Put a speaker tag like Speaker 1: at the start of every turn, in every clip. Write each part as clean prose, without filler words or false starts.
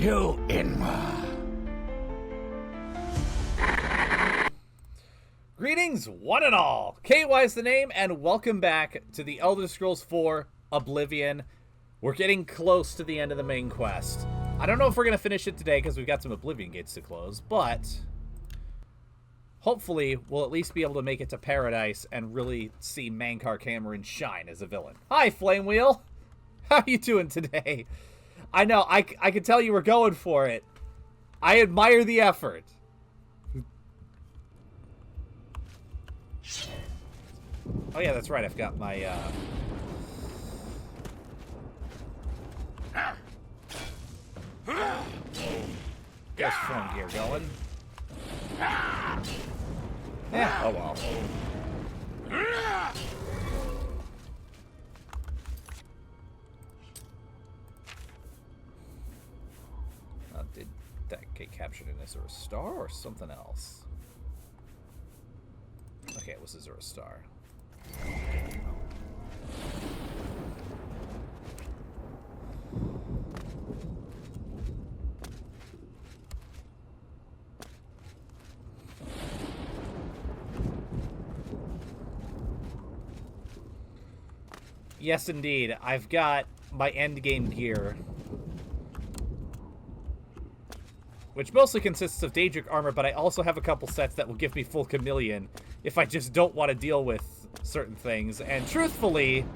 Speaker 1: You in.
Speaker 2: Greetings, one and all. KY is the name, and welcome back to the Elder Scrolls 4 Oblivion. We're getting close to the end of the main quest. I don't know if we're going to finish it today because we've got some Oblivion gates to close, but hopefully we'll at least be able to make it to Paradise and really see Mankar Cameron shine as a villain. Hi, Flame Wheel. How are you doing today? I know, I can tell you were going for it. I admire the effort. Oh yeah, that's right, I've got my, Ghost form gear going. Yeah, oh well. Did that get captured in Azura Star or something else? Okay, it was Azura Star. Yes, indeed. I've got my endgame gear, which mostly consists of Daedric armor, but I also have a couple sets that will give me full chameleon if I just don't want to deal with certain things. And truthfully,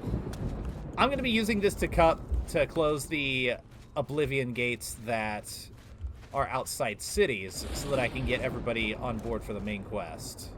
Speaker 2: I'm going to be using this to close the Oblivion gates that are outside cities so that I can get everybody on board for the main quest.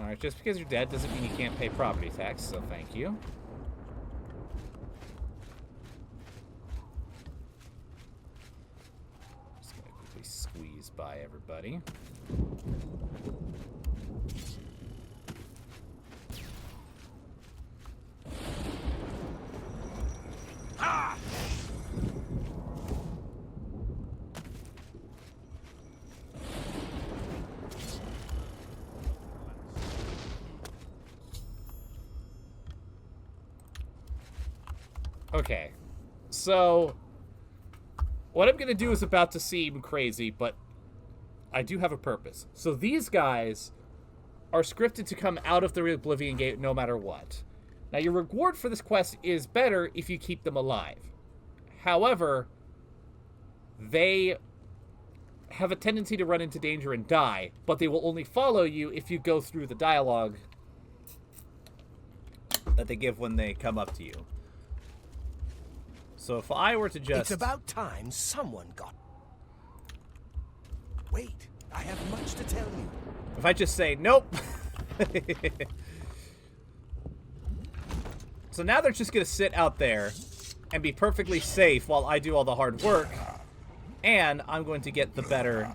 Speaker 2: Alright, just because you're dead doesn't mean you can't pay property tax, so thank you. Just gonna quickly squeeze by everybody. Ah! Okay, so what I'm going to do is about to seem crazy, but I do have a purpose. So these guys are scripted to come out of the Oblivion Gate no matter what. Now, your reward for this quest is better if you keep them alive. However, they have a tendency to run into danger and die, but they will only follow you if you go through the dialogue that they give when they come up to you. So if I were to just...
Speaker 3: It's about time someone got... Wait, I have much to tell you.
Speaker 2: If I just say, nope. So now they're just going to sit out there and be perfectly safe while I do all the hard work. And I'm going to get the better...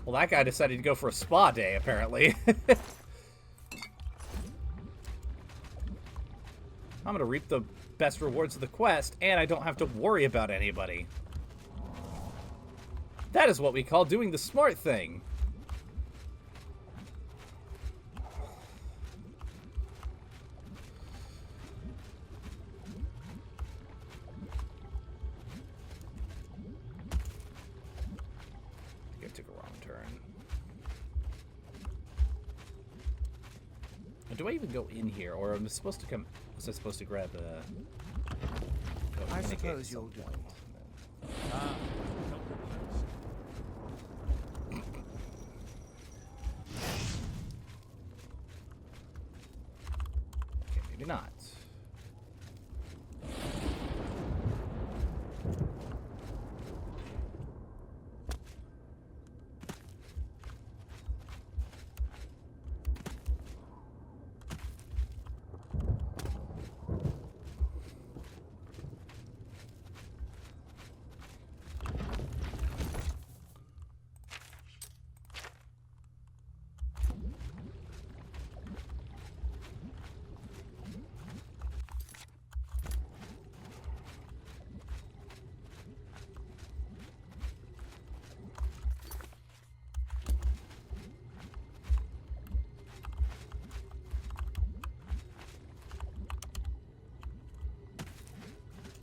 Speaker 2: Well, that guy decided to go for a spa day, apparently. I'm going to reap the best rewards of the quest, and I don't have to worry about anybody. That is what we call doing the smart thing. I took a wrong turn. Do I even go in here, or am I supposed to come... Was I supposed to grab the...
Speaker 3: I suppose you'll do.
Speaker 2: Okay, maybe not.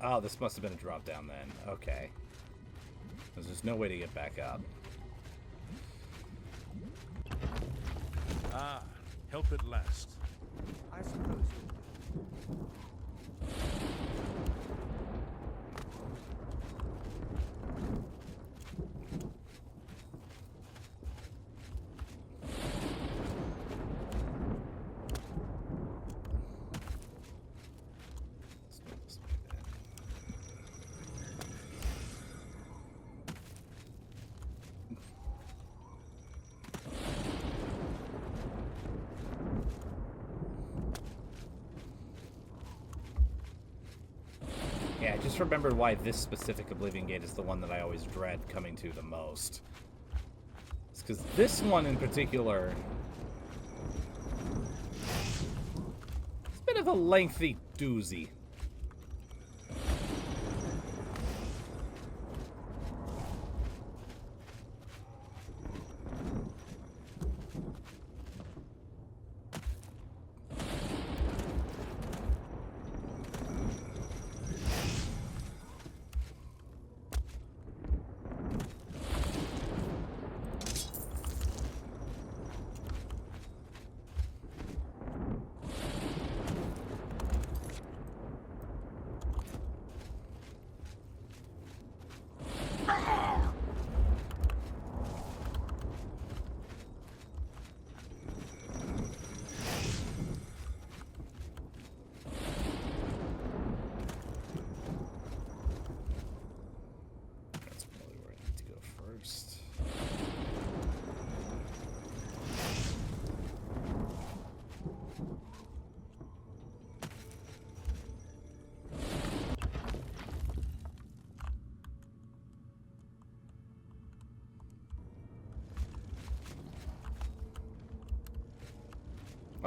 Speaker 2: Oh, this must have been a drop down then. Okay. There's just no way to get back up.
Speaker 1: Ah, help at last.
Speaker 3: I suppose you'll
Speaker 2: Yeah, I just remembered why this specific Oblivion Gate is the one that I always dread coming to the most. It's because this one in particular... It's a bit of a lengthy doozy. That's probably where I need to go first.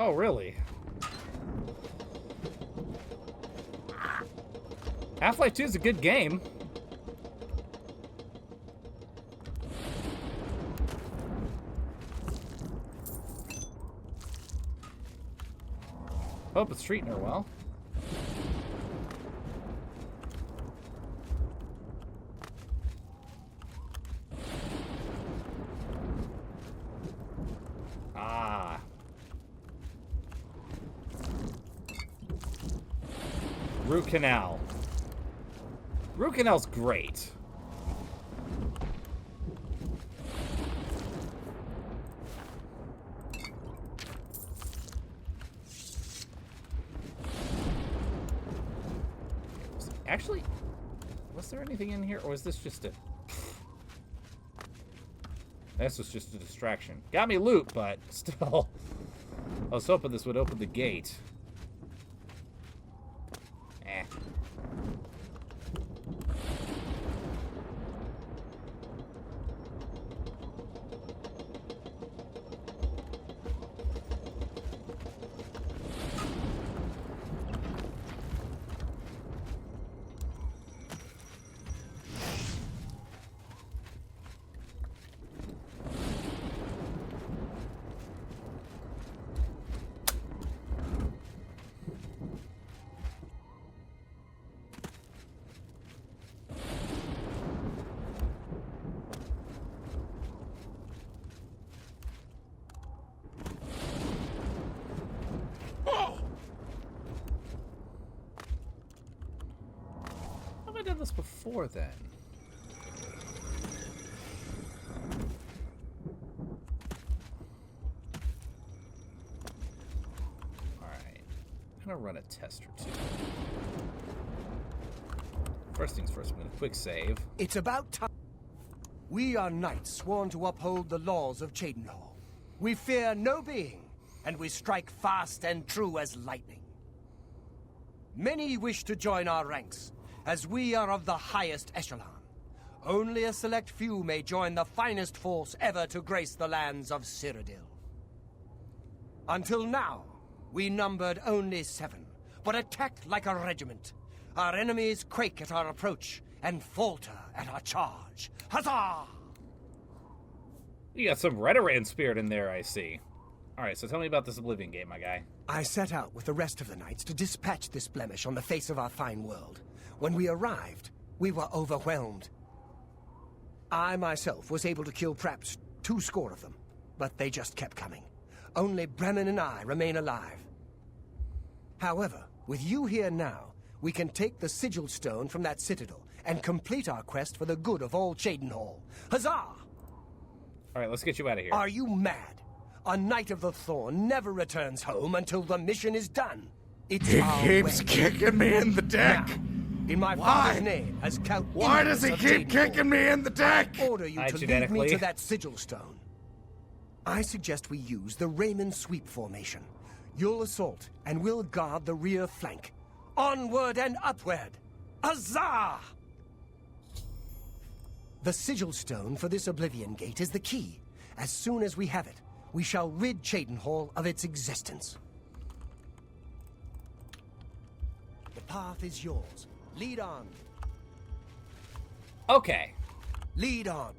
Speaker 2: Oh, really? Half-Life 2 is a good game. Hope it's treating her well. Ah. Root canal. Root canal's great. Actually, was there anything in here, or is this just a... This was just a distraction. Got me loot, but still. I was hoping this would open the gate. Eh. Have I done this before then? Alright. I'm gonna run a test or two. First things first, I'm gonna quick save.
Speaker 3: It's about time. We are knights sworn to uphold the laws of Cyrodiil. We fear no being, and we strike fast and true as lightning. Many wish to join our ranks, as we are of the highest echelon. Only a select few may join the finest force ever to grace the lands of Cyrodiil. Until now, we numbered only 7, but attacked like a regiment. Our enemies quake at our approach and falter at our charge. Huzzah!
Speaker 2: You got some Redoran spirit in there, I see. Alright, so tell me about this Oblivion game, my guy.
Speaker 3: I set out with the rest of the knights to dispatch this blemish on the face of our fine world. When we arrived, we were overwhelmed. I myself was able to kill perhaps 2 score of them, but they just kept coming. Only Bremen and I remain alive. However, with you here now, we can take the sigil stone from that citadel and complete our quest for the good of all Ceydenhall. Huzzah!
Speaker 2: All right, let's get you out of here.
Speaker 3: Are you mad? A Knight of the Thorn never returns home until the mission is done. It's
Speaker 4: He
Speaker 3: our
Speaker 4: keeps
Speaker 3: way.
Speaker 4: kicking me in the dick.
Speaker 3: Now, in my
Speaker 4: Why?
Speaker 3: father's name, as Count
Speaker 4: Why
Speaker 3: Ingus
Speaker 4: does he
Speaker 3: of
Speaker 4: keep
Speaker 3: Ceydenhall,
Speaker 4: kicking me in the dick?
Speaker 3: I order you to lead me
Speaker 2: genetically.
Speaker 3: to that sigil stone. I suggest we use the Raymond sweep formation. You'll assault, and we'll guard the rear flank. Onward and upward! Huzzah! The sigil stone for this Oblivion gate is the key. As soon as we have it, we shall rid Ceydenhall of its existence. The path is yours. Lead on.
Speaker 2: Okay.
Speaker 3: Lead on.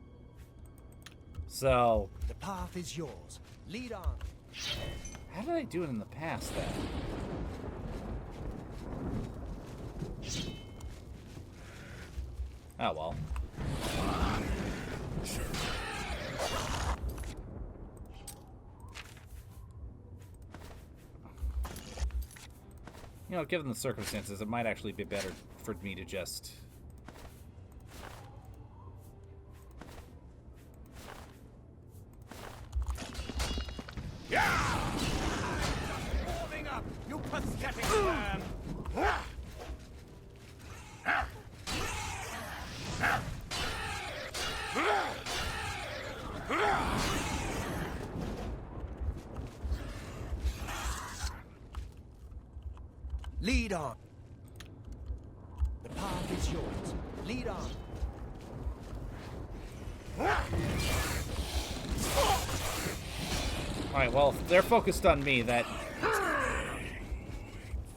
Speaker 2: So,
Speaker 3: The path is yours. Lead on.
Speaker 2: how did I do it in the past, then? Oh, well. You know, given the circumstances, it might actually be better for me to just...
Speaker 3: Warming up, you pathetic worm! Lead on. The path is yours. Lead on.
Speaker 2: Alright, well, if they're focused on me, that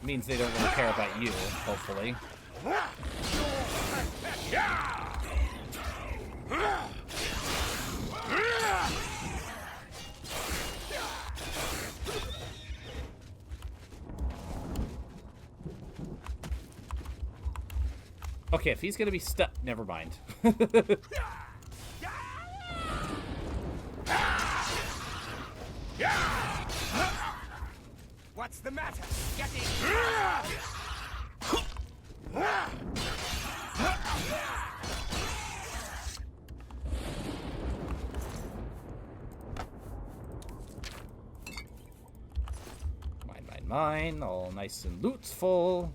Speaker 2: means they don't really care about you, hopefully. Okay, if he's gonna be stuck, never mind.
Speaker 3: What's the matter? Get in!
Speaker 2: Mine, all nice and lootful.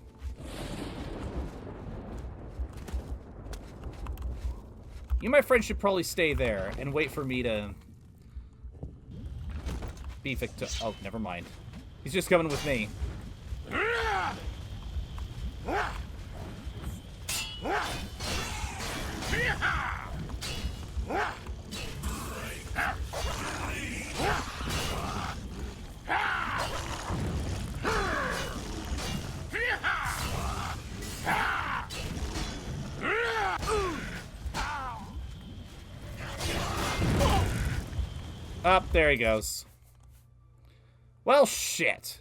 Speaker 2: You, my friend, should probably stay there and wait for me to be victim. Oh, never mind. He's just coming with me. Up, there he goes. Well, shit.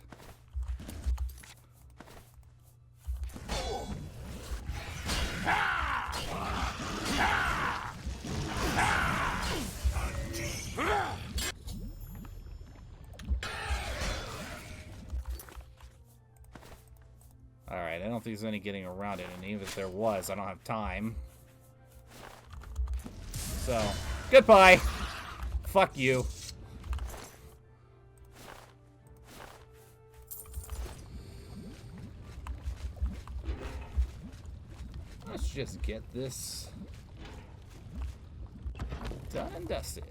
Speaker 2: Alright, I don't think there's any getting around it, and even if there was, I don't have time. So, goodbye. Fuck you. Let's just get this done and dusted.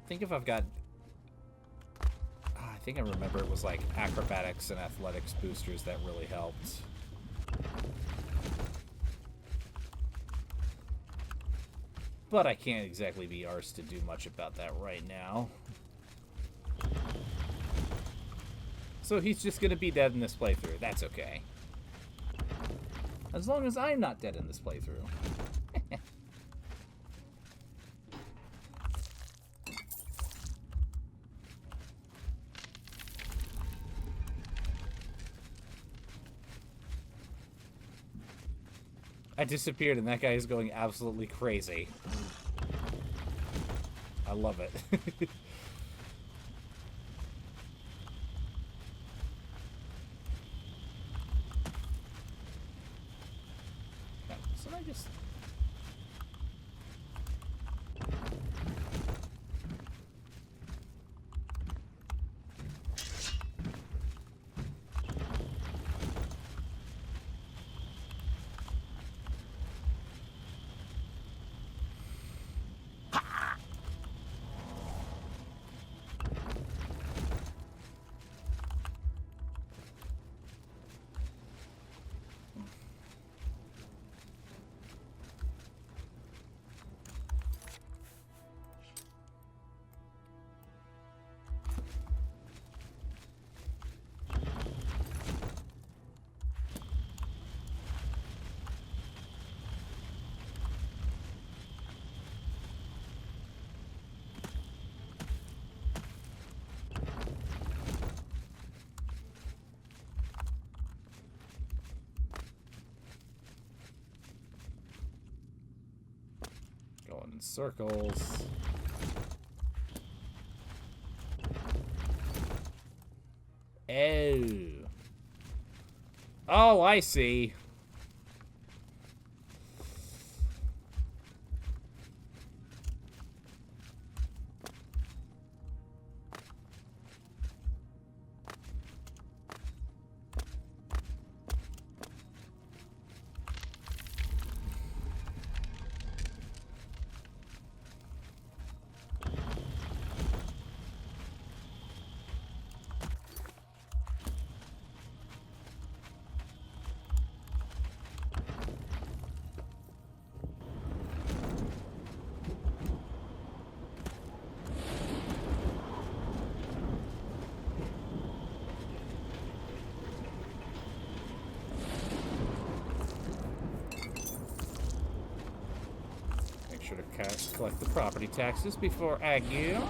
Speaker 2: I think if I've got... I think I remember it was like acrobatics and athletics boosters that really helped. But I can't exactly be arsed to do much about that right now. So he's just gonna be dead in this playthrough. That's okay. As long as I'm not dead in this playthrough. I disappeared and that guy is going absolutely crazy. I love it. So I just... Going in circles. Oh. Oh, I see. To collect the property taxes before I go.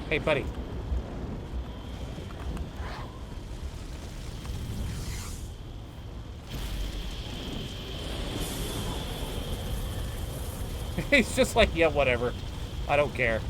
Speaker 2: Hey, buddy. He's just like, yeah, whatever. I don't care.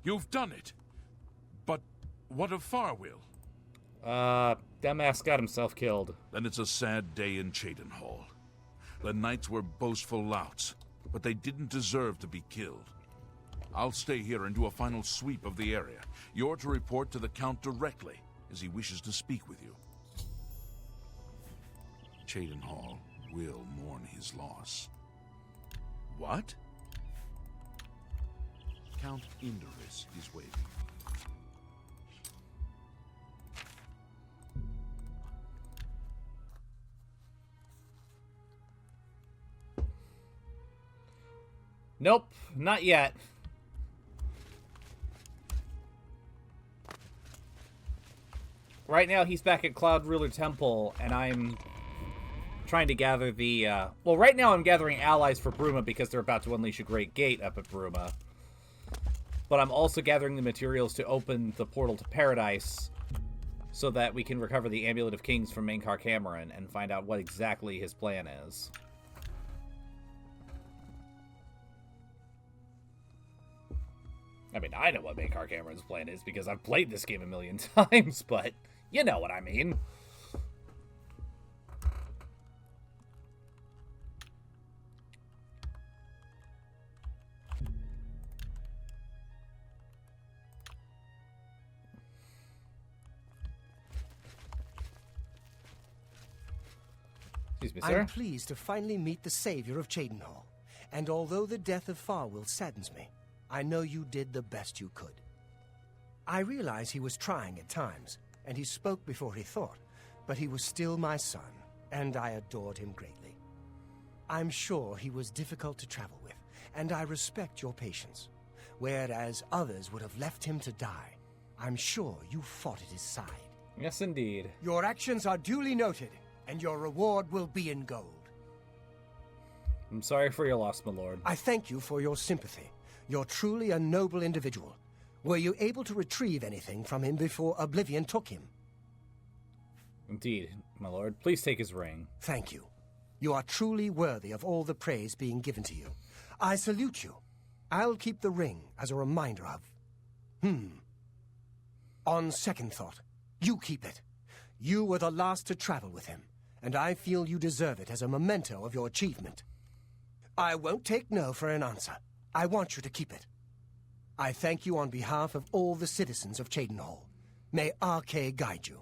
Speaker 1: You've done it. But what of Farwill?
Speaker 2: Dumbass got himself killed.
Speaker 1: Then it's a sad day in Ceydenhall. The knights were boastful louts, but they didn't deserve to be killed. I'll stay here and do a final sweep of the area. You're to report to the Count directly, as he wishes to speak with you. Ceydenhall will mourn his loss. What? Count Inderis is waiting.
Speaker 2: Nope, not yet. Right now, he's back at Cloud Ruler Temple, and I'm trying to gather the, well, right now I'm gathering allies for Bruma because they're about to unleash a Great Gate up at Bruma. But I'm also gathering the materials to open the portal to Paradise so that we can recover the Amulet of Kings from Mankar Cameron and find out what exactly his plan is. I mean, I know what Mankar Cameron's plan is because I've played this game a million times, but you know what I mean. me, sir.
Speaker 3: I'm pleased to finally meet the savior of Chaidenhall. And although the death of Farwill saddens me, I know you did the best you could. I realize he was trying at times, and he spoke before he thought, but he was still my son, and I adored him greatly. I'm sure he was difficult to travel with, and I respect your patience. Whereas others would have left him to die, I'm sure you fought at his side.
Speaker 2: Yes, indeed.
Speaker 3: Your actions are duly noted, and your reward will be in gold.
Speaker 2: I'm sorry for your loss, my lord.
Speaker 3: I thank you for your sympathy. You're truly a noble individual. Were you able to retrieve anything from him before Oblivion took him?
Speaker 2: Indeed, my lord. Please take his ring.
Speaker 3: Thank you. You are truly worthy of all the praise being given to you. I salute you. I'll keep the ring as a reminder of... On second thought, you keep it. You were the last to travel with him, and I feel you deserve it as a memento of your achievement. I won't take no for an answer. I want you to keep it. I thank you on behalf of all the citizens of Chaidenhall. May Archay guide you.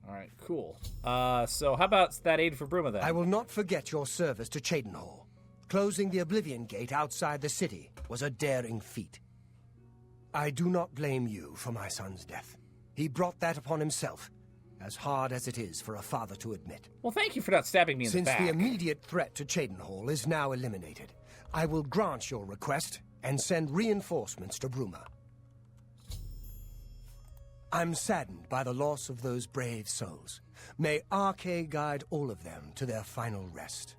Speaker 2: Alright, cool. So how about that aid for Bruma, then?
Speaker 3: I will not forget your service to Chaidenhall. Closing the Oblivion Gate outside the city was a daring feat. I do not blame you for my son's death. He brought that upon himself, as hard as it is for a father to admit.
Speaker 2: Well, thank you for not stabbing me in the back.
Speaker 3: Since the immediate threat to Chaidenhall is now eliminated, I will grant your request and send reinforcements to Bruma. I'm saddened by the loss of those brave souls. May Archay guide all of them to their final rest.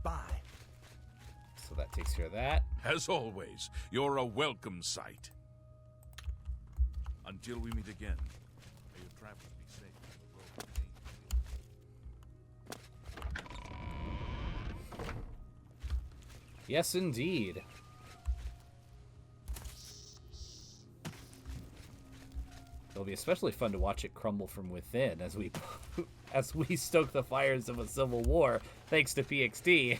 Speaker 3: Bye.
Speaker 2: So that takes care of that.
Speaker 1: As always, you're a welcome sight. Until we meet again, may your travels be safe. The road remains.
Speaker 2: Yes, indeed. It'll be especially fun to watch it crumble from within as we stoke the fires of a civil war, thanks to PXD.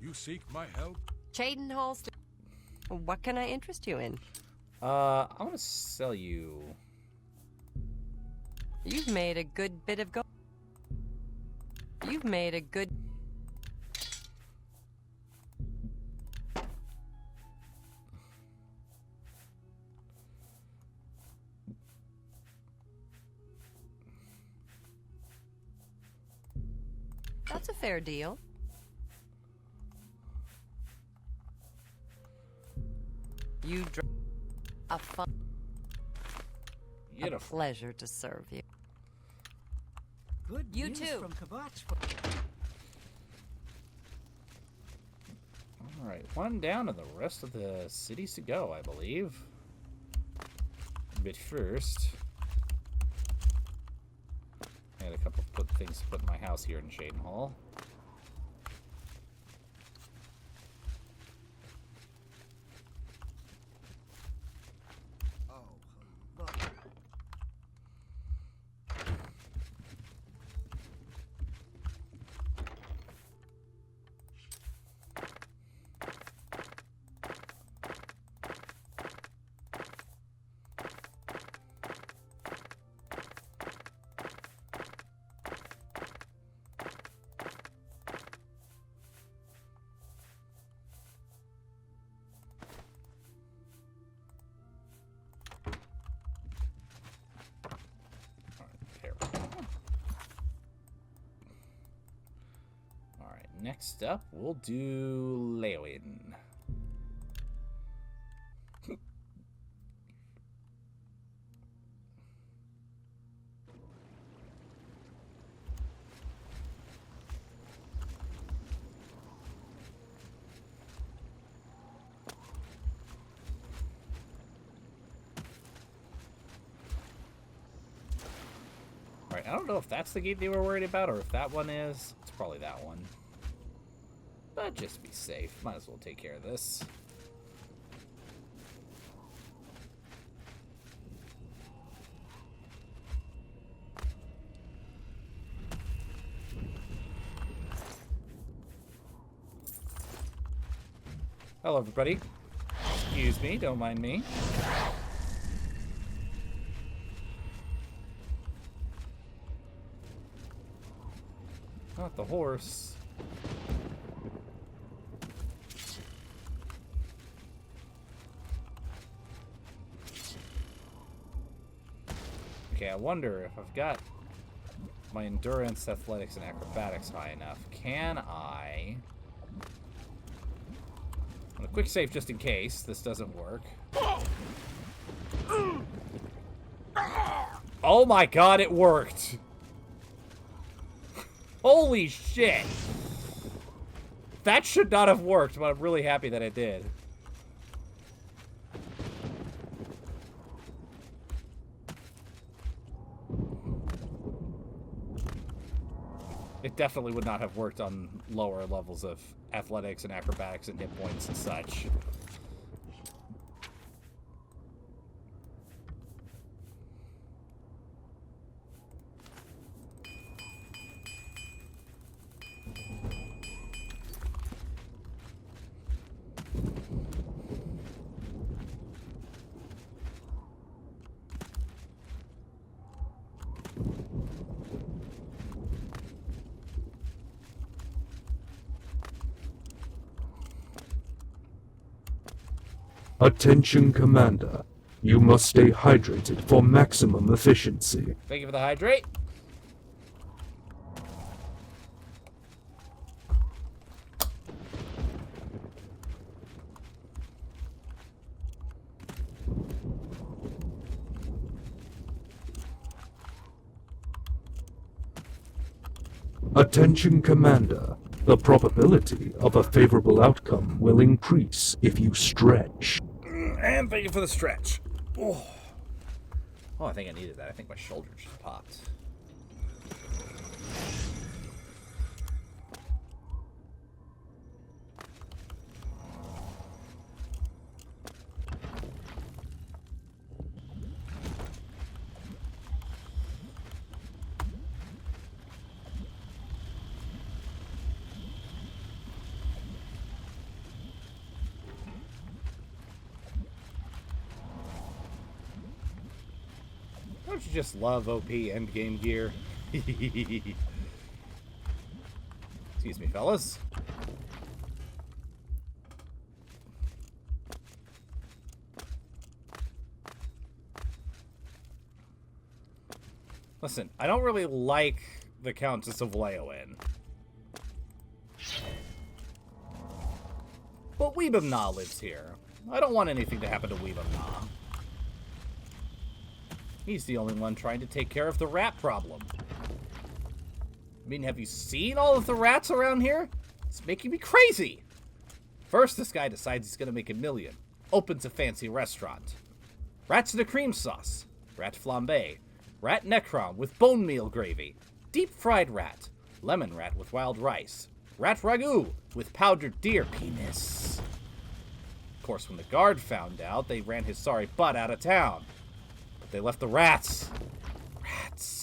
Speaker 1: You seek my help?
Speaker 5: Chaidenhall. What can I interest you in?
Speaker 2: I want to sell you.
Speaker 5: You've made a good bit of gold. You've made a good. That's a fair deal. You a fun, a pleasure to serve you.
Speaker 6: Good
Speaker 5: You
Speaker 6: news
Speaker 5: too.
Speaker 6: From Kabatch.
Speaker 2: Alright, one down and the rest of the cities to go, I believe. But first, I had a couple of things to put in my house here in Chaidenhall. Next up, we'll do Leowin. Alright, I don't know if that's the gate they were worried about or if that one is. It's probably that one. But just be safe. Might as well take care of this. Hello, everybody. Excuse me, don't mind me. Not the horse. Okay, I wonder if I've got my endurance, athletics, and acrobatics high enough. Can I... a quick save just in case this doesn't work. Oh my god, it worked! Holy shit! That should not have worked, but I'm really happy that it did. It definitely would not have worked on lower levels of athletics and acrobatics and hit points and such.
Speaker 7: Attention, Commander. You must stay hydrated for maximum efficiency.
Speaker 2: Thank you for the hydrate.
Speaker 7: Attention, Commander. The probability of a favorable outcome will increase if you stretch.
Speaker 2: And thank you for the stretch. Oh, I think I needed that. I think my shoulder just popped. Don't you just love OP endgame gear? Excuse me, fellas. Listen, I don't really like the Countess of Leowen. But Weebum Na lives here. I don't want anything to happen to Weebum Na. He's the only one trying to take care of the rat problem. I mean, have you seen all of the rats around here? It's making me crazy. First, this guy decides he's going to make $1 million. Opens a fancy restaurant. Rats in a cream sauce. Rat flambe. Rat necron with bone meal gravy. Deep fried rat. Lemon rat with wild rice. Rat ragu with powdered deer penis. Of course, when the guard found out, they ran his sorry butt out of town. They left the rats. Rats.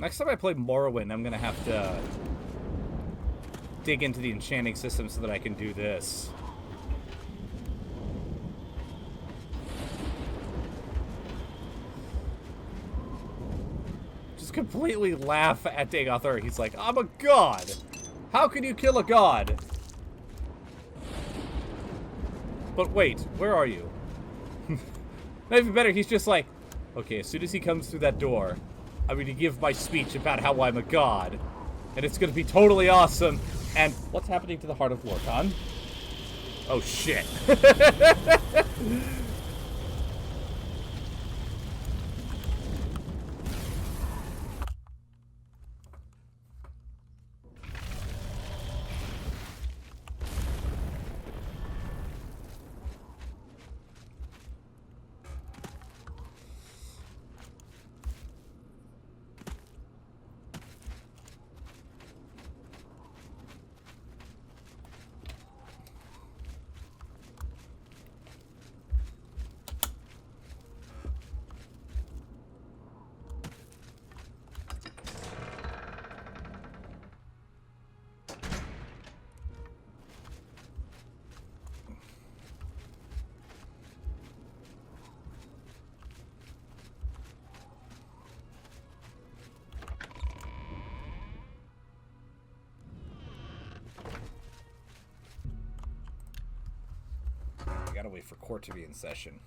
Speaker 2: Next time I play Morrowind, I'm going to have to dig into the enchanting system so that I can do this. Just completely laugh at Dagothur. He's like, I'm a god! How can you kill a god? But wait, where are you? Maybe better, he's just like, okay, as soon as he comes through that door, I'm going to give my speech about how I'm a god. and it's going to be totally awesome. And what's happening to the Heart of Lorkhan? Oh, shit. I gotta wait for court to be in session.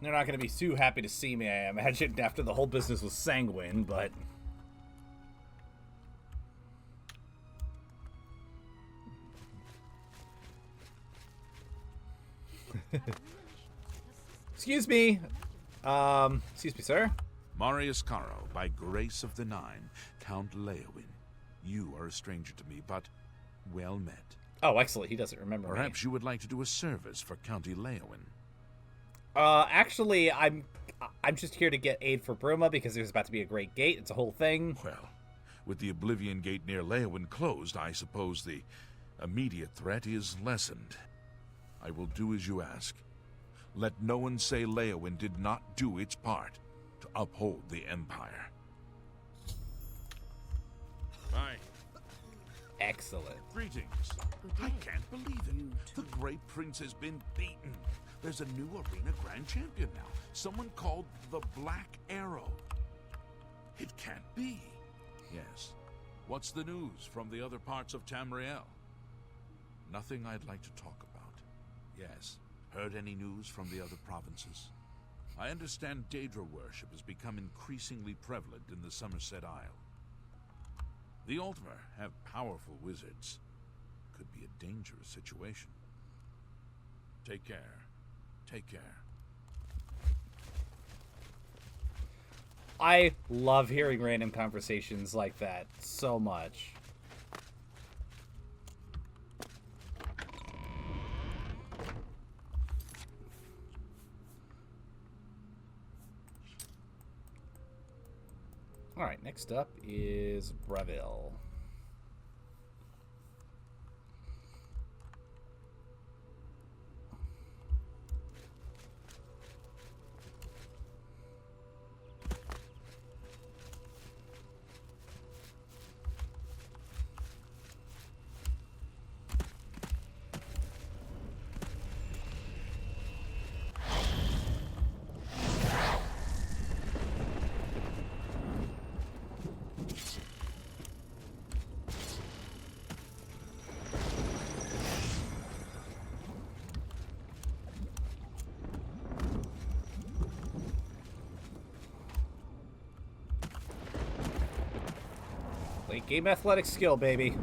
Speaker 2: They're not gonna be too happy to see me, I imagine, after the whole business was sanguine, but... Excuse me. Excuse me, sir.
Speaker 1: Marius Caro, by grace of the Nine, Count Leowin. You are a stranger to me, but well met.
Speaker 2: Oh, excellent. He doesn't remember me.
Speaker 1: Perhaps you would like to do a service for County Leowin.
Speaker 2: Actually, I'm just here to get aid for Bruma because there's about to be a great gate. It's a whole thing.
Speaker 1: Well, with the Oblivion gate near Leowin closed, I suppose the immediate threat is lessened. I will do as you ask. Let no one say Leowin did not do its part to uphold the Empire. Bye.
Speaker 2: Excellent.
Speaker 1: Greetings. I can't believe it. The Great Prince has been beaten. There's a new arena grand champion now. Someone called the Black Arrow. It can't be. Yes. What's the news from the other parts of Tamriel? Nothing I'd like to talk about. Yes. Heard any news from the other provinces? I understand Daedra worship has become increasingly prevalent in the Somerset Isle. The Altmer have powerful wizards. Could be a dangerous situation. Take care. Take care.
Speaker 2: I love hearing random conversations like that so much. Alright, next up is Breville. Late game athletic skill, baby.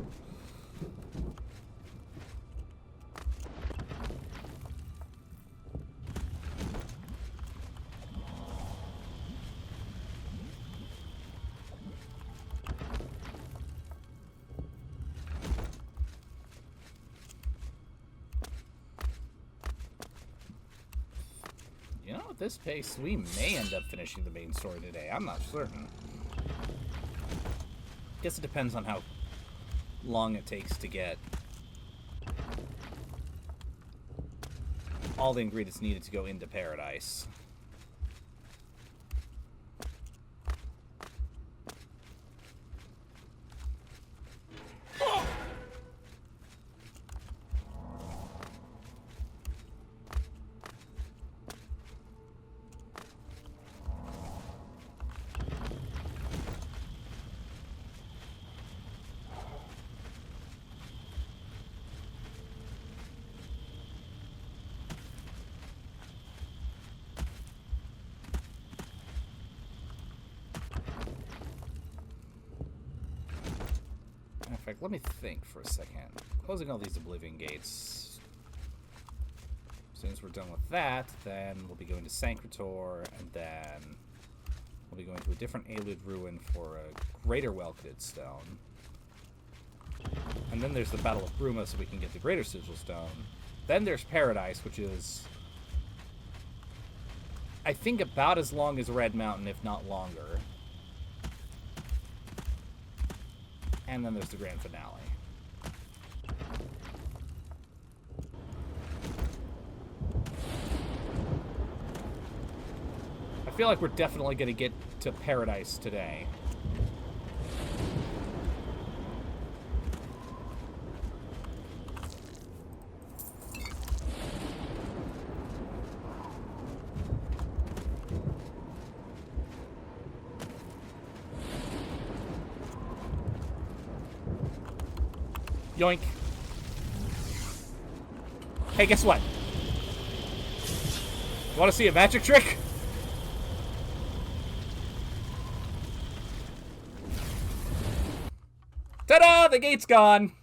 Speaker 2: You know, at this pace, we may end up finishing the main story today. I'm not certain. Guess it depends on how long it takes to get all the ingredients needed to go into paradise. fact, let me think for a second. Closing all these Oblivion gates. As soon as we're done with that, then we'll be going to Sancrator, and then we'll be going to a different Alud ruin for a greater Welcketed stone. And then there's the Battle of Bruma, so we can get the greater Sigil stone. Then there's Paradise, which is, I think, about as long as Red Mountain, if not longer. And then there's the grand finale. I feel like we're definitely going to get to Paradise today. Yoink. Hey, guess what? You want to see a magic trick? Ta-da! The gate's gone!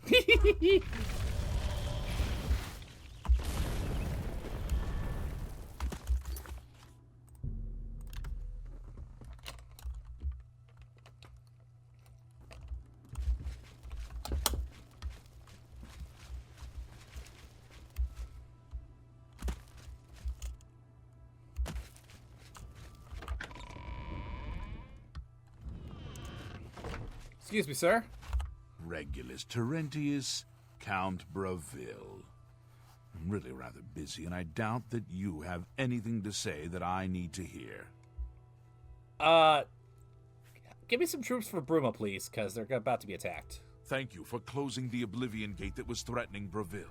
Speaker 2: Excuse me, sir.
Speaker 1: Regulus Terentius, Count Bravil. I'm really rather busy, and I doubt that you have anything to say that I need to hear.
Speaker 2: Give me some troops for Bruma, please, because they're about to be attacked.
Speaker 1: Thank you for closing the Oblivion gate that was threatening Bravil.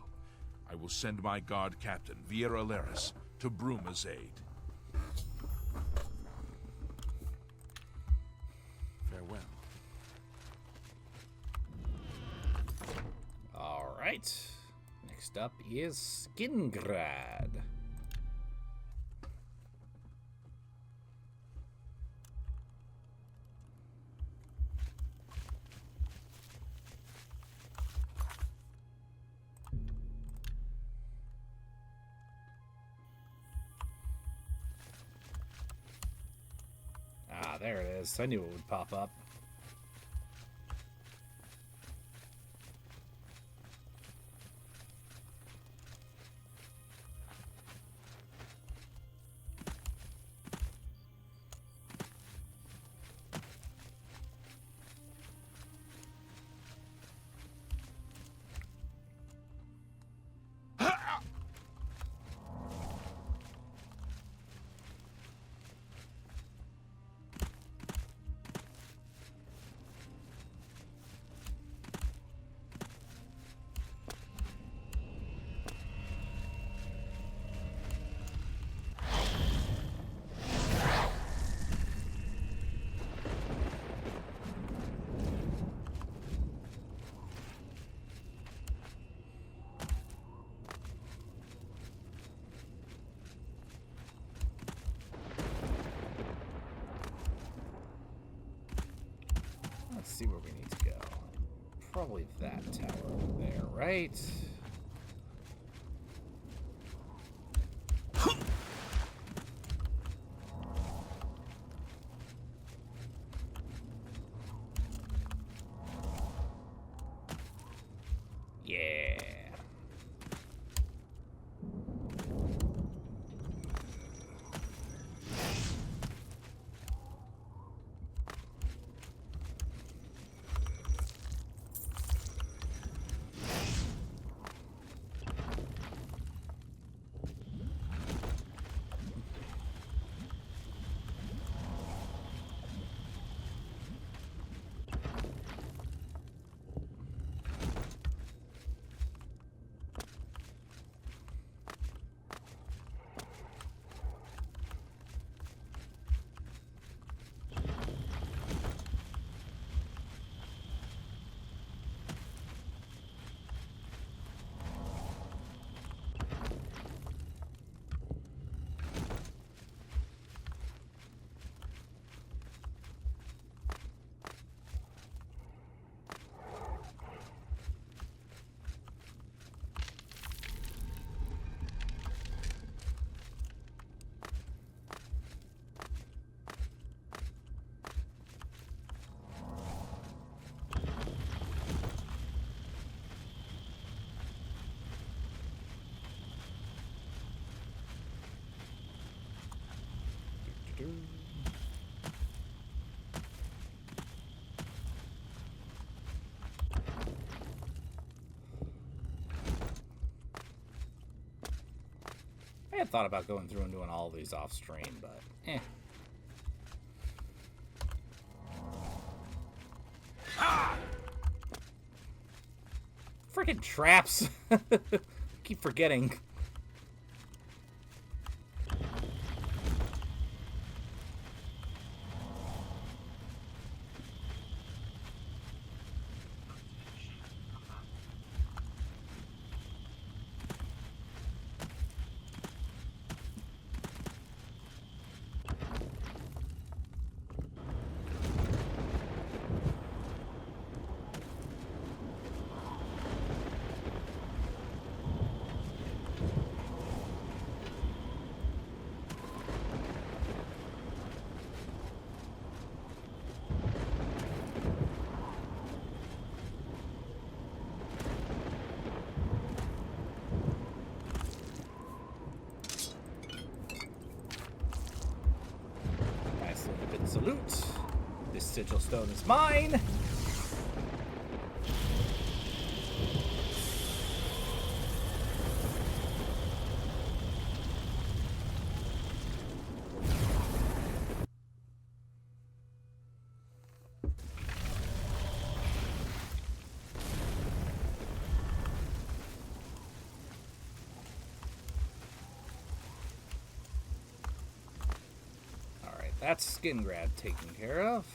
Speaker 1: I will send my guard captain, Viera Laris, to Bruma's aid. Farewell.
Speaker 2: Alright. Next up is Skingrad. Ah, there it is. I knew it would pop up. Let's see where we need to go. Probably that tower over there, right? Yeah. had thought about going through and doing all of these off stream, but eh. Freaking traps. Keep forgetting. Salute. This sigil stone is mine. That's skin grab taken care of.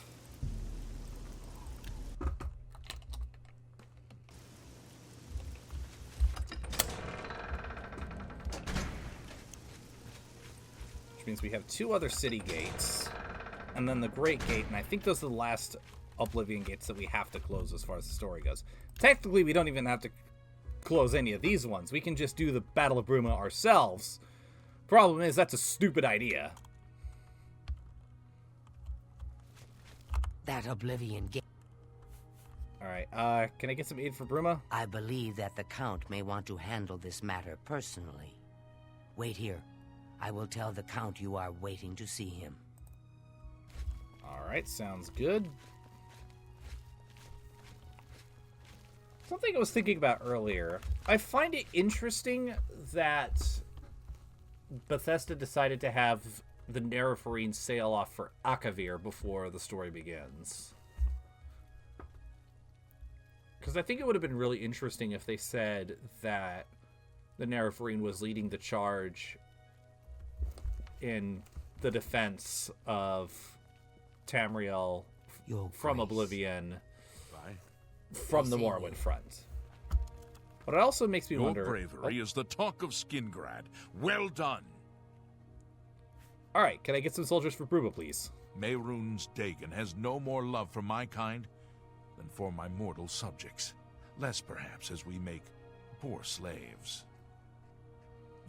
Speaker 2: Which means we have 2 other city gates. And then the Great Gate, and I think those are the last Oblivion gates that we have to close as far as the story goes. Technically, we don't even have to close any of these ones. We can just do the Battle of Bruma ourselves. Problem is, that's a stupid idea.
Speaker 6: That Oblivion gate.
Speaker 2: Alright, can I get some aid for Bruma?
Speaker 6: I believe that the Count may want to handle this matter personally. Wait here. I will tell the Count you are waiting to see him.
Speaker 2: Alright, sounds good. Something I was thinking about earlier. I find it interesting that Bethesda decided to have the Nerefarine sail off for Akavir before the story begins. Because I think it would have been really interesting if they said that the Nerefarine was leading the charge in the defense of Tamriel from Oblivion, from the Morrowind front. But it also makes me wonder...
Speaker 1: Your bravery is the talk of Skingrad. Well done.
Speaker 2: Alright, can I get some soldiers for Bruma, please?
Speaker 1: Mehrunes Dagon has no more love for my kind than for my mortal subjects. Less, perhaps, as we make poor slaves.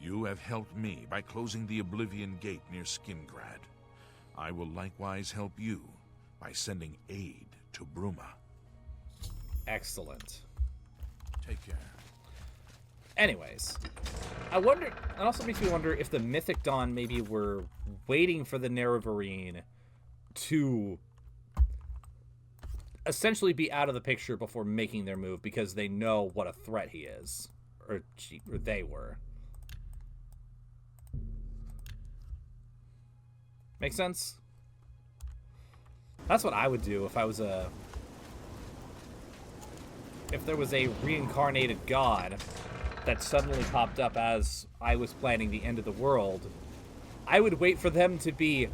Speaker 1: You have helped me by closing the Oblivion Gate near Skingrad. I will likewise help you by sending aid to Bruma.
Speaker 2: Excellent.
Speaker 1: Take care.
Speaker 2: Anyways, I wonder. It also makes me wonder if the Mythic Dawn maybe were waiting for the Nerevarine to essentially be out of the picture before making their move because they know what a threat he is, or they were. Make sense? That's what I would do if I was if there was a reincarnated god that suddenly popped up as I was planning the end of the world. I would wait for them to be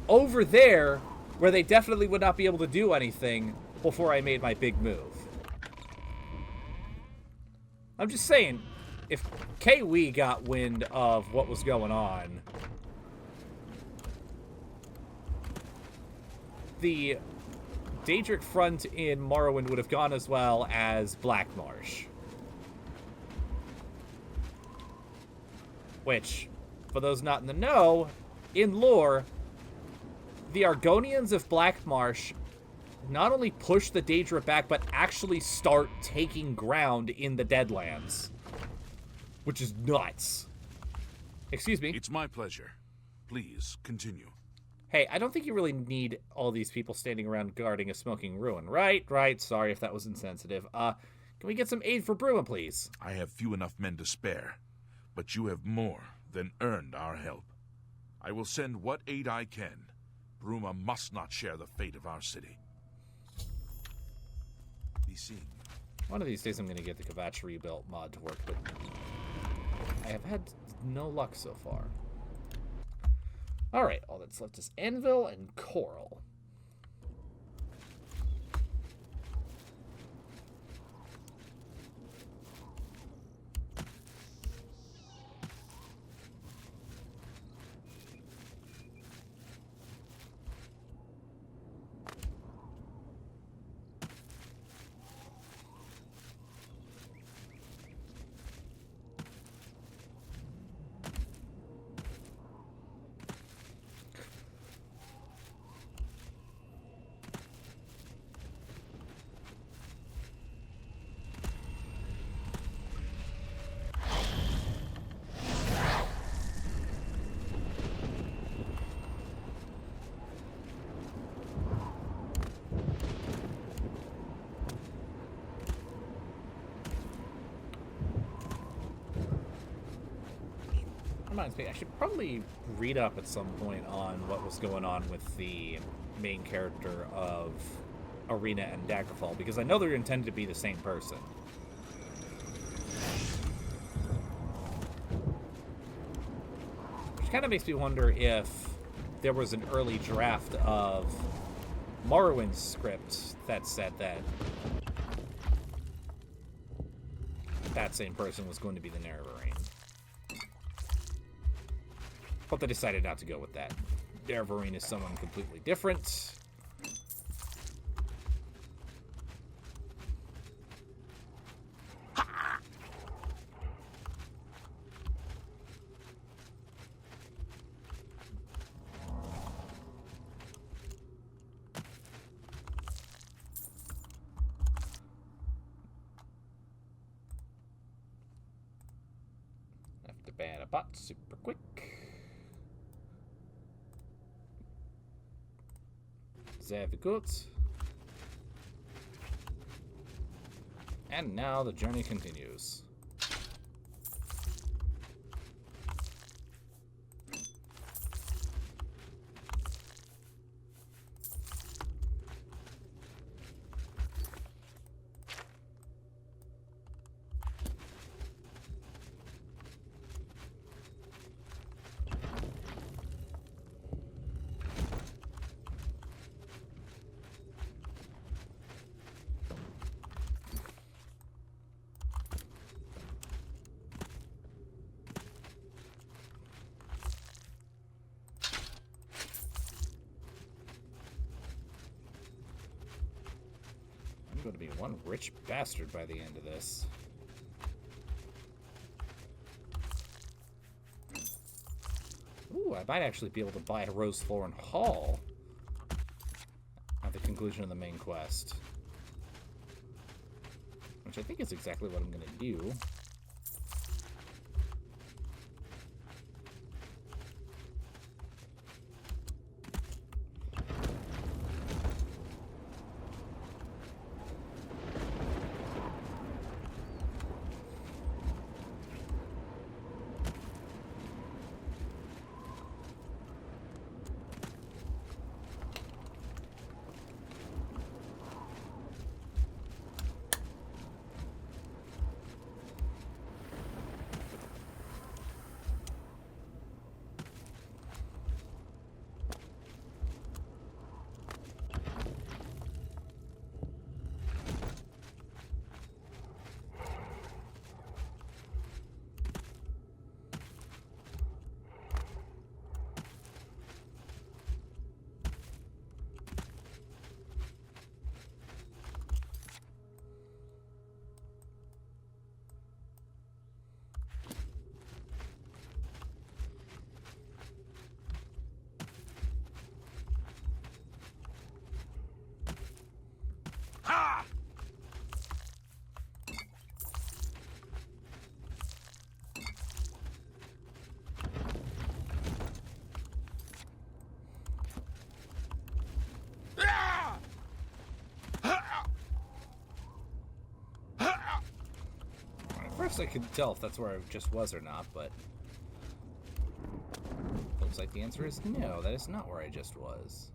Speaker 2: over there where they definitely would not be able to do anything before I made my big move. I'm just saying, if Kiwi got wind of what was going on, the Daedric front in Morrowind would have gone as well as Black Marsh. Which, for those not in the know, in lore, the Argonians of Black Marsh not only push the Daedra back, but actually start taking ground in the Deadlands. Which is nuts. Excuse me.
Speaker 1: It's my pleasure. Please, continue.
Speaker 2: Hey, I don't think you really need all these people standing around guarding a smoking ruin. Right. Sorry if that was insensitive. Can we get some aid for Bruma, please?
Speaker 1: I have few enough men to spare, but you have more then earned our help. I will send what aid I can. Bruma must not share the fate of our city. Be seen.
Speaker 2: One of these days I'm going to get the Kvatch rebuilt mod to work, but I have had no luck so far. Alright, all that's left is Anvil and Coral. Reminds me, I should probably read up at some point on what was going on with the main character of Arena and Daggerfall, because I know they're intended to be the same person. Which kind of makes me wonder if there was an early draft of Morrowind's script that said that that same person was going to be the Nerevarine. But they decided not to go with that. Nerevarine is someone completely different. Have to ban a bot super quick. Sehr good. And now the journey continues. I'm going to be one rich bastard by the end of this. Ooh, I might actually be able to buy a Rosethorn Hall at the conclusion of the main quest. Which I think is exactly what I'm going to do. First I couldn't tell if that's where I just was or not, but Seems like the answer is no, that is not where I just was.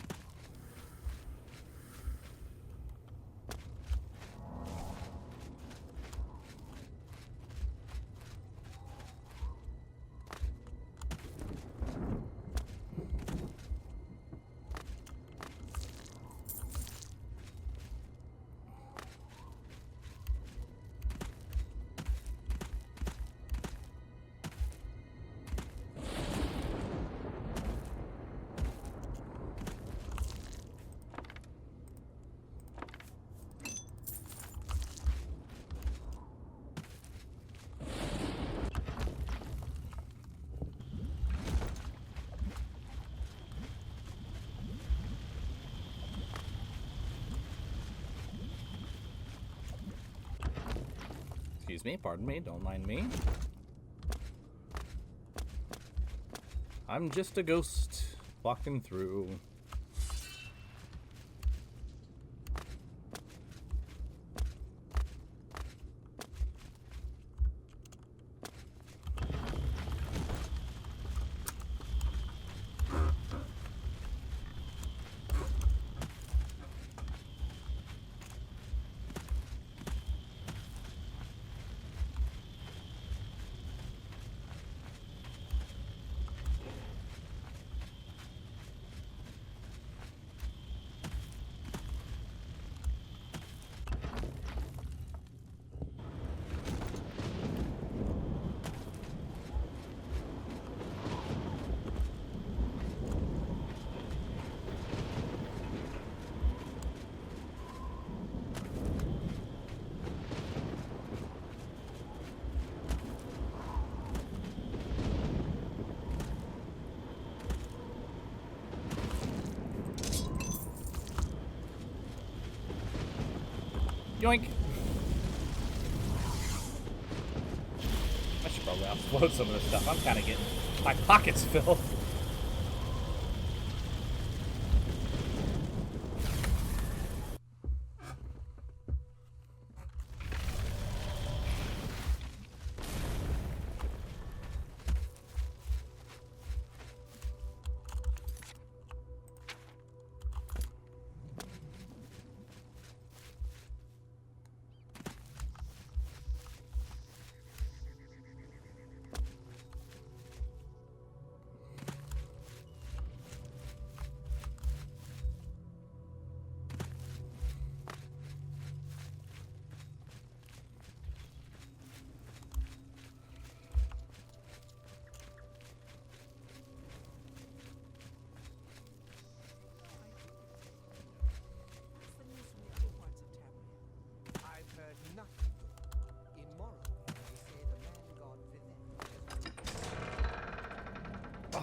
Speaker 2: Excuse me, pardon me, don't mind me. I'm just a ghost walking through. Yoink! I should probably offload some of this stuff. I'm kind of getting my pockets filled.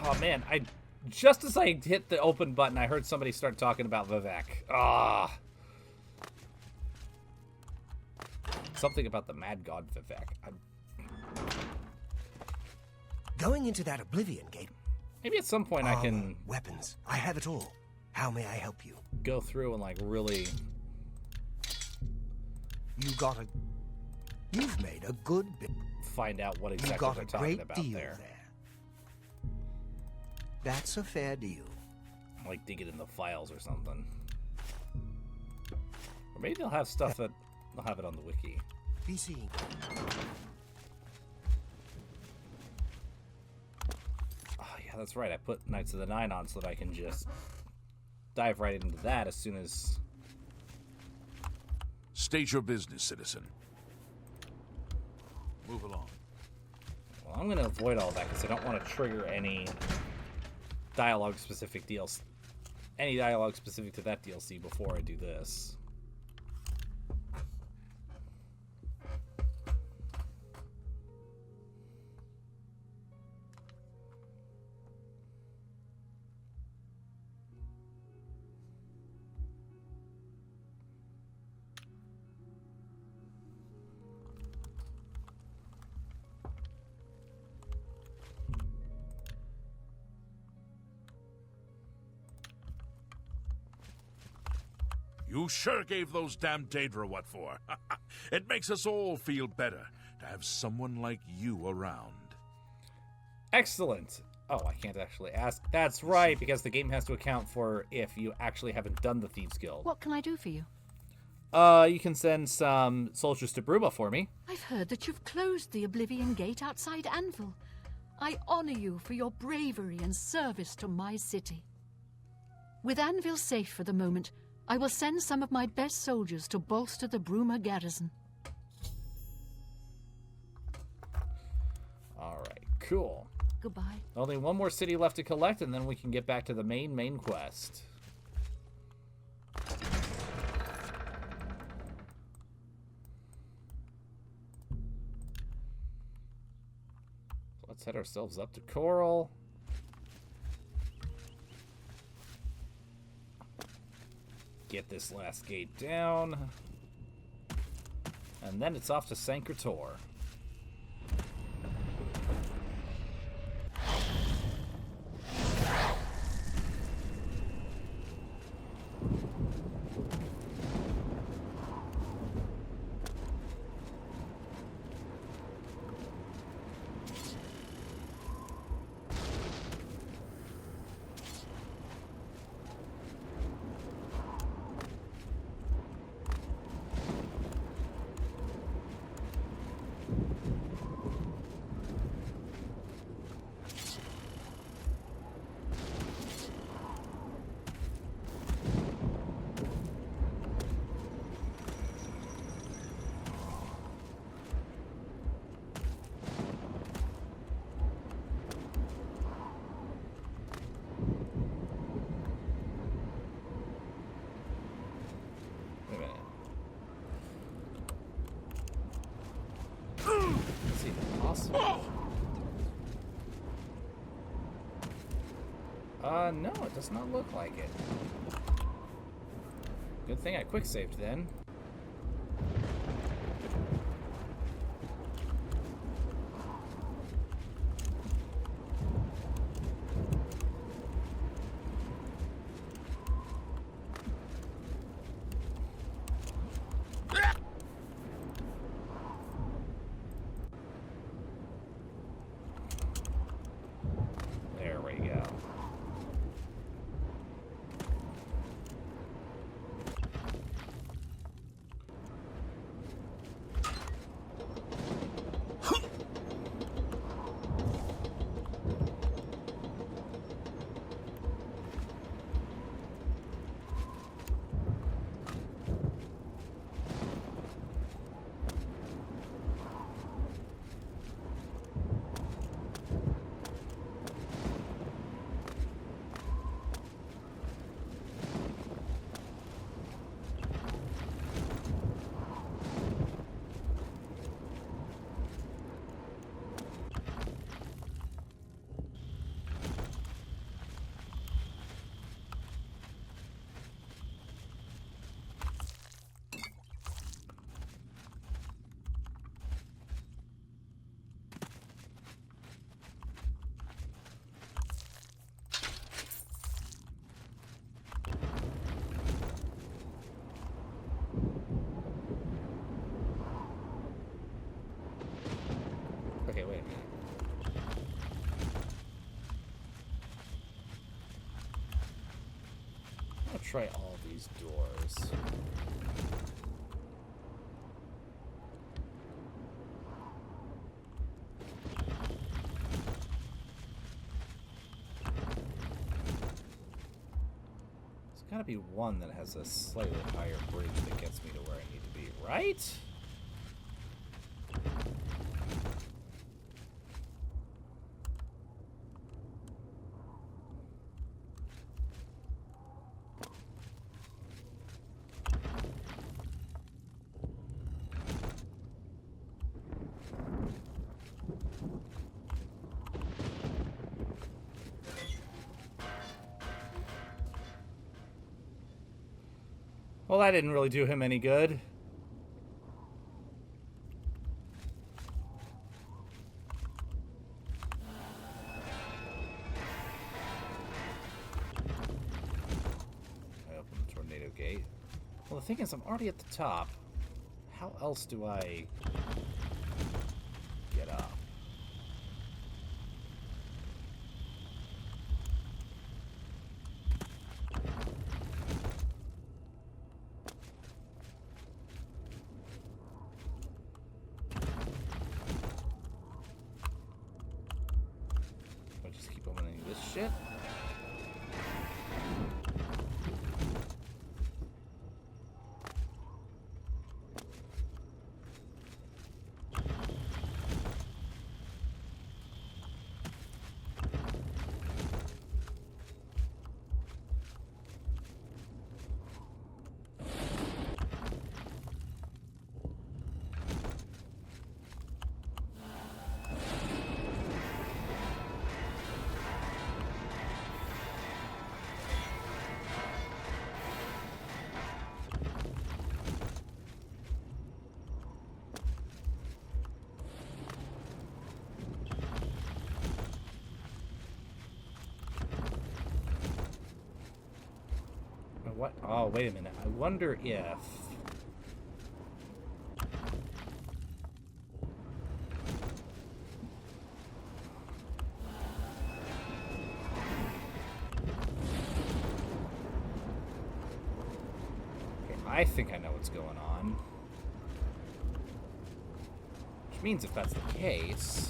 Speaker 2: Oh man, just as I hit the open button, I heard somebody start talking about Vivek. Ah. Something about the mad god Vivek.
Speaker 3: Going into that Oblivion gate.
Speaker 2: Maybe at some point I can...
Speaker 3: Weapons. I have it all. How may I help you?
Speaker 2: Go through and like really...
Speaker 3: You've made a good bit.
Speaker 2: Find out what exactly they're talking about there.
Speaker 3: That's a fair deal.
Speaker 2: Like dig it in the files or something. Or maybe they'll have stuff that they'll have it on the wiki.
Speaker 3: Be seeing.
Speaker 2: Oh yeah, that's right. I put Knights of the Nine on so that I can just dive right into that as soon as...
Speaker 1: State your business, citizen. Move along.
Speaker 2: Well, I'm going to avoid all that because I don't want to trigger any dialogue-specific deals. Any dialogue specific to that DLC before I do this.
Speaker 1: You sure gave those damn Daedra what for. It makes us all feel better to have someone like you around.
Speaker 2: Excellent. Oh, I can't actually ask. That's right, because the game has to account for if you actually haven't done the Thieves Guild.
Speaker 8: What can I do for you?
Speaker 2: You can send some soldiers to Bruma for me.
Speaker 8: I've heard that you've closed the Oblivion Gate outside Anvil. I honor you for your bravery and service to my city. With Anvil safe for the moment, I will send some of my best soldiers to bolster the Bruma garrison.
Speaker 2: Alright, cool.
Speaker 8: Goodbye.
Speaker 2: Only one more city left to collect, and then we can get back to the main quest. Let's head ourselves up to Coral. Get this last gate down. And then it's off to Sancretor. Wait a minute. Is it possible? No, it does not look like it. Good thing I quick saved then. There we go. Okay, wait a minute. I'll try all these doors. There's gotta be one that has a slightly higher bridge that gets me to where I need to be, right? Well, that didn't really do him any good. I opened the tornado gate. Well, the thing is, I'm already at the top. How else do I get up? shit? What? Oh, wait a minute. I wonder if... Okay, I think I know what's going on. Which means if that's the case...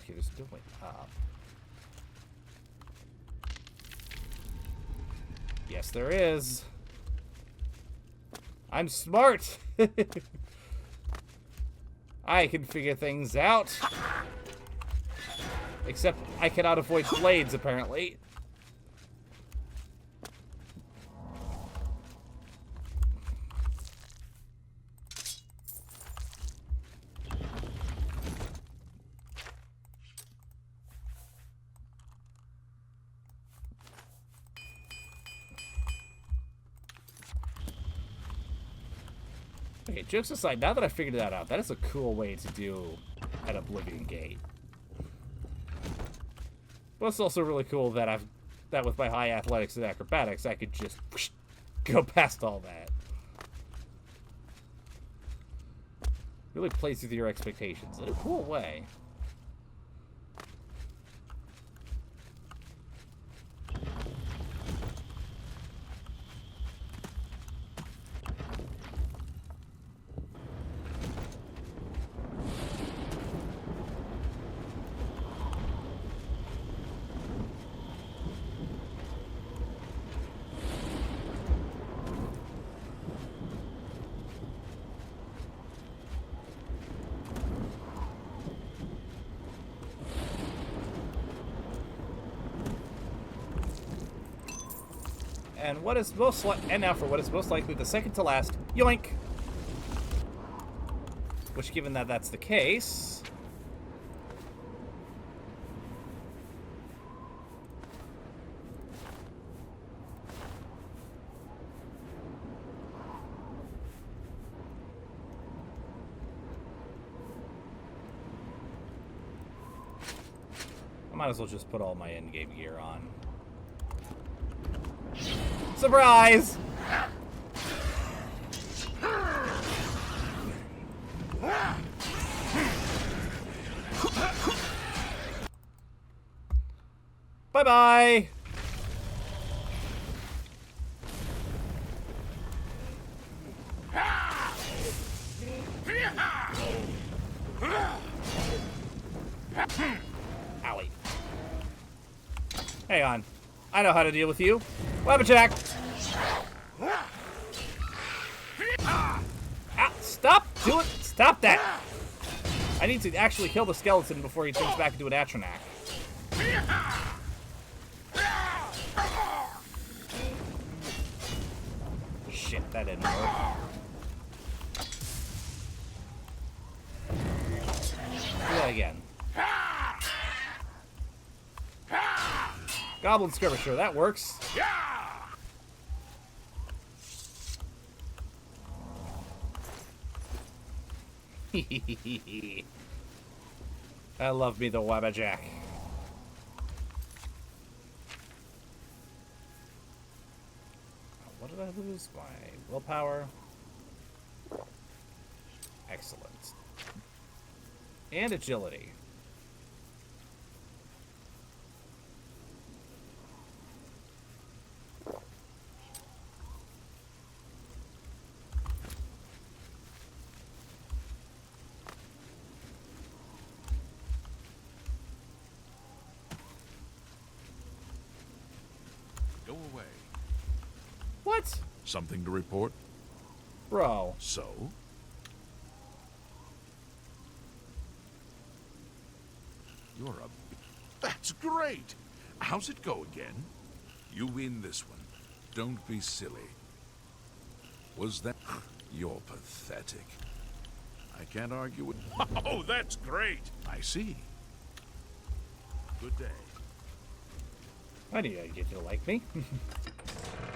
Speaker 2: Okay, there's no way up. Yes, there is. I'm smart. I can figure things out. Except I cannot avoid blades, apparently. Okay, jokes aside, now that I figured that out, that is a cool way to do an Oblivion Gate. But it's also really cool that with my high athletics and acrobatics, I could just go past all that. Really plays with your expectations in a cool way. And what is and now for what is most likely the second to last, yoink! Which, given that that's the case... I might as well just put all my endgame gear on. Surprise! Bye-bye! Owie. Hang on. I know how to deal with you. Weapon check! Ah, stop doing... Stop that! I need to actually kill the skeleton before he turns back into an Atronak. Shit, that didn't work. Do that again. Goblin Skirmisher, that works. I love me the Wabbajack. What did I lose? My willpower? Excellent. And agility.
Speaker 1: Go away.
Speaker 2: What?
Speaker 1: Something to report?
Speaker 2: Bro.
Speaker 1: So? You're a... That's great! How's it go again? You win this one. Don't be silly. Was that... You're pathetic. I can't argue with... Oh, that's great! I see. Good day.
Speaker 2: I knew you'd like me.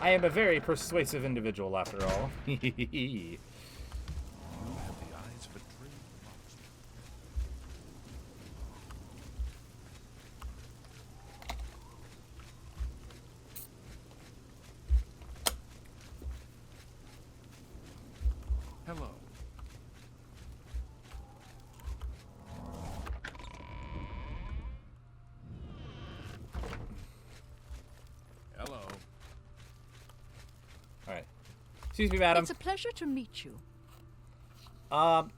Speaker 2: I am a very persuasive individual, after all.
Speaker 1: You have the eyes of a trained marksman. Hello. Hello.
Speaker 2: Alright. Excuse me, madam.
Speaker 8: It's a pleasure to meet you.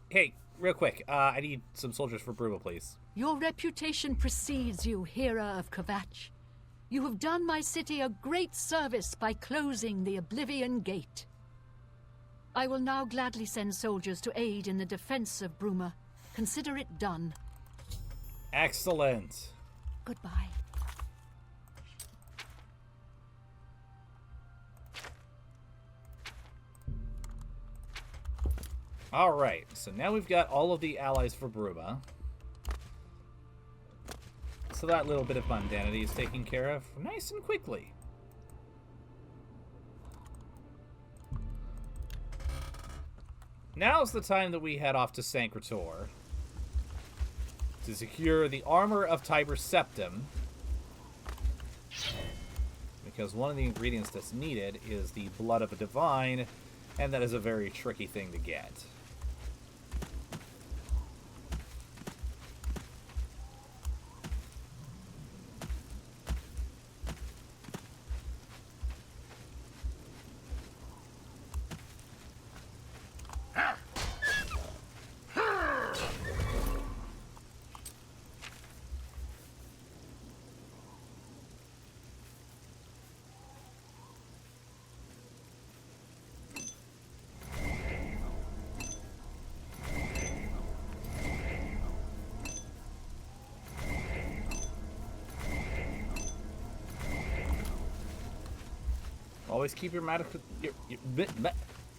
Speaker 2: Hey, real quick. I need some soldiers for Bruma, please.
Speaker 8: Your reputation precedes you, Hera of Kvatch. You have done my city a great service by closing the Oblivion Gate. I will now gladly send soldiers to aid in the defense of Bruma. Consider it done.
Speaker 2: Excellent.
Speaker 8: Goodbye.
Speaker 2: Alright, so now we've got all of the allies for Bruma. So that little bit of mundanity is taken care of nice and quickly. Now's the time that we head off to Sancretor to secure the armor of Tiber Septim, because one of the ingredients that's needed is the blood of a divine, and that is a very tricky thing to get. Always keep your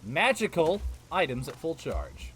Speaker 2: magical items at full charge.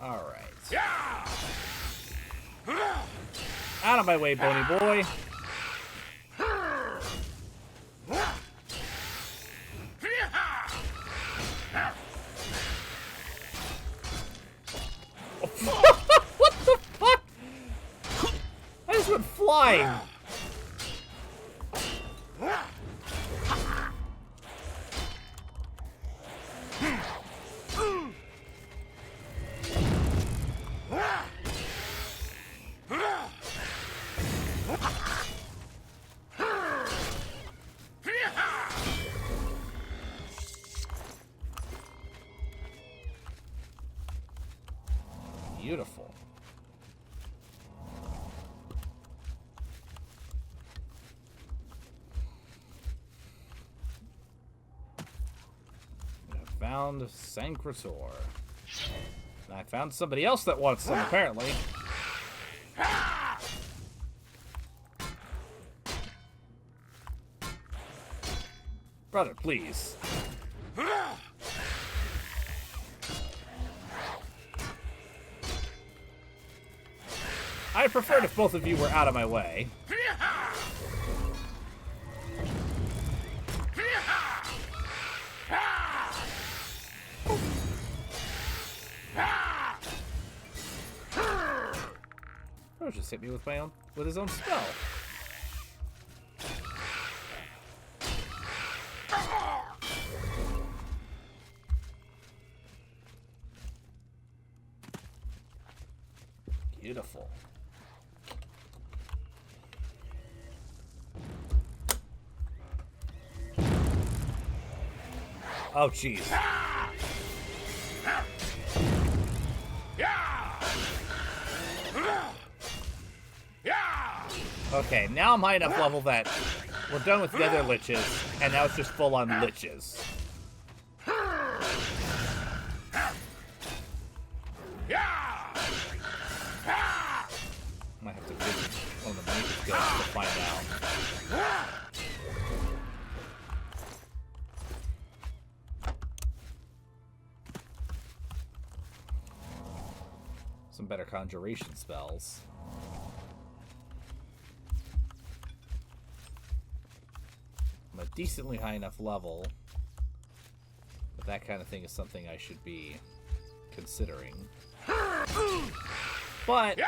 Speaker 2: Alright. Out of my way, bony boy. What the fuck? I just went flying. found Sancrator. And I found somebody else that wants some, apparently. Brother, please. I'd prefer it if both of you were out of my way. Oh, just hit me with his own spell. Beautiful. Oh, jeez. Okay, now I'm high enough level that we're done with the other liches, and now it's just full-on liches. Might have to visit one of the mages guys to find out. Some better conjuration spells. I'm a decently high enough level, but that kind of thing is something I should be considering. But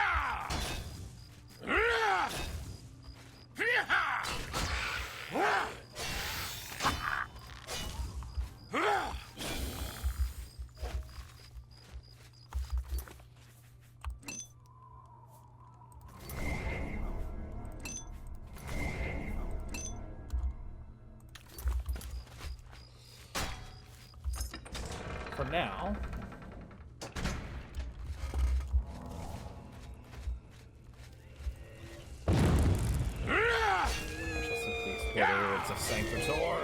Speaker 2: for now, I shall simply explore the ruins of Sancrator.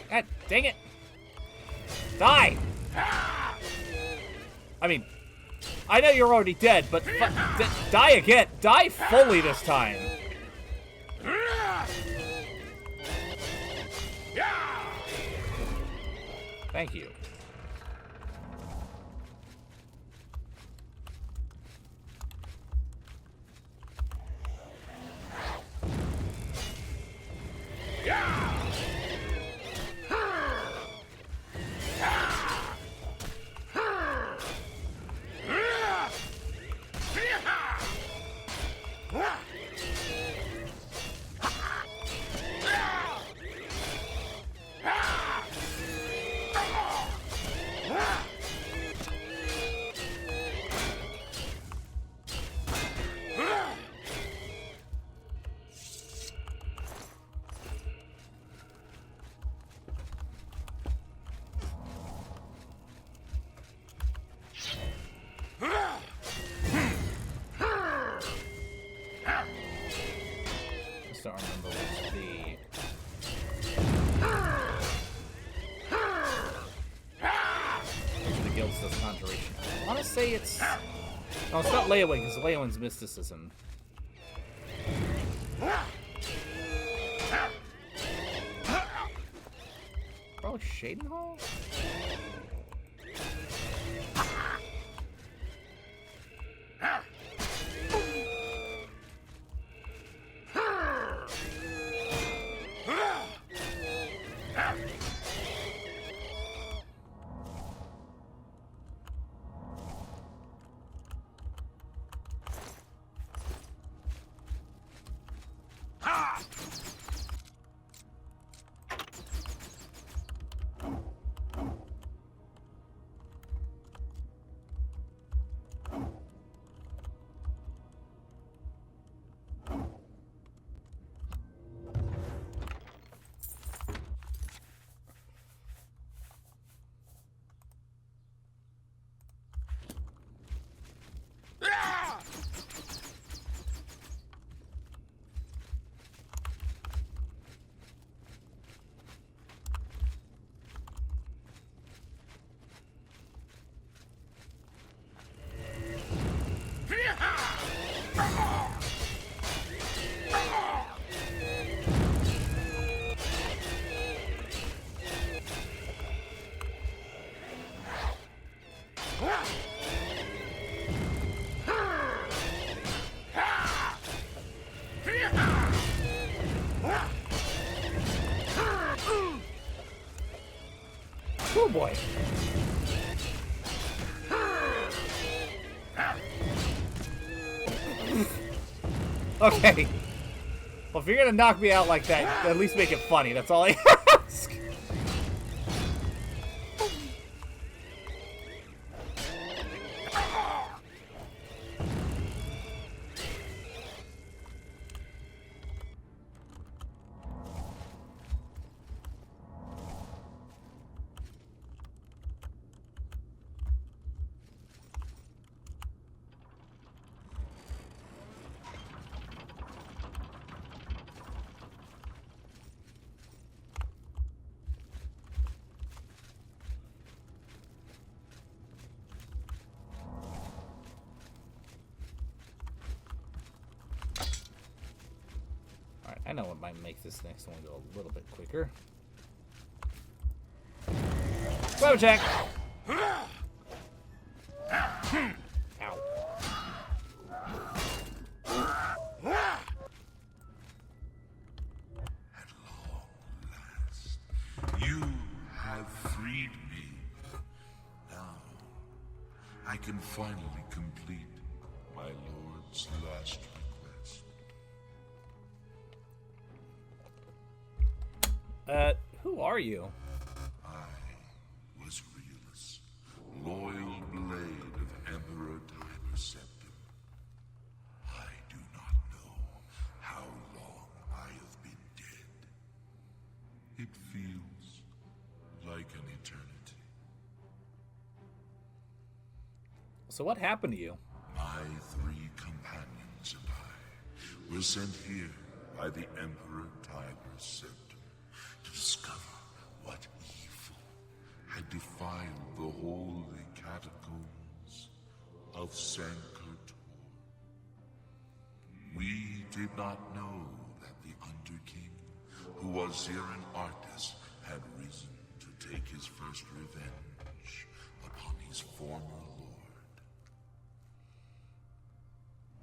Speaker 2: God dang it! Die! I mean, I know you're already dead, but die again! Die fully this time! Thank you. Just don't remember which the guilds does conjuration. I want to say it's... No, it's not Leowin, because Leowin's mysticism. Probably Cyrodiil? Oh boy. Okay. Well, if you're gonna knock me out like that, at least make it funny. That's all I ask. I know what might make this next one go a little bit quicker. Bow jack! Ow.
Speaker 1: At long last, you have freed me. Now, I can finally complete my lord's last request.
Speaker 2: Who are you?
Speaker 1: I was Realus, loyal blade of Emperor Tiber Septim. I do not know how long I have been dead. It feels like an eternity.
Speaker 2: So what happened to you?
Speaker 1: My 3 companions and I were sent here by the Emperor Tiber Septim to discover what evil had defiled the holy catacombs of Sancre-Tor. We did not know that the Underking, who was here an artist, had reason to take his first revenge upon his former lord.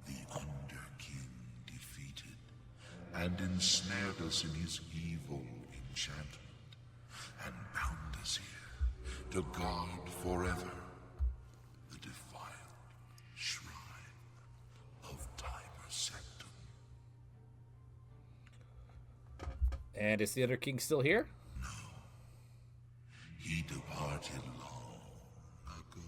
Speaker 1: The Underking defeated and ensnared us in his evil enchantment, and bound us here to guard forever the defiled shrine of Tiber Septim.
Speaker 2: And is the other king still here?
Speaker 1: No. He departed long ago.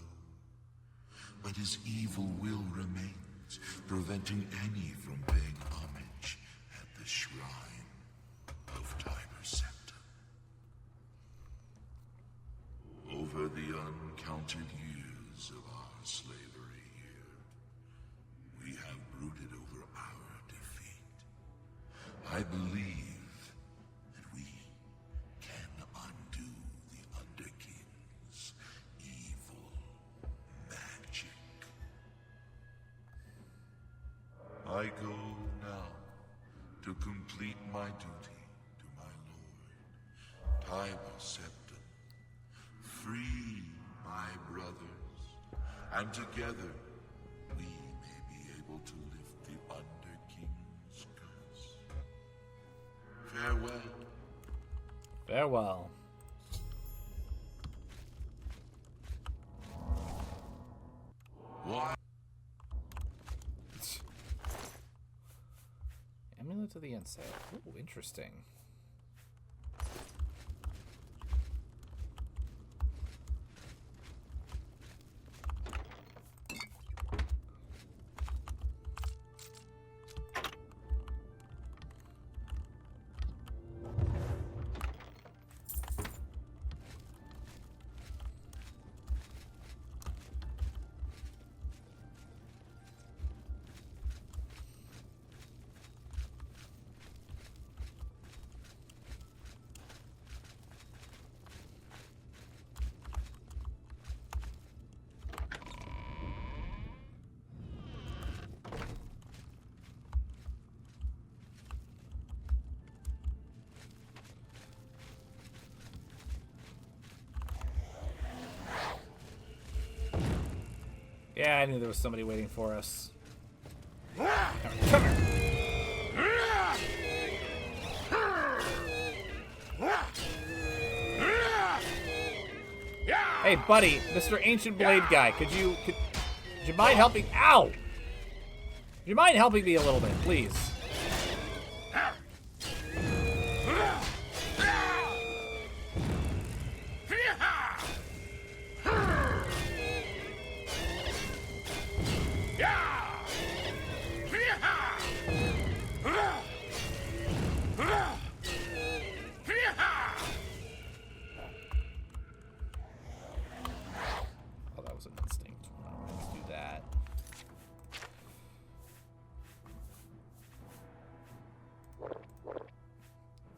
Speaker 1: But his evil will remains, preventing any from paying homage at the shrine of Tiber Septim. Over the uncounted years of our slavery here, we have brooded over our defeat. I believe that we can undo the Underking's evil magic. I go now to complete my duty to my lord, Tiber Septim. Free my brothers, and together we may be able to lift the Underking's curse. Farewell.
Speaker 2: Farewell.
Speaker 1: Why?
Speaker 2: Amulet of the Insight. Ooh, interesting. Yeah, I knew there was somebody waiting for us. Come here. Hey, buddy, Mr. Ancient Blade guy, could you mind helping? Ow! Would you mind helping me a little bit, please? Oh, that was an instinct. Let's do that.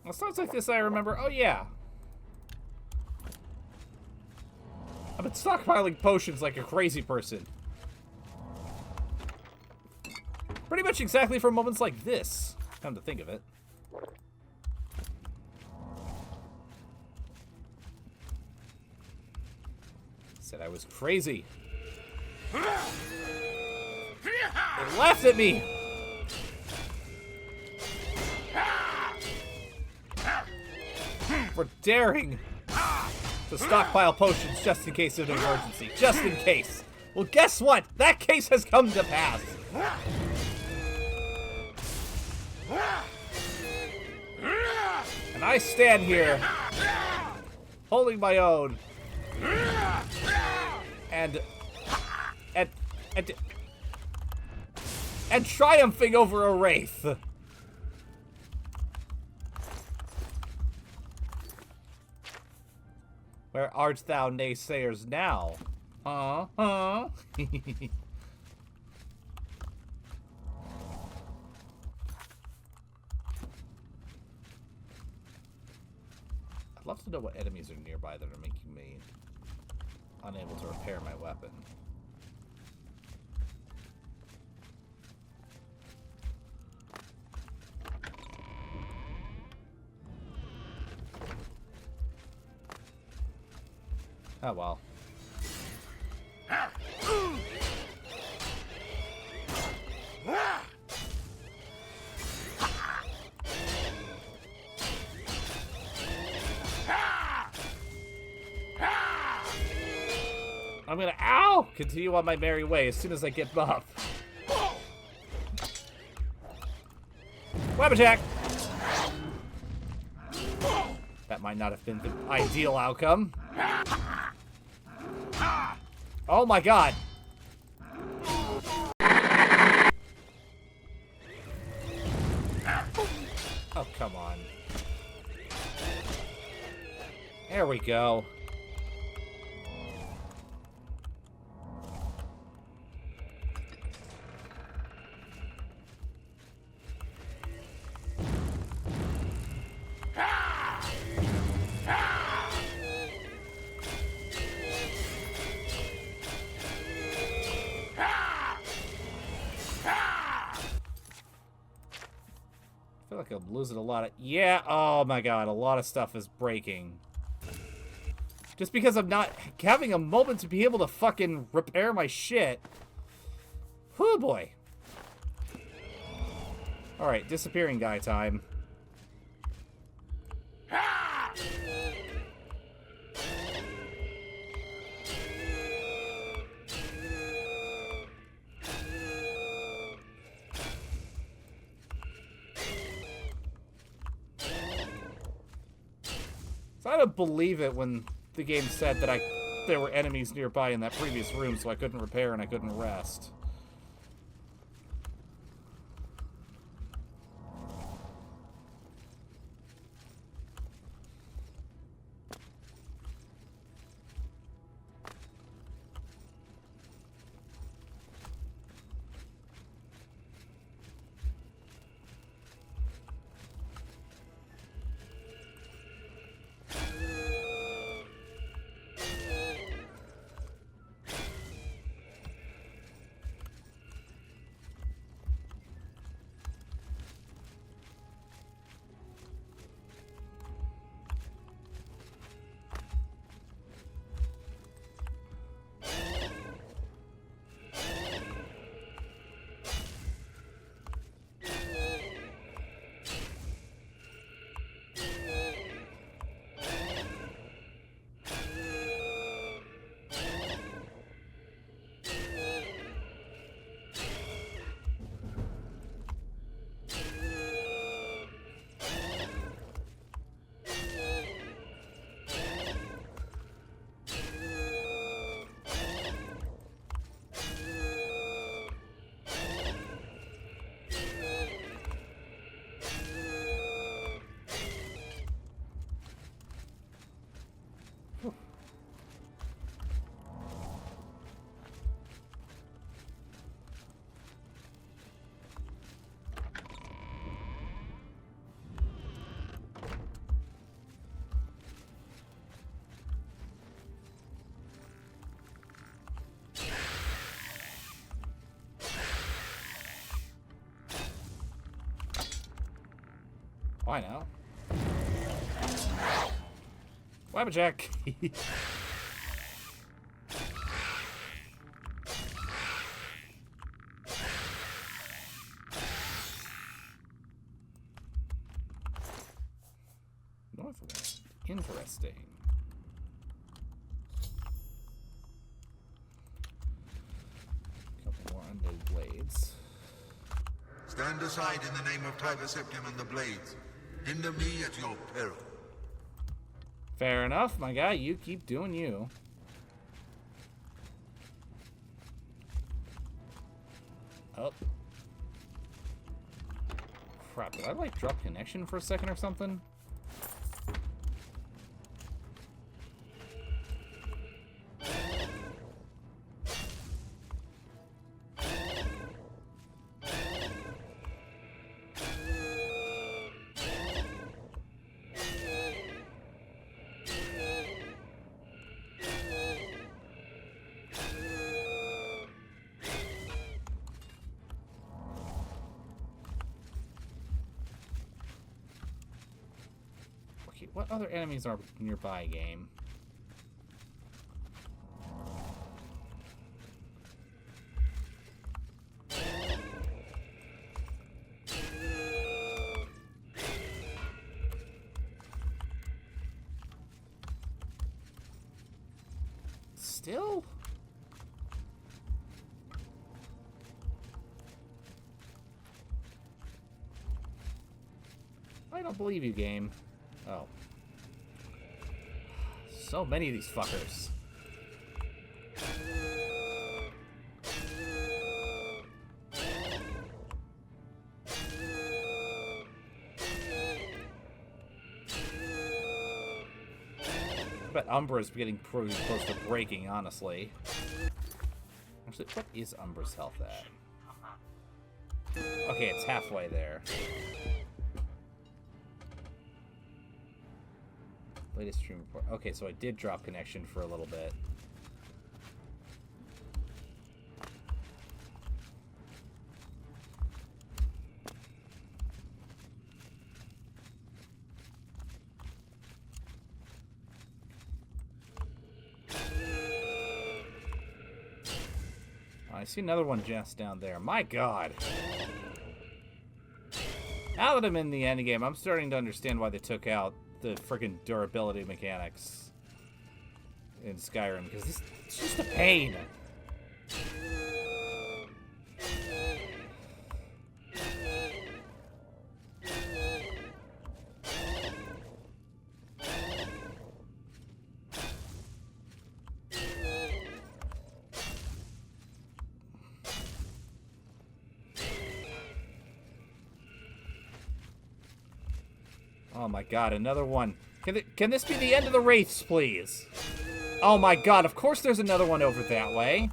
Speaker 2: Well, sounds like this I remember. Oh, yeah. I've been stockpiling potions like a crazy person. Pretty much exactly for moments like this. Come to think of it. Said I was crazy. They laughed at me. For daring to stockpile potions just in case of an emergency. Just in case. Well, guess what? That case has come to pass. And I stand here, holding my own, and triumphing over a wraith. Where art thou, naysayers, now? Huh? I'd love to know what enemies are nearby that are making me unable to repair my weapon. Oh well. I'm gonna, ow! Continue on my merry way as soon as I get buff. Web attack! That might not have been the ideal outcome. Oh my god! Oh, come on. There we go. I feel like I'm losing a lot of... Yeah, oh my god, a lot of stuff is breaking. Just because I'm not having a moment to be able to fucking repair my shit. Whew, boy. Alright, disappearing guy time. So I don't believe it when the game said that there were enemies nearby in that previous room, so I couldn't repair and I couldn't rest. Oh, I know. Weapon check. Northwest. Interesting. Couple more undead blades.
Speaker 9: Stand aside in the name of Tiber Septim and the Blades. Hinder me at your peril.
Speaker 2: Fair enough, my guy. You keep doing you. Oh. Crap, did I, like, drop connection for a second or something? What other enemies are nearby, game? Still? I don't believe you, game. Oh. So many of these fuckers. I bet Umbra's getting pretty close to breaking, honestly. Actually, what is Umbra's health at? Okay, it's halfway there. Latest stream report. Okay, so I did drop connection for a little bit. I see another one just down there. My God. Now that I'm in the end game, I'm starting to understand why they took out the freaking durability mechanics in Skyrim, because it's just a pain. Oh my God, another one. Can this be the end of the wraiths, please? Oh my God, of course there's another one over that way.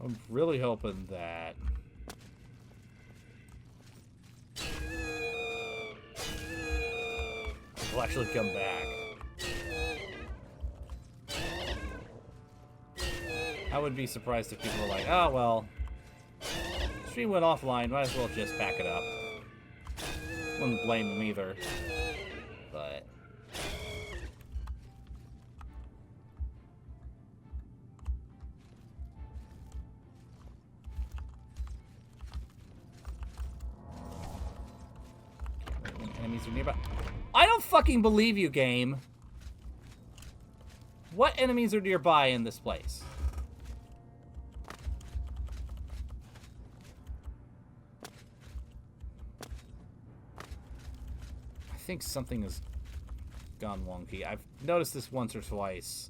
Speaker 2: I'm really hoping that will actually come back. I would be surprised if people were like, oh, well, stream went offline, might as well just back it up. Wouldn't blame them either. But enemies are nearby. I don't fucking believe you, game. What enemies are nearby in this place? I think something has gone wonky. I've noticed this once or twice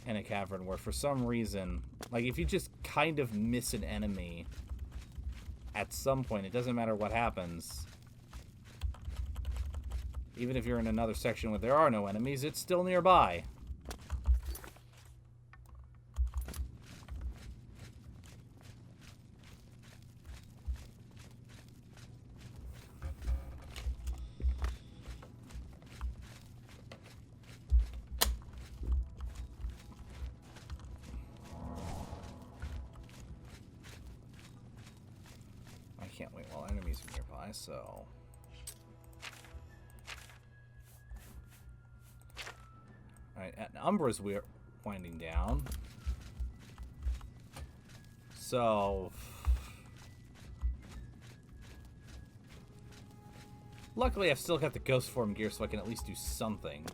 Speaker 2: in a cavern where for some reason Like, if you just kind of miss an enemy at some point, it doesn't matter what happens. Even if you're in another section where there are no enemies, it's still nearby. I can't wait while enemies are nearby, so... Alright, at Umbra's we're winding down. So... Luckily, I've still got the ghost form gear, so I can at least do something.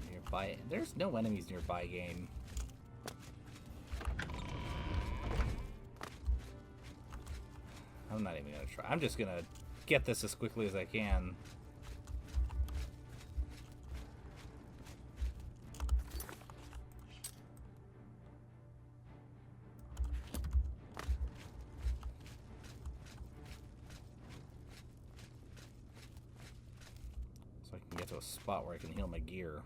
Speaker 2: Nearby. There's no enemies nearby, game. I'm not even gonna try. I'm just gonna get this as quickly as I can. So I can get to a spot where I can heal my gear.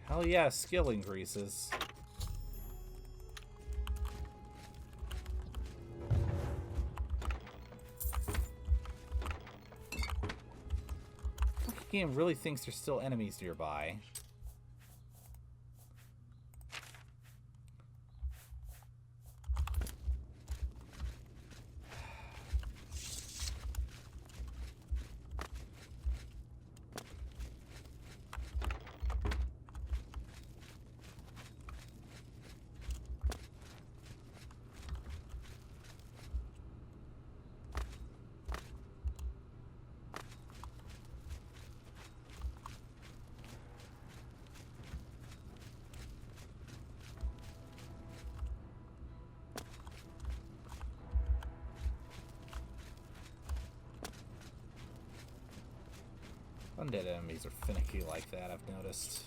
Speaker 2: Hell yeah, skill increases. The game really thinks there's still enemies nearby. Undead enemies are finicky like that, I've noticed.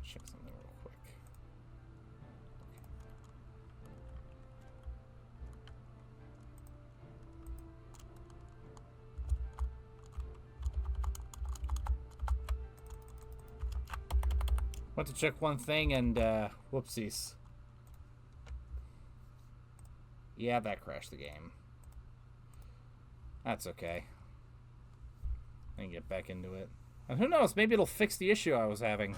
Speaker 2: Check something real quick. Want to check one thing and whoopsies. Yeah, that crashed the game. That's okay. I can get back into it. And who knows, maybe it'll fix the issue I was having.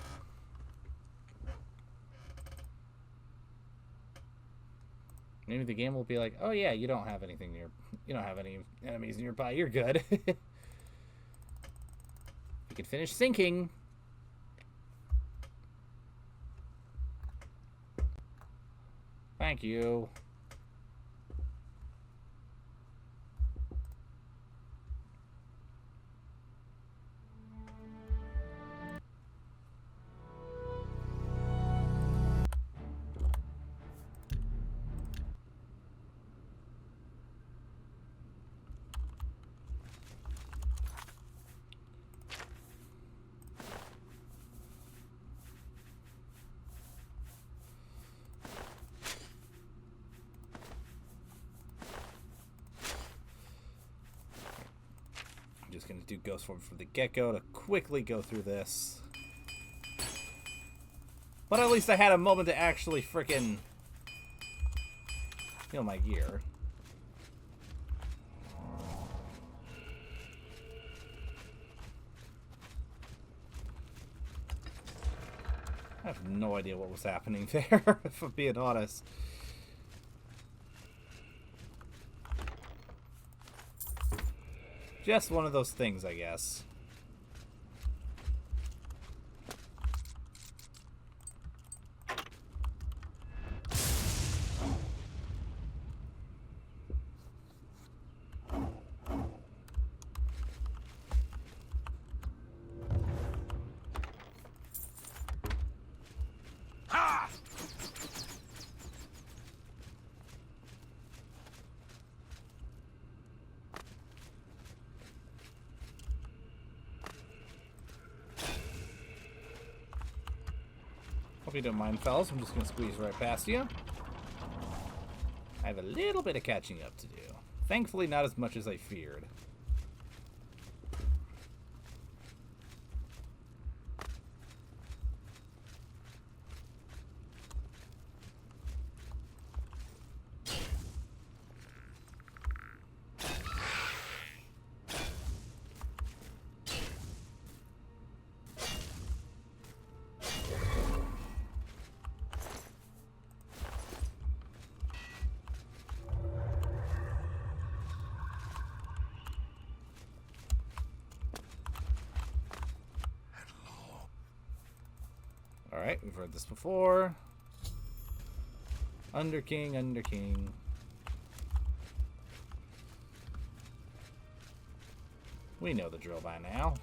Speaker 2: Maybe the game will be like, oh yeah, you don't have anything near, you don't have any enemies nearby, you're good. You can finish sinking. Thank you. Just gonna do ghost form from the get-go to quickly go through this. But at least I had a moment to actually frickin' heal my gear. I have no idea what was happening there, if I'm being honest. Just one of those things, I guess. Hope you don't mind, fellas. I'm just going to squeeze right past you. I have a little bit of catching up to do. Thankfully, not as much as I feared. Alright, we've heard this before. Underking, Underking. We know the drill by now.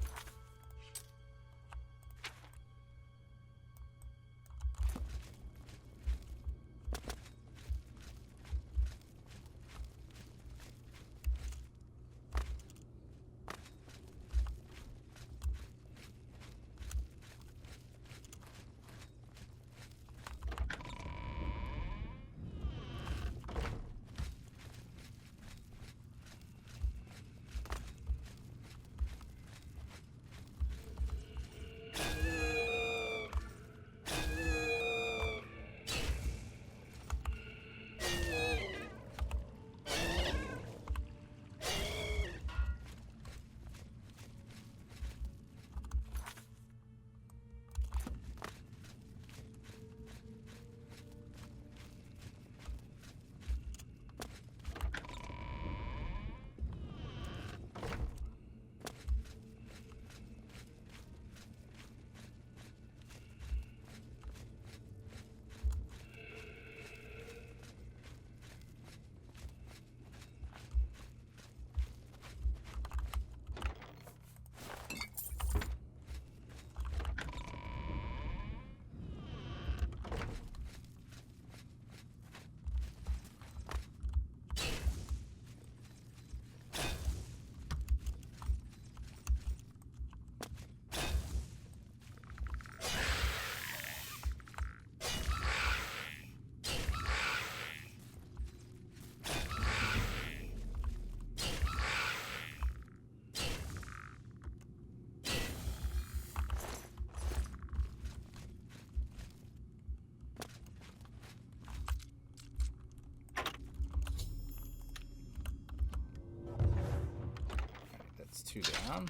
Speaker 2: 2 down.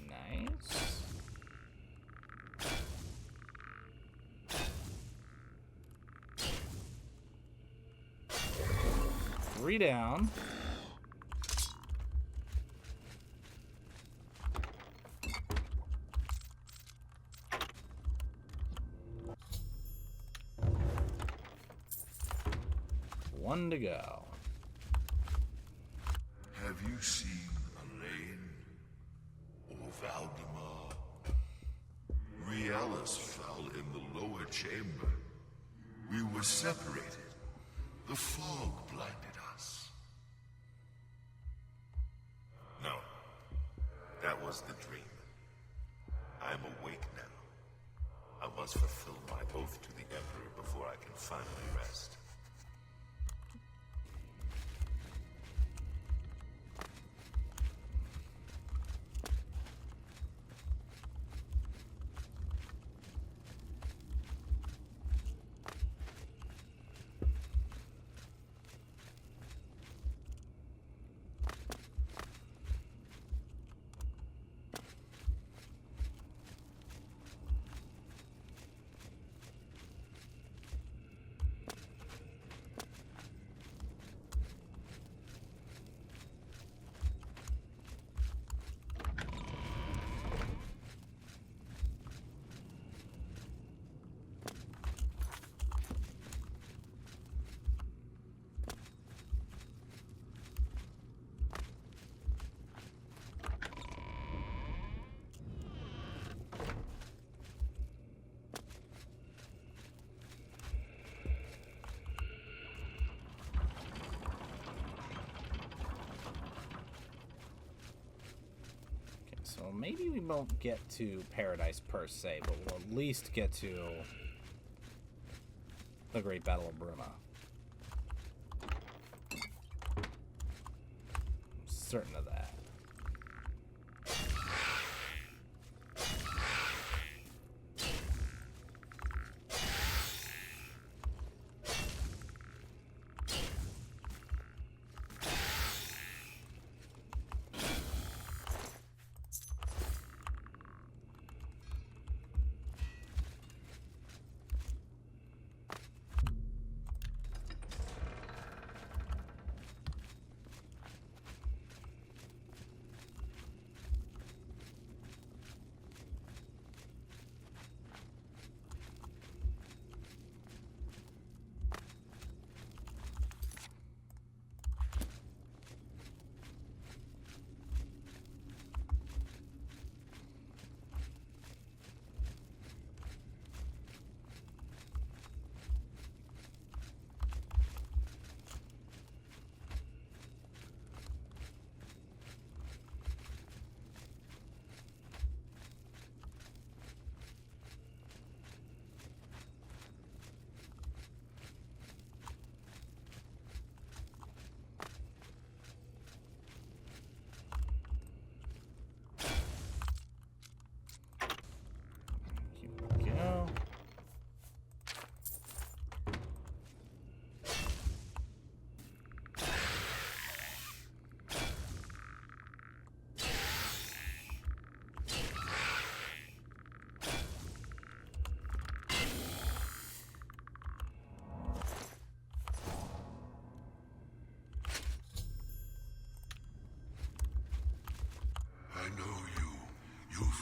Speaker 2: Nice. Three down. One to go.
Speaker 9: Have you seen Elaine or Valdemar? Riellis fell in the lower chamber. We were separated. The fog blinded us. No, that was the dream. I am awake now. I must fulfill my oath to the Emperor before I can finally rest.
Speaker 2: So maybe we won't get to Paradise per se, but we'll at least get to the Great Battle of Bruma. I'm certain of that.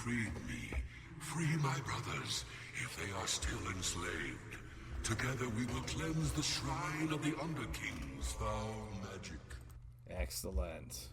Speaker 10: freed me. Free my brothers, if they are still enslaved. Together we will cleanse the shrine of the Underking's foul magic.
Speaker 2: Excellent.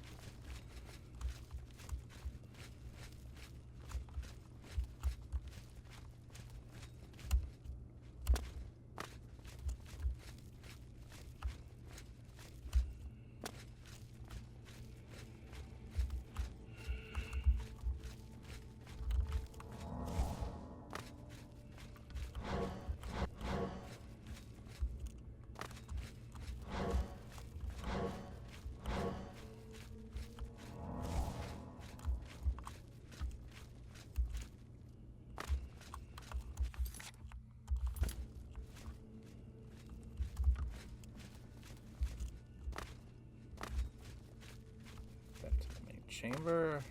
Speaker 2: Chamber.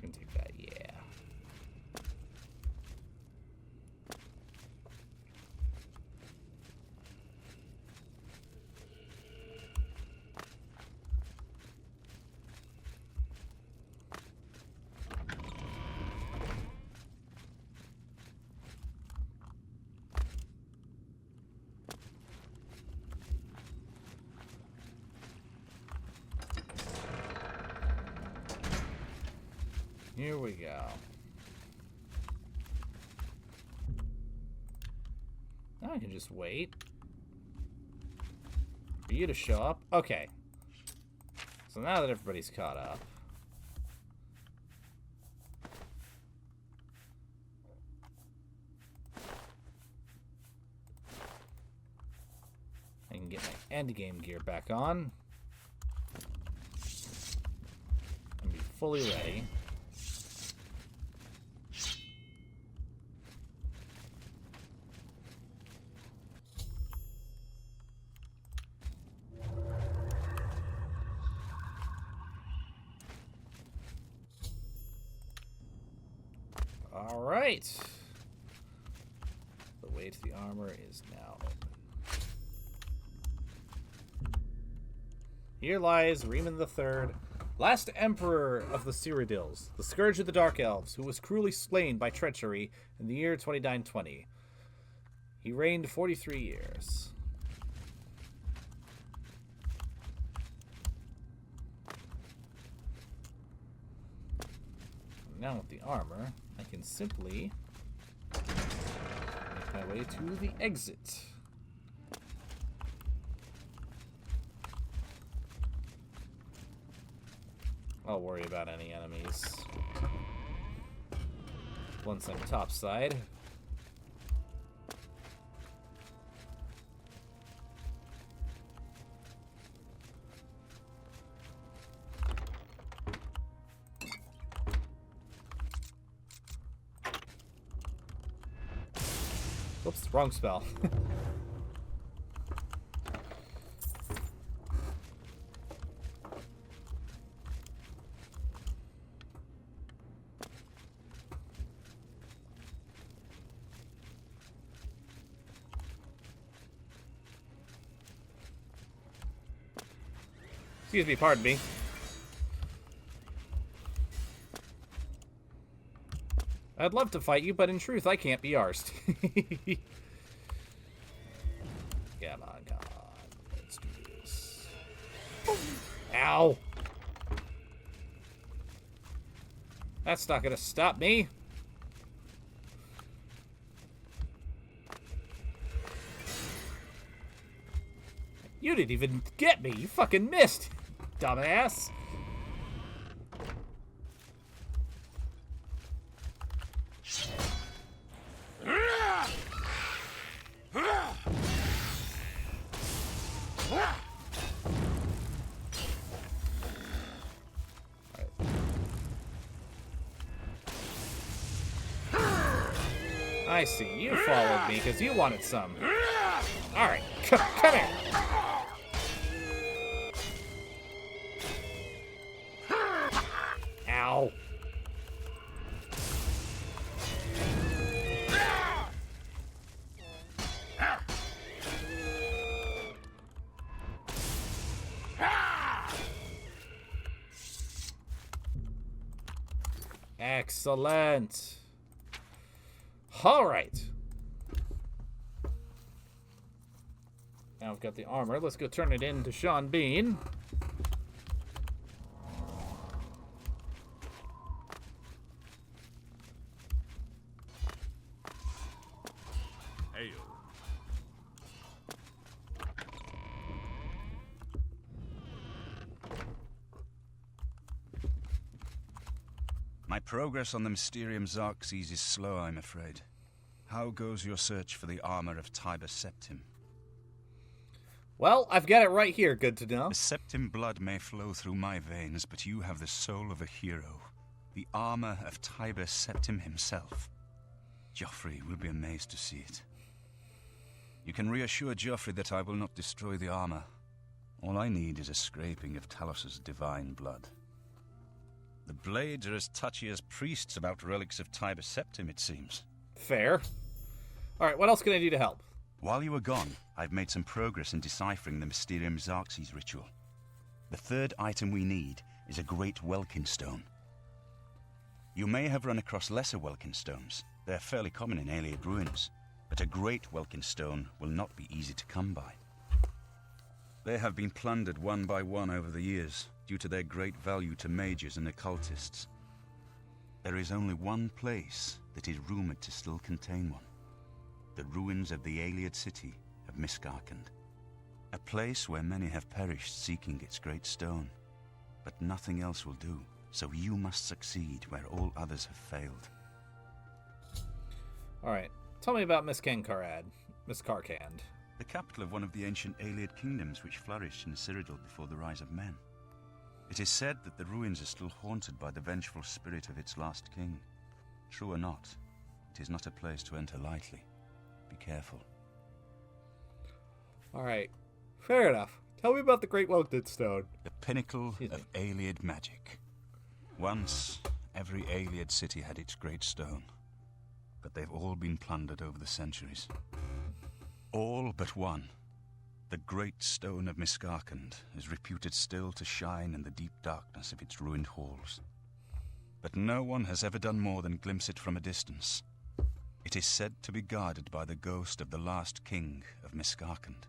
Speaker 2: You can take that, yeah. Here we go. Now I can just wait for you to show up. Okay. So now that everybody's caught up, I can get my endgame gear back on and be fully ready. All right. The way to the armor is now open. Here lies Riemann III, last emperor of the Cyrodiils, the scourge of the Dark Elves, who was cruelly slain by treachery in the year 2920. He reigned 43 years. Now with the armor, I can simply make my way to the exit. I'll worry about any enemies once I'm topside. Oops, wrong spell. Excuse me, pardon me. I'd love to fight you, but in truth, I can't be arsed. Come on, come on. Let's do this. Ow! That's not gonna stop me. You didn't even get me. You fucking missed, dumbass. I see. You followed me because you wanted some. Alright, come here. Ow. Excellent. All right. Now we've got the armor. Let's go turn it in to Sean Bean.
Speaker 1: Hail.
Speaker 11: My progress on the Mysterium Xarxes is slow, I'm afraid. How goes your search for the armor of Tiber Septim?
Speaker 2: Well, I've got it right here. Good to know.
Speaker 11: The Septim blood may flow through my veins, but you have the soul of a hero. The armor of Tiber Septim himself. Joffrey will be amazed to see it. You can reassure Joffrey that I will not destroy the armor. All I need is a scraping of Talos's divine blood. The blades are as touchy as priests about relics of Tiber Septim, it seems.
Speaker 2: Fair. All right, what else can I do to help?
Speaker 11: While you were gone, I've made some progress in deciphering the Mysterium Xarxes ritual. The third item we need is a great Welkin stone. You may have run across lesser Welkin stones. They're fairly common in Ayleid ruins, but a great Welkin stone will not be easy to come by. They have been plundered one by one over the years, due to their great value to mages and occultists. There is only one place that is rumored to still contain one. The ruins of the Ayleid city of Miskarkand. A place where many have perished seeking its great stone. But nothing else will do, so you must succeed where all others have failed.
Speaker 2: Alright, tell me about Miskarkand.
Speaker 11: The capital of one of the ancient Ayleid kingdoms which flourished in Cyrodiil before the rise of men. It is said that the ruins are still haunted by the vengeful spirit of its last king. True or not, it is not a place to enter lightly. Be careful.
Speaker 2: Alright, fair enough. Tell me about the Great Welkin Stone.
Speaker 11: The pinnacle of Ayleid magic. Once, every Ayleid city had its great stone. But they've all been plundered over the centuries. All but one. The Great Stone of Miskarkand is reputed still to shine in the deep darkness of its ruined halls. But no one has ever done more than glimpse it from a distance. It is said to be guarded by the ghost of the last king of Miskarkand.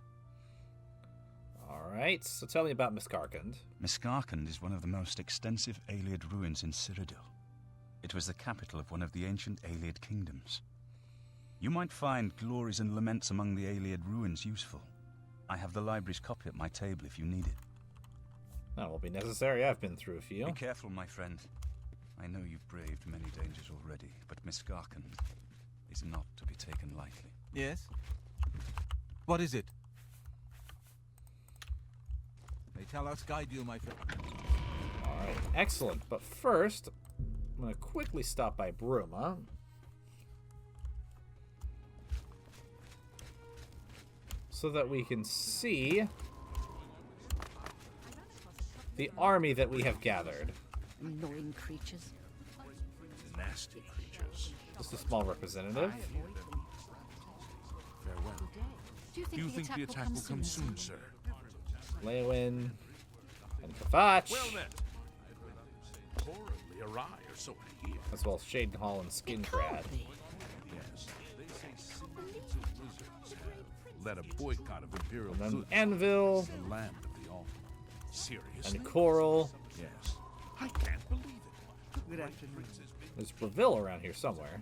Speaker 2: Alright, so tell me about Miskarkand.
Speaker 11: Miskarkand is one of the most extensive Ayleid ruins in Cyrodiil. It was the capital of one of the ancient Ayleid kingdoms. You might find glories and laments among the Ayleid ruins useful. I have the library's copy at my table if you need it.
Speaker 2: That won't be necessary. I've been through a few.
Speaker 11: Be careful, my friend. I know you've braved many dangers already, but Miskarkand is not to be taken lightly.
Speaker 12: Yes? What is it? May Talos guide you, my friend.
Speaker 2: Alright, excellent. But first, I'm going to quickly stop by Bruma. So that we can see the army that we have gathered.
Speaker 8: Annoying creatures.
Speaker 1: Nasty creatures.
Speaker 2: Just a small representative.
Speaker 1: Farewell.
Speaker 8: Do
Speaker 1: Do you think the attack will come soon, sir?
Speaker 2: Leowyn and Kavach,
Speaker 1: Well met. Horribly awry, or so I hear.
Speaker 2: as well as Shadenhall and Skincrad.
Speaker 1: Yes. They say symptoms of wizards have led a boycott of Imperial
Speaker 2: And then
Speaker 1: goods.
Speaker 2: Anvil
Speaker 1: The land of the altar. Seriously?
Speaker 2: and Coral.
Speaker 1: Yes. I can't believe it.
Speaker 12: Good afternoon.
Speaker 2: There's Breville around here somewhere.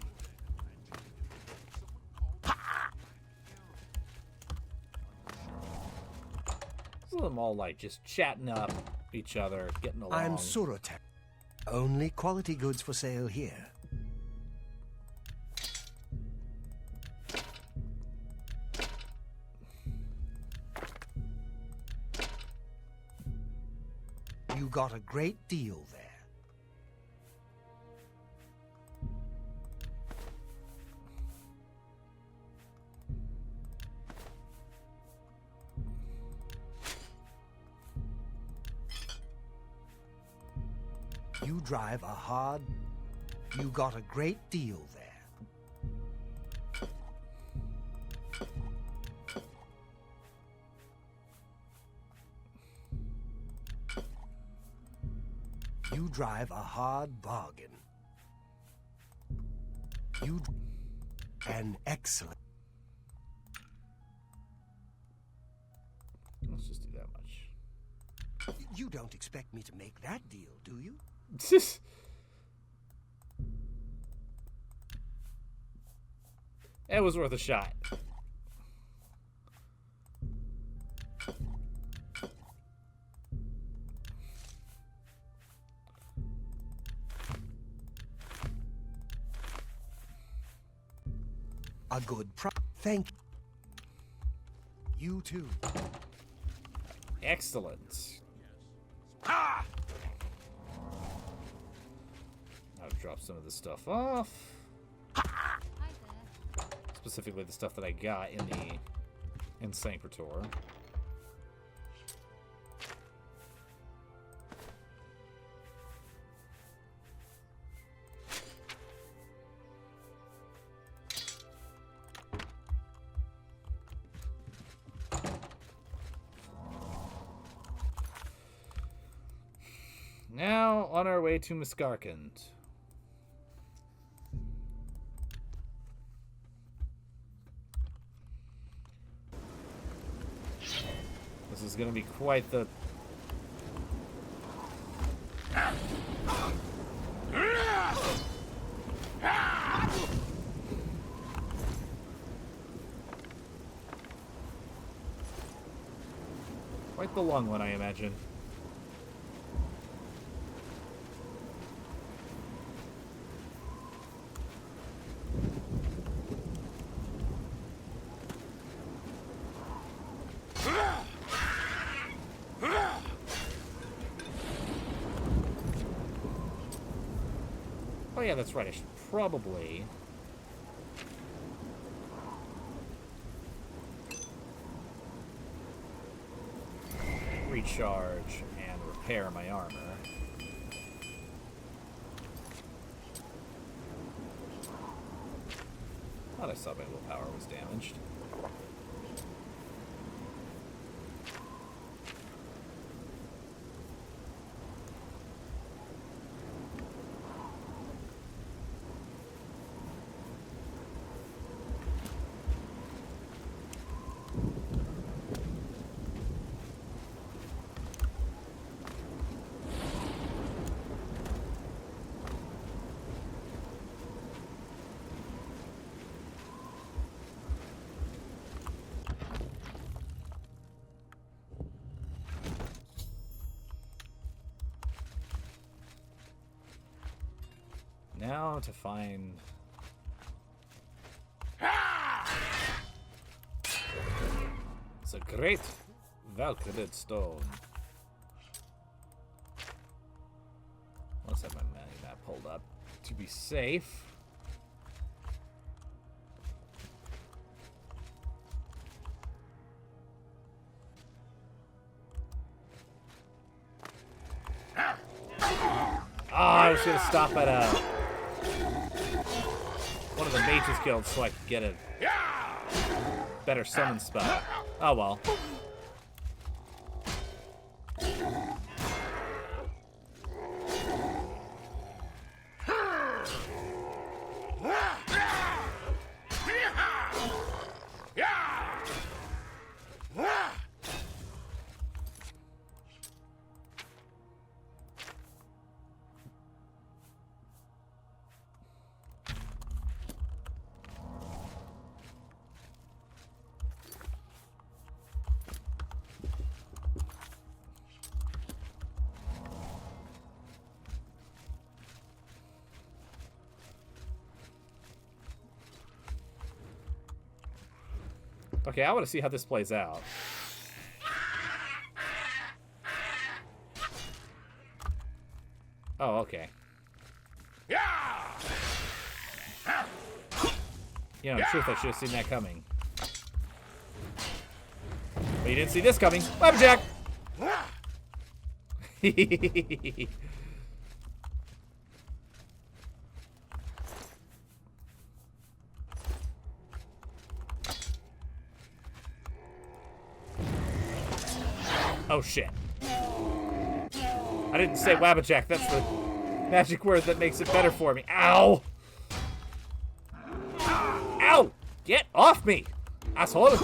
Speaker 2: So them all like just chatting up each other, getting along.
Speaker 3: I'm Cyrodiil. Only quality goods for sale here. You got a great deal there. You drive a hard... You got a great deal there. You drive a hard bargain. You... An excellent...
Speaker 2: Let's just do that much.
Speaker 3: You don't expect me to make that deal, do you?
Speaker 2: It was worth a shot.
Speaker 3: A good thank you. You too.
Speaker 2: Excellent.
Speaker 3: Ah!
Speaker 2: I'll drop some of this stuff off. Specifically the stuff that I got in Sanctor. Now on our way to Miskarkand. This is going to be quite the... quite the long one, I imagine. Oh yeah, that's right. I should probably... recharge and repair my armor. Thought I saw my willpower was damaged. Now to find... It's a great Valkyrie stone. Let's have my map pulled up to be safe. I was gonna stop at one of the mages guilds so I could get a better summon spell. Oh well. Okay, I want to see how this plays out. Oh, okay. You know, in truth, I should have seen that coming. But you didn't see this coming. Flapjack! Oh shit. I didn't say Wabbajack, that's the magic word that makes it better for me. Ow! Get off me, asshole!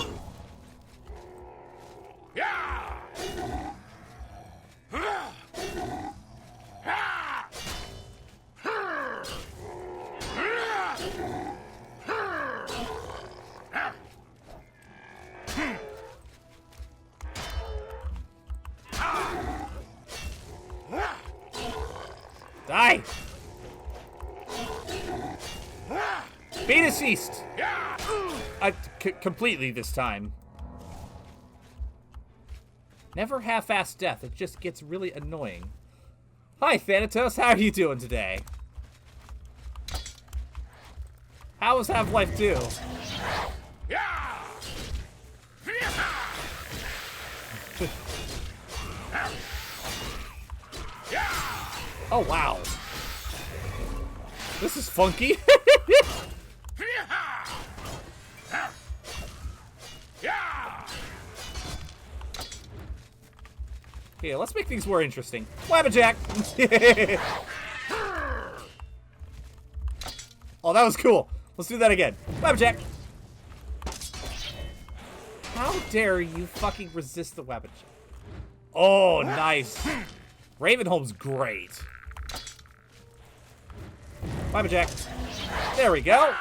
Speaker 2: Die! Be deceased! Completely this time. Never half-assed death. It just gets really annoying. Hi, Thanatos. How are you doing today? How was Half-Life 2? Oh, wow. This is funky. Here, let's make things more interesting. Wabbajack! Oh, that was cool. Let's do that again. Wabbajack! How dare you fucking resist the Wabbajack? Oh, nice. Ravenholm's great. Wabbajack. There we go.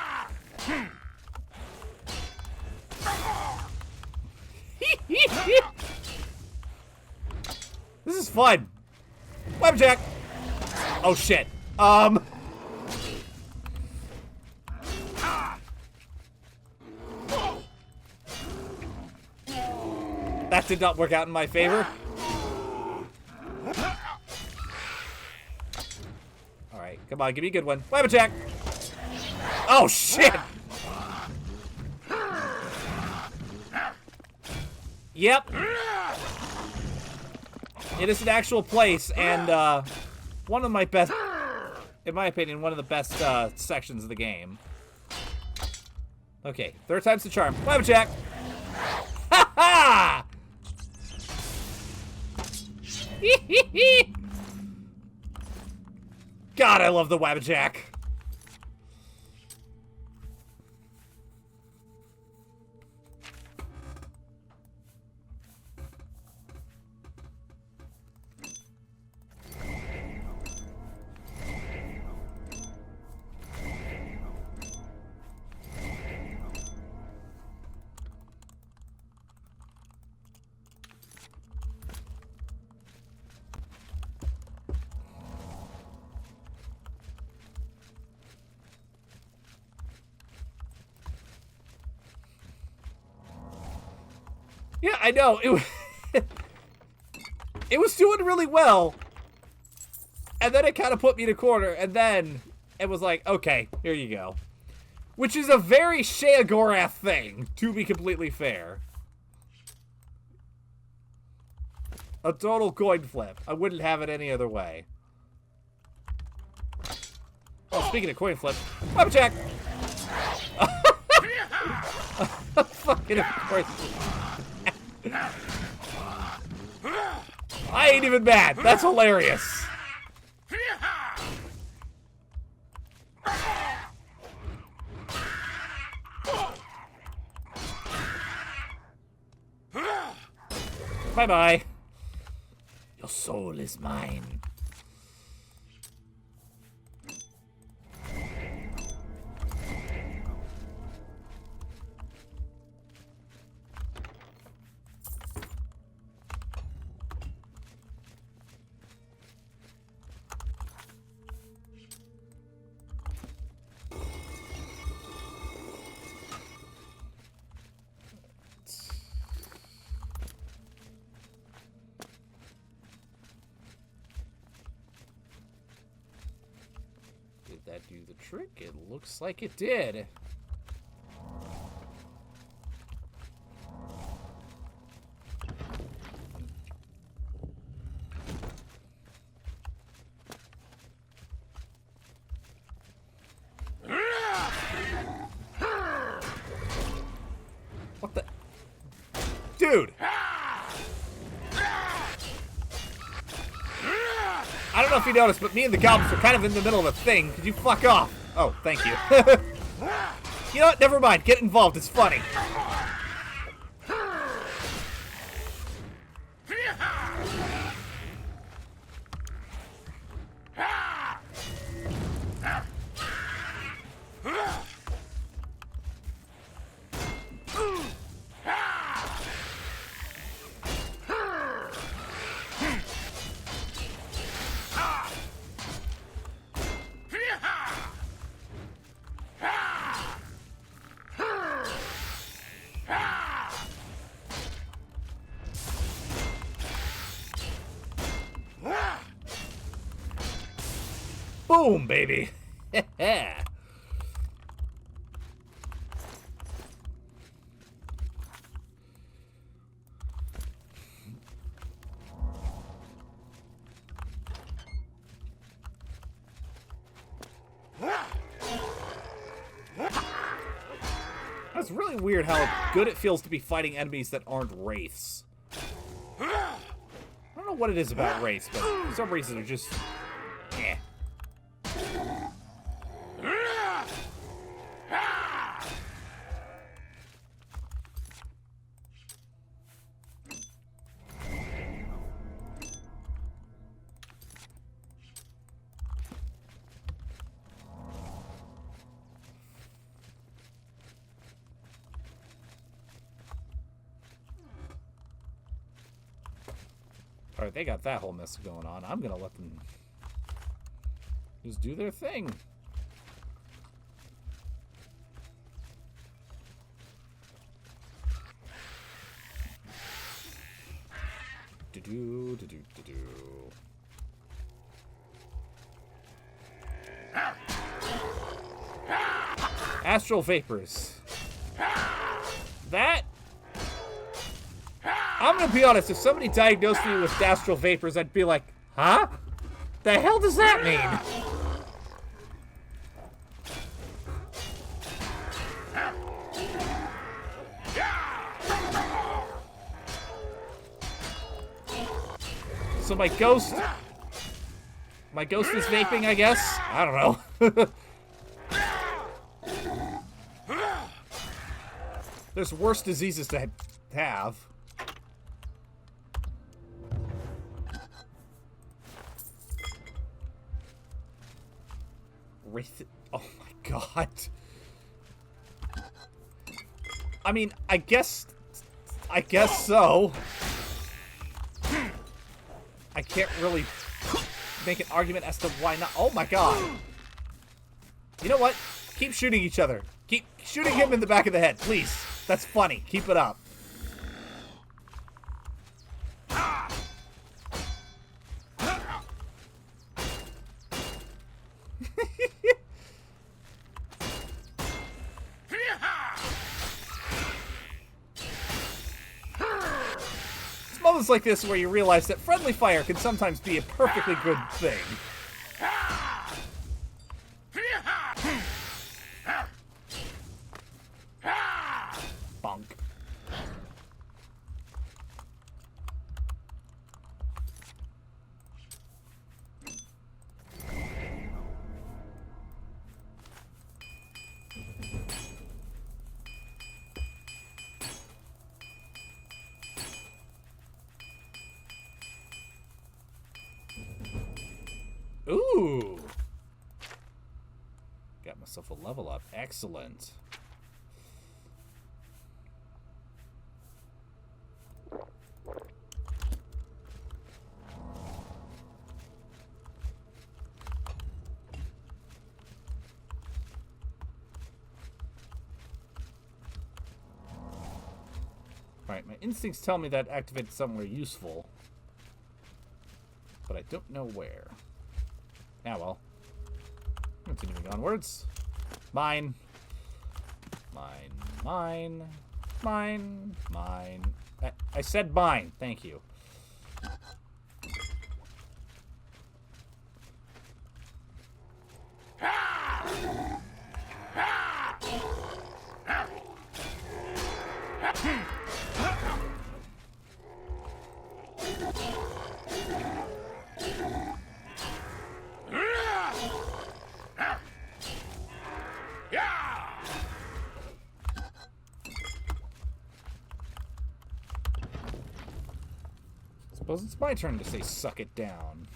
Speaker 2: This is fun. Wabbajack. Oh shit. That did not work out in my favor. Alright, come on, give me a good one. Wabbajack! Oh shit! Yep. It is an actual place, and one of my best, in my opinion, one of the best sections of the game. Okay, third time's the charm. Wabbajack! Ha ha! God, I love the Wabbajack. Yeah, I know. It was doing really well. And then it kind of put me in a corner. And then it was like, okay, here you go. Which is a very Sheogorath thing, to be completely fair. A total coin flip. I wouldn't have it any other way. Oh, speaking of coin flip, Wabbajack! Fucking of course. I ain't even mad. That's hilarious. Bye-bye. Your soul is mine. Did that do the trick? It looks like it did. What the? Dude! I don't know if you noticed, but me and the goblins are kind of in the middle of a thing. Could you fuck off? Oh, thank you. You know what? Never mind. Get involved. It's funny. Boom, baby. That's really weird how good it feels to be fighting enemies that aren't wraiths. I don't know what it is about wraiths, but for some reason they're just... eh. Alright, they got that whole mess going on. I'm gonna let them just do their thing. Do-do, do-do, do-do. Astral vapors. That... I'm gonna be honest, if somebody diagnosed me with astral vapors, I'd be like, huh? The hell does that mean? So my ghost is vaping, I guess? I don't know. There's worse diseases to have. Oh my god. I mean, I guess so. I can't really make an argument as to why not. Oh my god. You know what? Keep shooting each other. Keep shooting him in the back of the head, please. That's funny. Keep it up. Moments like this where you realize that friendly fire can sometimes be a perfectly good thing. Bonk. Ooh! Got myself a level up. Excellent. Alright, my instincts tell me that activated somewhere useful, but I don't know where. Yeah, well. Continuing onwards. Mine. Mine. Mine. Mine. Mine. I said mine. Thank you. Suppose it's my turn to say suck it down.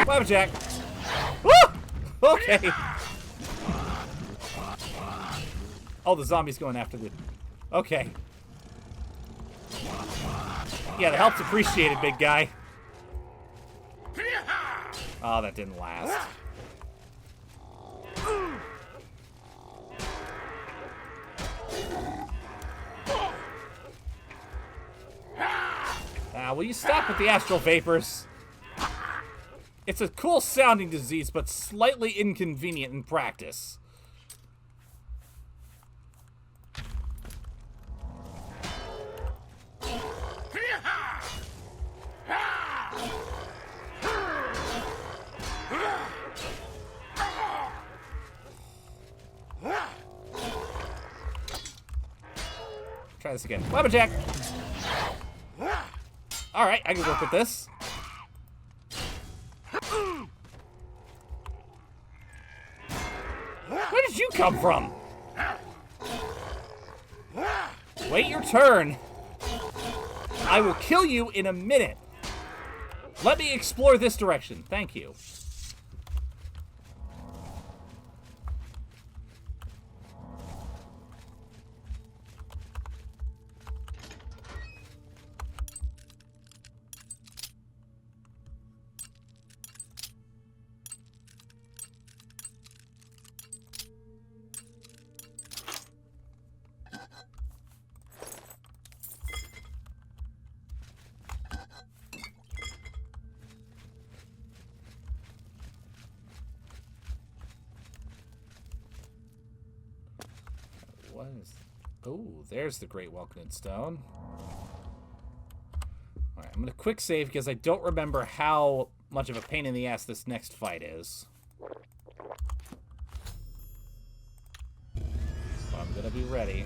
Speaker 2: Flapjack! Woo! Okay. Oh, the zombie's going after the... Okay. Yeah, the help's appreciated, big guy. Oh, that didn't last. Will you stop with the astral vapors? It's a cool sounding disease, but slightly inconvenient in practice. Try this again. Flapjack! Alright, I can work with this. Where did you come from? Wait your turn. I will kill you in a minute. Let me explore this direction. Thank you. What is... Oh, there's the Great Welcoming Stone. Alright, I'm going to quick save because I don't remember how much of a pain in the ass this next fight is. So I'm going to be ready.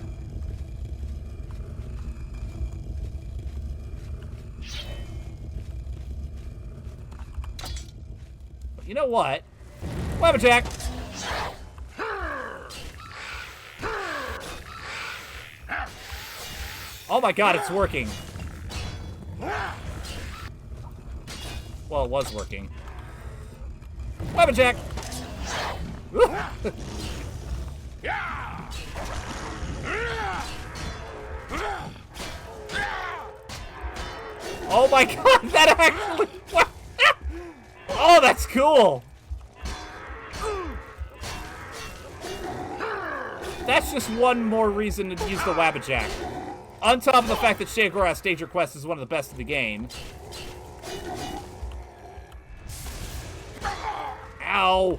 Speaker 2: But you know what? Flapjack! Oh my god, it's working. Well, it was working. Flapjack! Oh my god, that actually... Oh, that's cool! That's just one more reason to use the Wabbajack. On top of the fact that Sheogorath's stage request is one of the best of the game. Ow!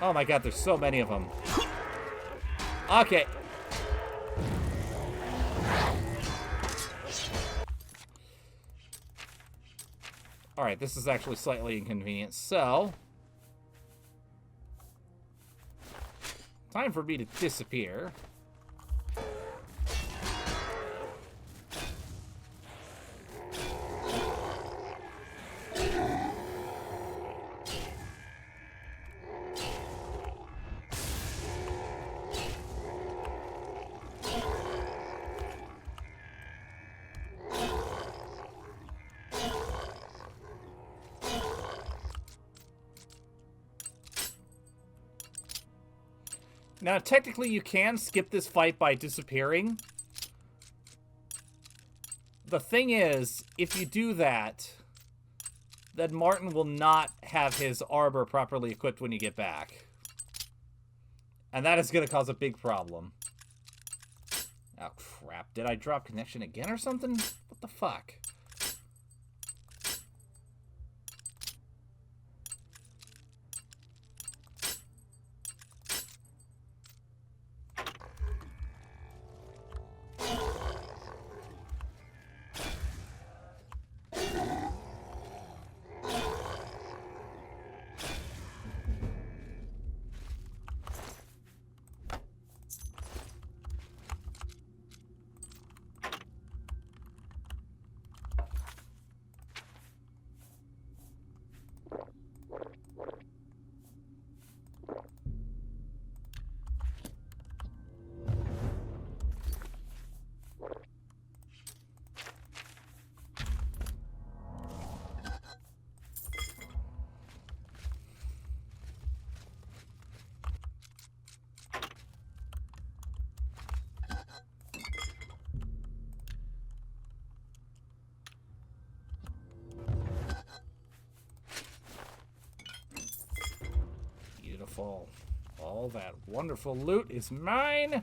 Speaker 2: Oh my god, there's so many of them. Okay. Alright, this is actually slightly inconvenient, so... time for me to disappear. Now, technically, you can skip this fight by disappearing. The thing is, if you do that, then Martin will not have his arbor properly equipped when you get back. And that is going to cause a big problem. Oh, crap. Did I drop connection again or something? What the fuck? Wonderful. All that wonderful loot is mine.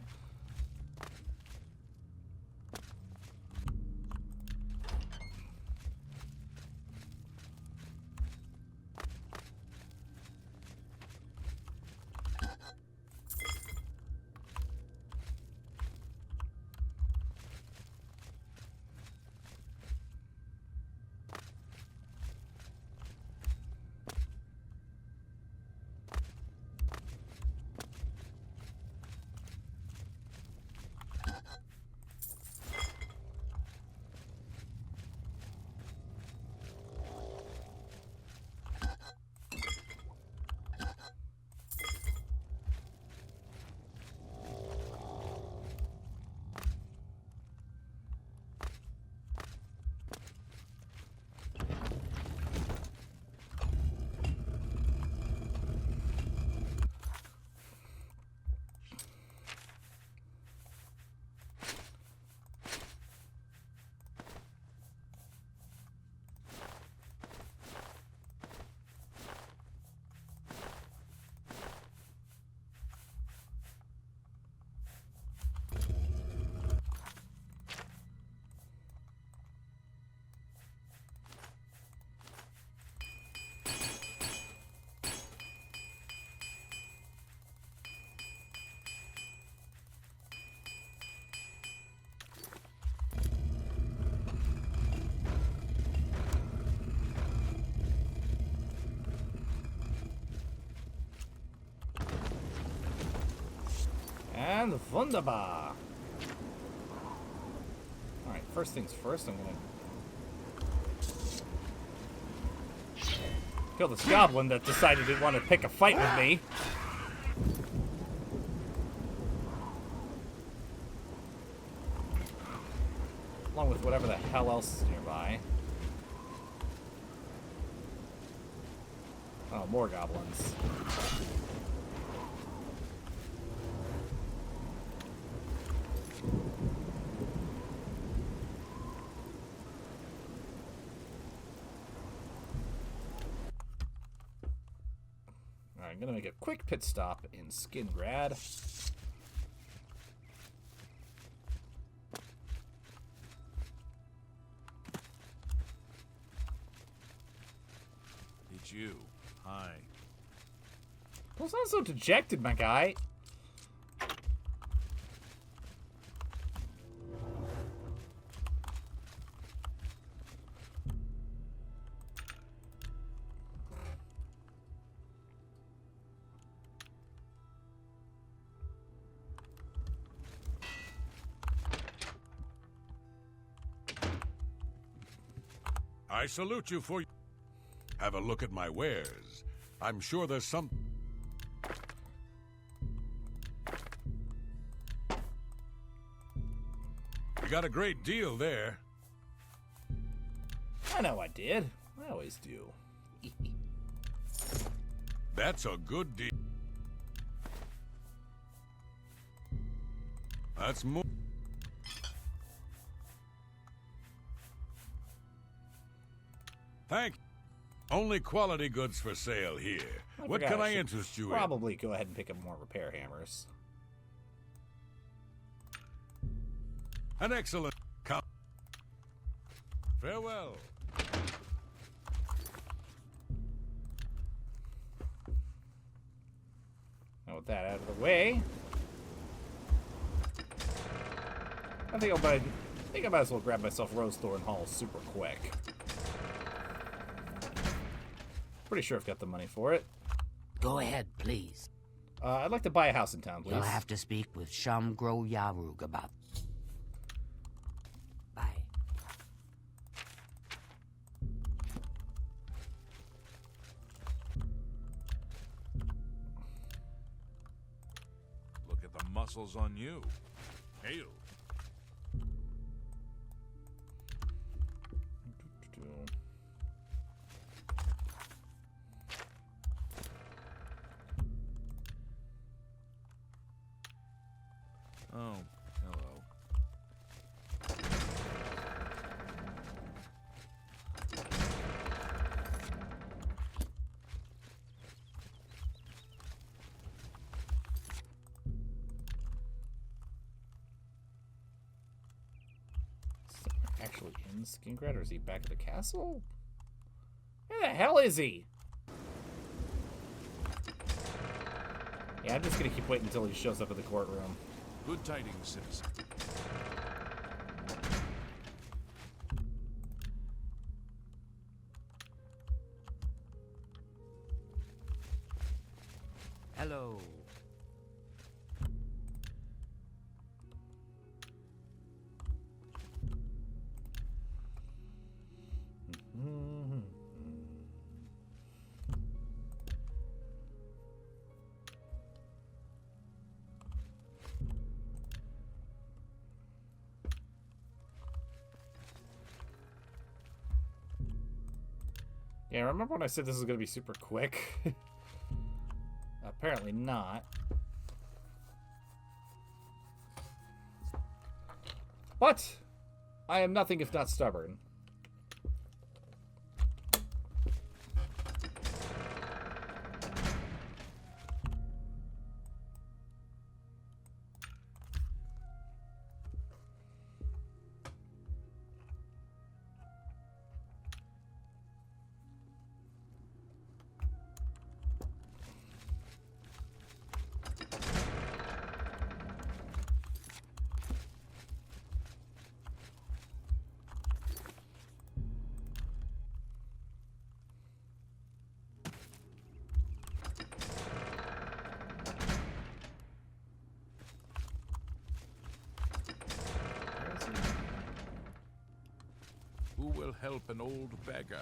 Speaker 2: And wunderbar. Alright, first things first, I'm gonna kill this goblin that decided he'd want to pick a fight with me. Along with whatever the hell else is nearby. Oh, more goblins. I'm gonna make a quick pit stop in Skingrad.
Speaker 1: It's you. Hi.
Speaker 2: Don't sound so dejected, my guy.
Speaker 10: I salute you for... Have a look at my wares. I'm sure there's some... You got a great deal there.
Speaker 2: I know I did. I always do.
Speaker 10: That's a good deal. That's more... Thank you. Only quality goods for sale here. What can I interest you in?
Speaker 2: Probably go ahead and pick up more repair hammers.
Speaker 10: An excellent... Farewell.
Speaker 2: Now with that out of the way, I think I might as well grab myself Rosethorn Hall super quick. Pretty sure I've got the money for it.
Speaker 6: Go ahead, please.
Speaker 2: I'd like to buy a house in town, please.
Speaker 6: You'll have to speak with Shamgro Yarug about... Bye.
Speaker 1: Look at the muscles on you. Hail. Oh, hello.
Speaker 2: actually in Skingred, or is he back at the castle? Where the hell is he? Yeah, I'm just gonna keep waiting until he shows up in the courtroom.
Speaker 1: Good tidings, citizen.
Speaker 6: Hello.
Speaker 2: Yeah, remember when I said this was going to be super quick? Apparently not. But I am nothing if not stubborn.
Speaker 1: Who will help an old beggar?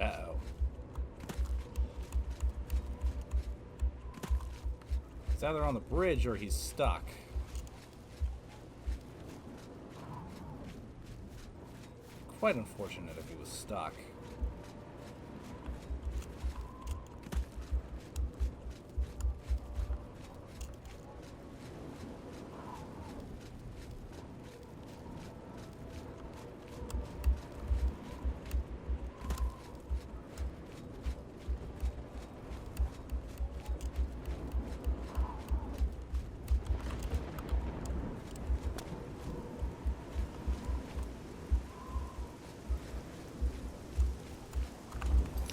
Speaker 2: Uh-oh. He's either on the bridge or he's stuck. Quite unfortunate if he was stuck.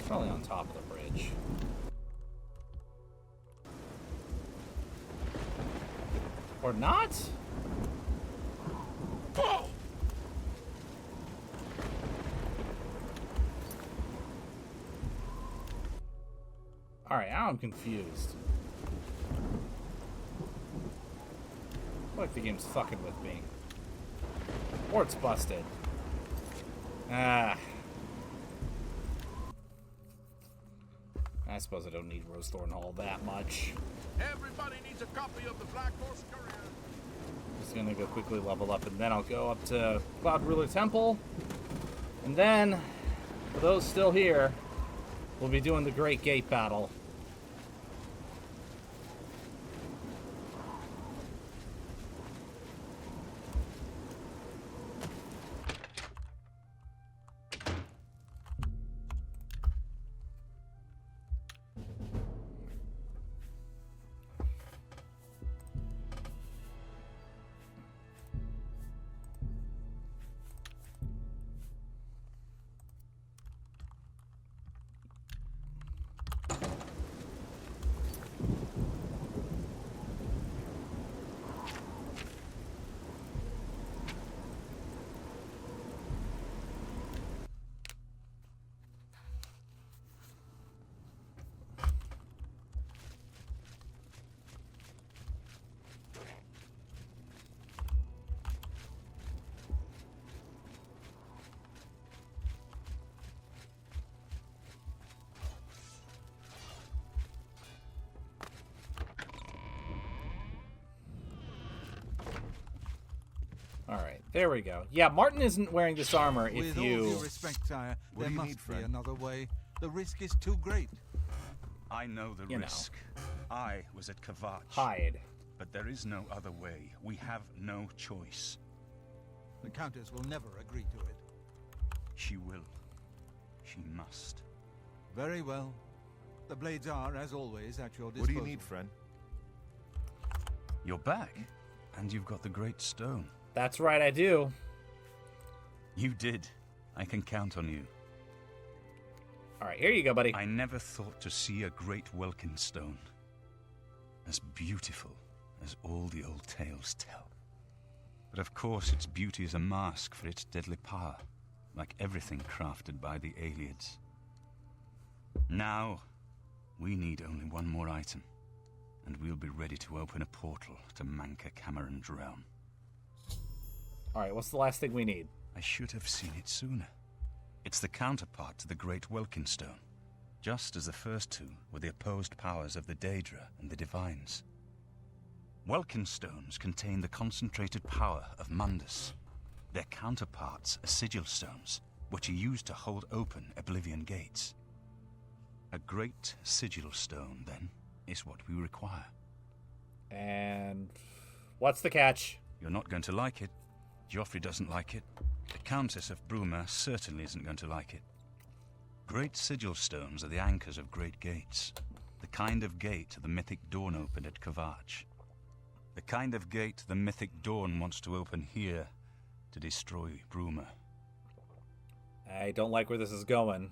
Speaker 2: Probably on top of the bridge. Or not? Alright, now I'm confused. I feel like the game's fucking with me. Or it's busted. Ah. I suppose I don't need Rosethorn Hall that much.
Speaker 1: Everybody needs a copy of the Black Horse Courier.
Speaker 2: Just gonna go quickly level up, and then I'll go up to Cloud Ruler Temple. And then, for those still here, we'll be doing the Great Gate battle. Alright, there we go. Yeah, Martin isn't wearing this armor if
Speaker 12: With all due respect, sire, there must be another way. The risk is too great.
Speaker 11: I know the risk. I was at Kvatch.
Speaker 2: Hide.
Speaker 11: But there is no other way. We have no choice.
Speaker 12: The Countess will never agree to it.
Speaker 11: She will. She must.
Speaker 12: Very well. The blades are, as always, at your disposal.
Speaker 4: What do you need, friend?
Speaker 11: You're back. And you've got the Great Stone.
Speaker 2: That's right, I do.
Speaker 11: You did. I can count on you.
Speaker 2: Alright, here you go, buddy.
Speaker 11: I never thought to see a great Welkin stone. As beautiful as all the old tales tell. But of course its beauty is a mask for its deadly power, like everything crafted by the Aelids. Now, we need only one more item, and we'll be ready to open a portal to Manca Cameron's realm.
Speaker 2: Alright, what's the last thing we need?
Speaker 11: I should have seen it sooner. It's the counterpart to the Great Welkin Stone, just as the first two were the opposed powers of the Daedra and the Divines. Welkin stones contain the concentrated power of Mundus. Their counterparts are sigil stones, which are used to hold open Oblivion gates. A great sigil stone, then, is what we require.
Speaker 2: And what's the catch?
Speaker 11: You're not going to like it. Joffrey doesn't like it. The Countess of Bruma certainly isn't going to like it. Great sigil stones are the anchors of great gates. The kind of gate the mythic Dawn opened at Kvatch. The kind of gate the mythic Dawn wants to open here to destroy Bruma.
Speaker 2: I don't like where this is going.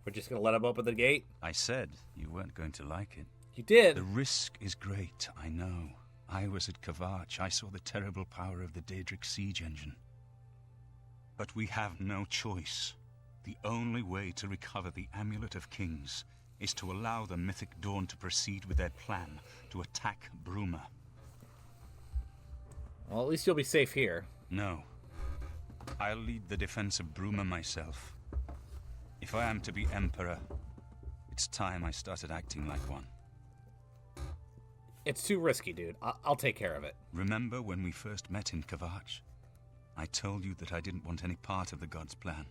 Speaker 2: We're just going to let him open the gate?
Speaker 11: I said you weren't going to like it.
Speaker 2: You did.
Speaker 11: The risk is great, I know. I was at Kvatch. I saw the terrible power of the Daedric siege engine. But we have no choice. The only way to recover the Amulet of Kings is to allow the mythic Dawn to proceed with their plan to attack Bruma.
Speaker 2: Well, at least you'll be safe here.
Speaker 11: No. I'll lead the defense of Bruma myself. If I am to be Emperor, it's time I started acting like one.
Speaker 2: It's too risky, dude. I'll take care of it.
Speaker 11: Remember when we first met in Kvatch? I told you that I didn't want any part of the God's plan.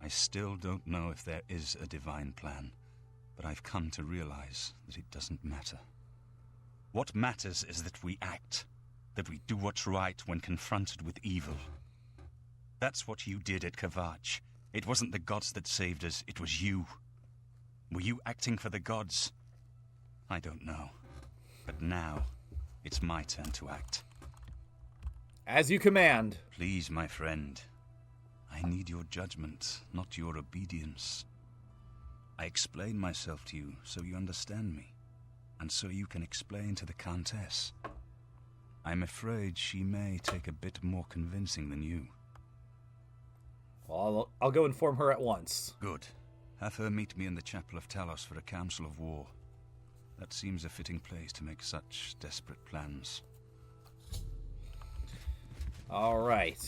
Speaker 11: I still don't know if there is a divine plan, but I've come to realize that it doesn't matter. What matters is that we act, that we do what's right when confronted with evil. That's what you did at Kvatch. It wasn't the gods that saved us, it was you. Were you acting for the gods? I don't know. But now, it's my turn to act.
Speaker 2: As you command.
Speaker 11: Please, my friend. I need your judgment, not your obedience. I explain myself to you so you understand me, and so you can explain to the Countess. I'm afraid she may take a bit more convincing than you.
Speaker 2: Well, I'll go inform her at once.
Speaker 11: Good. Have her meet me in the Chapel of Talos for a council of war. That seems a fitting place to make such desperate plans.
Speaker 2: All right.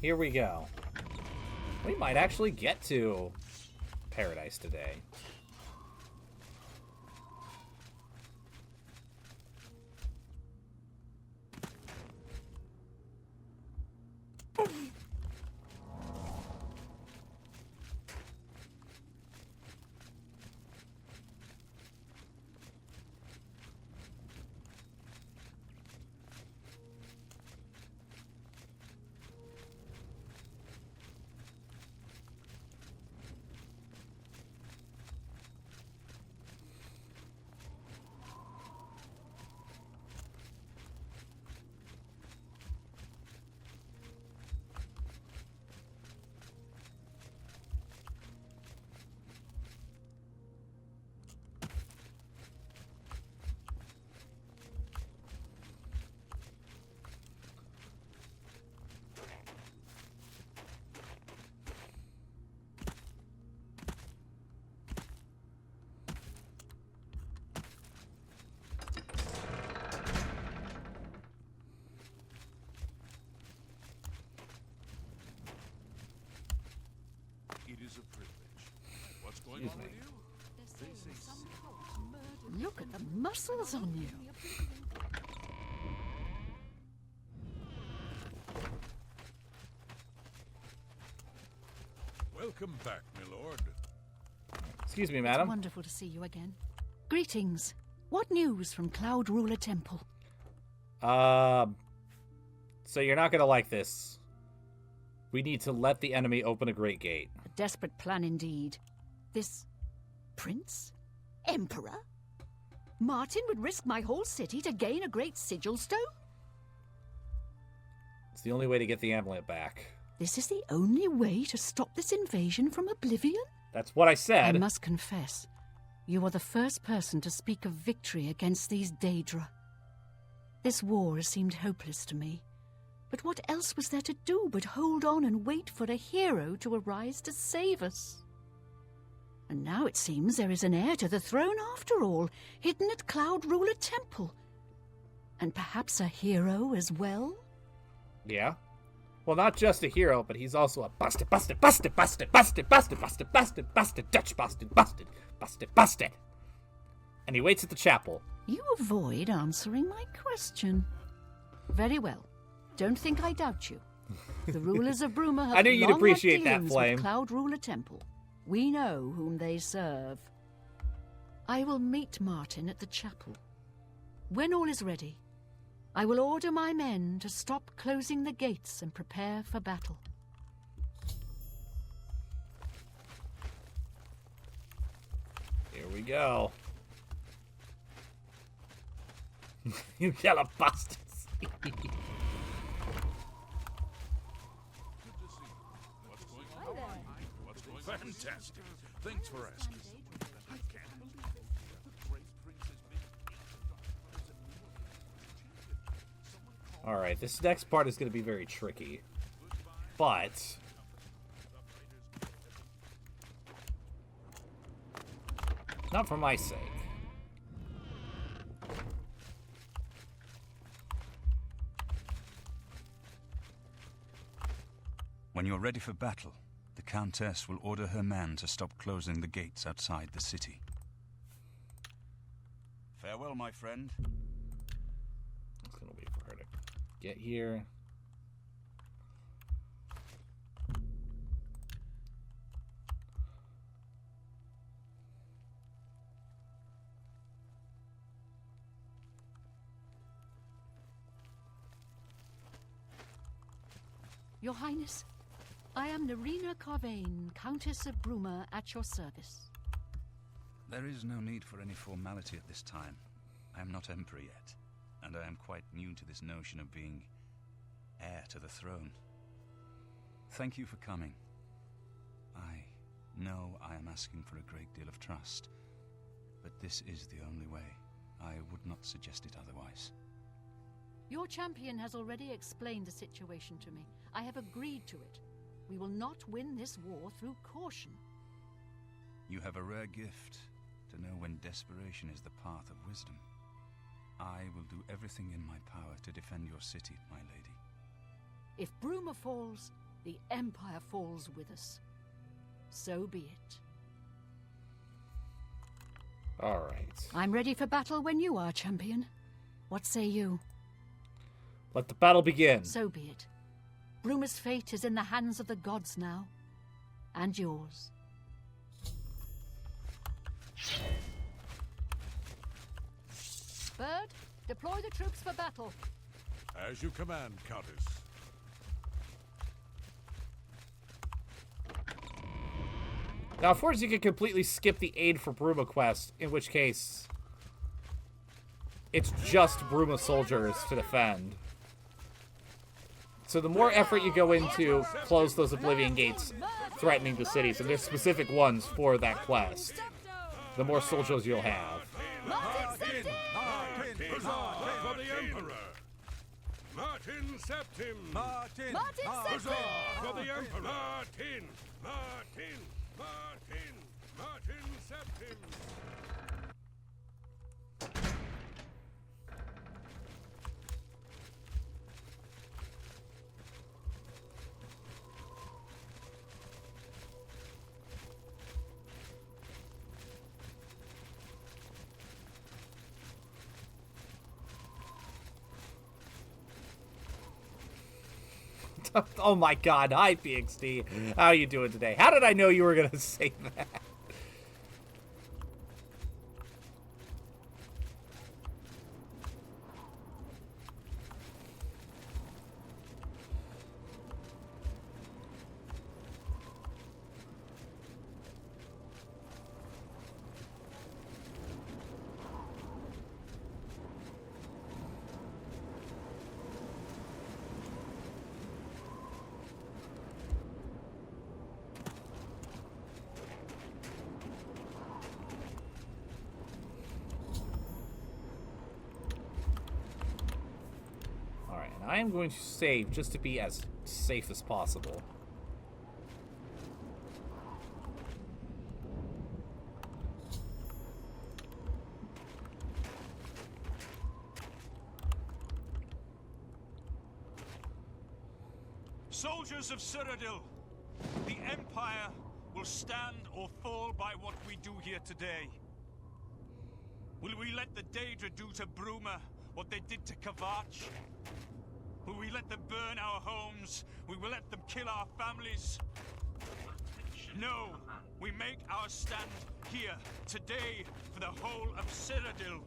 Speaker 2: Here we go. We might actually get to Paradise today.
Speaker 1: Excuse me.
Speaker 8: Look at the muscles on you.
Speaker 4: Welcome back, my lord.
Speaker 2: Excuse me,
Speaker 8: It's
Speaker 2: madam.
Speaker 8: wonderful to see you again. Greetings. What news from Cloud Ruler Temple?
Speaker 2: So you're not gonna like this. We need to let the enemy open a great gate.
Speaker 8: A desperate plan indeed. This prince? Emperor? Martin would risk my whole city to gain a great sigil stone?
Speaker 2: It's the only way to get the amulet back.
Speaker 8: This is the only way to stop this invasion from Oblivion?
Speaker 2: That's what I said.
Speaker 8: I must confess, you are the first person to speak of victory against these Daedra. This war has seemed hopeless to me. But what else was there to do but hold on and wait for a hero to arise to save us? And now it seems there is an heir to the throne after all, hidden at Cloud Ruler Temple. And perhaps a hero as well?
Speaker 2: Yeah. Well, not just a hero, but he's also a busted Dutch busted. And he waits at the chapel.
Speaker 8: You avoid answering my question. Very well. Don't think I doubt you. The rulers of Bruma have
Speaker 2: I knew you'd
Speaker 8: long
Speaker 2: appreciate
Speaker 8: had
Speaker 2: that,
Speaker 8: dealings
Speaker 2: Flame.
Speaker 8: with Cloud Ruler Temple. We know whom they serve. I will meet Martin at the chapel. When all is ready, I will order my men to stop closing the gates and prepare for battle.
Speaker 2: Here we go. You yellow bastards.
Speaker 1: Fantastic. Thanks for asking. I can't believe it. The great prince has been
Speaker 2: Alright, this next part is going to be very tricky. But not for my sake.
Speaker 11: When you're ready for battle, the Countess will order her men to stop closing the gates outside the city. Farewell, my friend.
Speaker 2: It's going to wait for her to get here.
Speaker 8: Your Highness, I am Nerina Carvain, Countess of Bruma, at your service.
Speaker 11: There is no need for any formality at this time. I am not Emperor yet, and I am quite new to this notion of being heir to the throne. Thank you for coming. I know I am asking for a great deal of trust, but this is the only way. I would not suggest it otherwise.
Speaker 8: Your champion has already explained the situation to me. I have agreed to it. We will not win this war through caution.
Speaker 11: You have a rare gift to know when desperation is the path of wisdom. I will do everything in my power to defend your city, my lady.
Speaker 8: If Bruma falls, the Empire falls with us. So be it.
Speaker 2: All right.
Speaker 8: I'm ready for battle when you are, champion. What say you?
Speaker 2: Let the battle begin.
Speaker 8: So be it. Bruma's fate is in the hands of the gods now. And yours. Bird, deploy the troops for battle.
Speaker 4: As you command, Countess.
Speaker 2: Now, of course, you could completely skip the aid for Bruma quest, in which case it's just Bruma soldiers to defend. So the more effort you go into close those Oblivion gates threatening the cities, and there's specific ones for that quest, the more soldiers you'll have.
Speaker 4: Martin for the Emperor! Martin Septim!
Speaker 12: Martin!
Speaker 4: Huzzah for the Emperor! Martin! Martin! Martin! Martin Septim!
Speaker 2: Oh my god, hi PXD. How you doing today? How did I know you were gonna say that? I am going to save just to be as safe as possible.
Speaker 13: Soldiers of Cyrodiil, the Empire will stand or fall by what we do here today. Will we let the Daedra do to Bruma what they did to Kavach? Will we let them burn our homes? We will let them kill our families? No, we make our stand here, today, for the whole of Cyrodiil.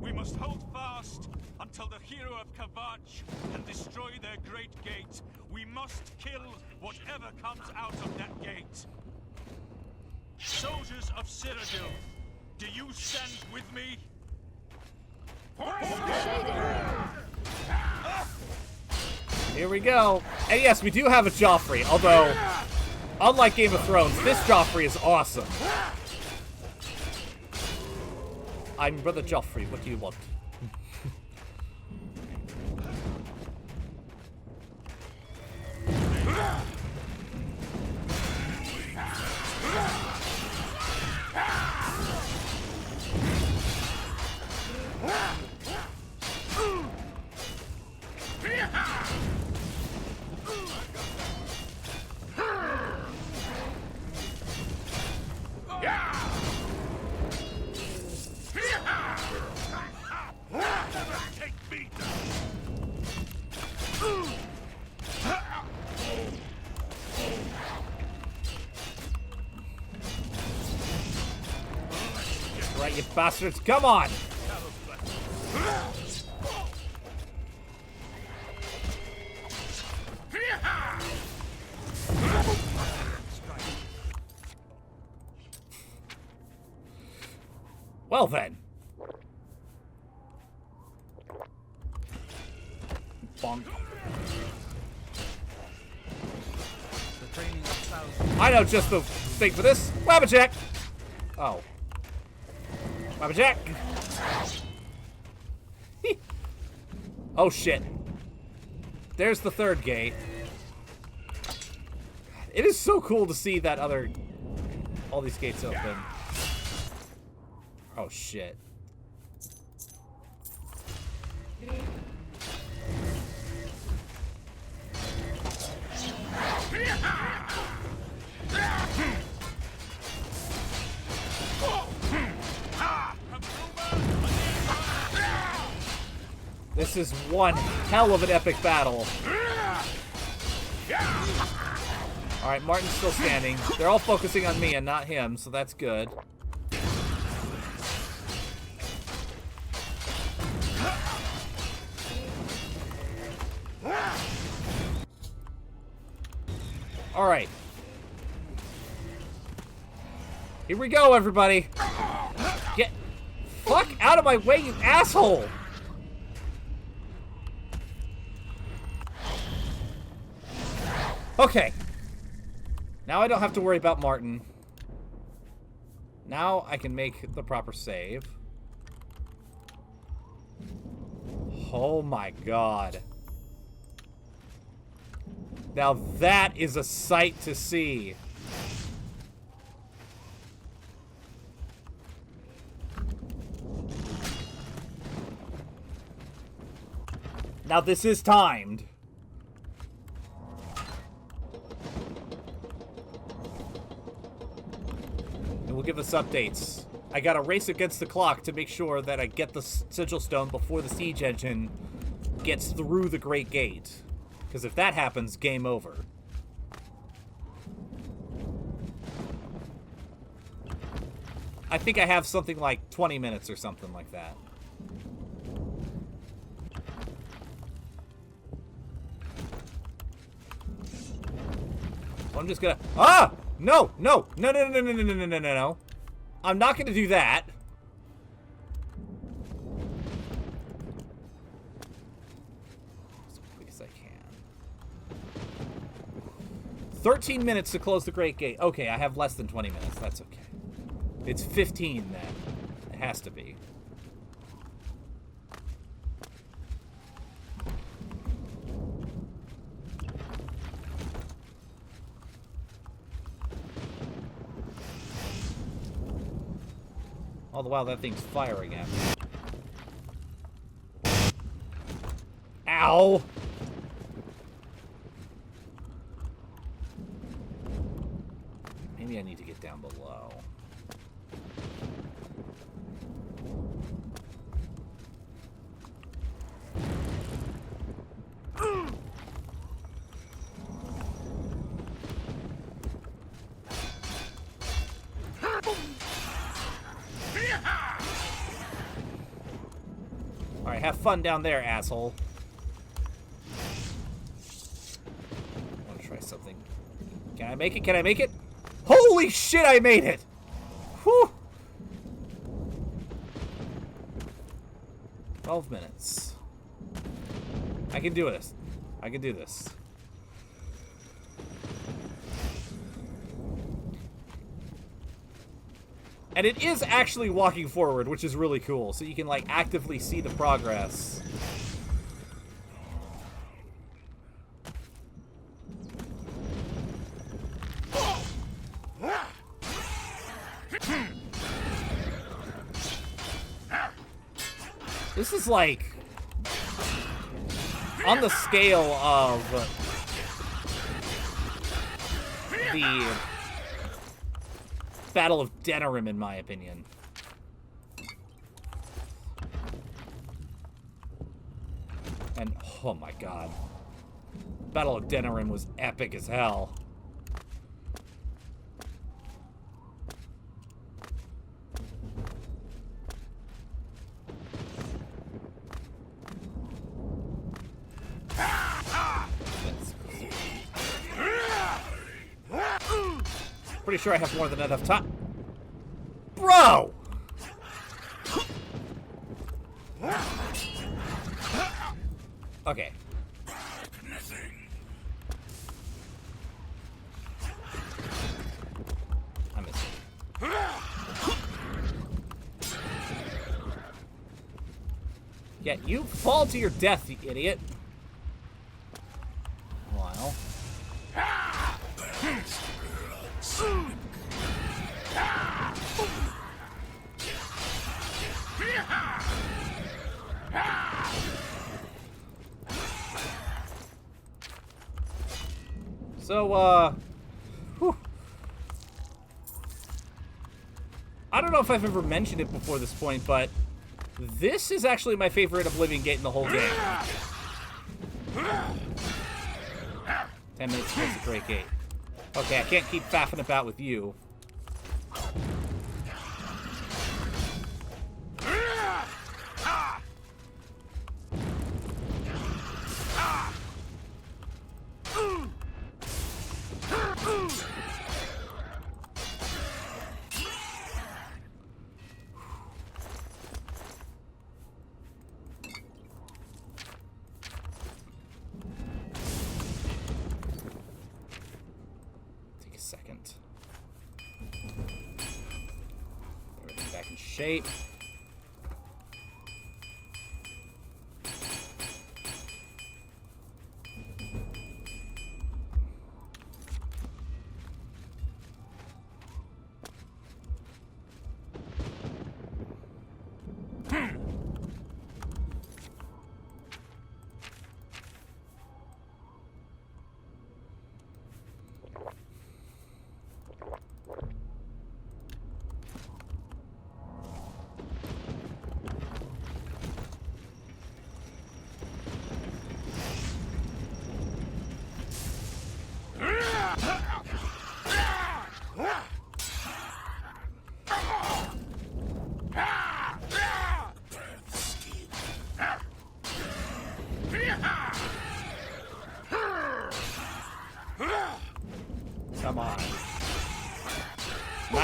Speaker 13: We must hold fast until the hero of Kavach can destroy their great gate. We must kill whatever comes out of that gate. Soldiers of Cyrodiil, do you stand with me?
Speaker 2: Here we go. And yes, we do have a Joffrey, although, unlike Game of Thrones, this Joffrey is awesome. I'm Brother Joffrey, what do you want? Right, you bastards, come on! Well then. Bonk. I know just the thing for this. Rabbit check. Oh. Rabbit check. Oh shit. There's the third gate. It is so cool to see that all these gates open. Oh shit. This is one hell of an epic battle. Alright, Martin's still standing. They're all focusing on me and not him, so that's good. Alright. Here we go, everybody. Get fuck out of my way, you asshole! Okay. Now I don't have to worry about Martin. Now I can make the proper save. Oh my god. Now that is a sight to see. Now this is timed. It will give us updates. I gotta race against the clock to make sure that I get the sigil stone before the siege engine gets through the Great Gate. Because if that happens, game over. I think I have something like 20 minutes or something like that. So I'm just gonna... Ah! No! No! No, no, no, no, no, no, no, no, no, no. I'm not gonna do that. As quick as I can. 13 minutes to close the Great Gate. Okay, I have less than 20 minutes. That's okay. It's 15 then. It has to be. All the while that thing's firing at me. Ow! Maybe I need to get down below. Alright, have fun down there, asshole. I want to try something. Can I make it? Can I make it? Holy shit, I made it! Whew! 12 minutes. I can do this. I can do this. And it is actually walking forward, which is really cool. So you can, like, actively see the progress. This is, like, on the scale of the Battle of Denerim, in my opinion. And, oh my god. Battle of Denerim was epic as hell. Pretty sure I have more than enough time. Bro! Okay. I missed it. Yeah, you fall to your death, you idiot. Wow. So, whew. I don't know if I've ever mentioned it before this point, but this is actually my favorite Oblivion gate in the whole game. 10 minutes towards the Great Gate. Okay, I can't keep faffing about with you. Take a second. Everything back in shape.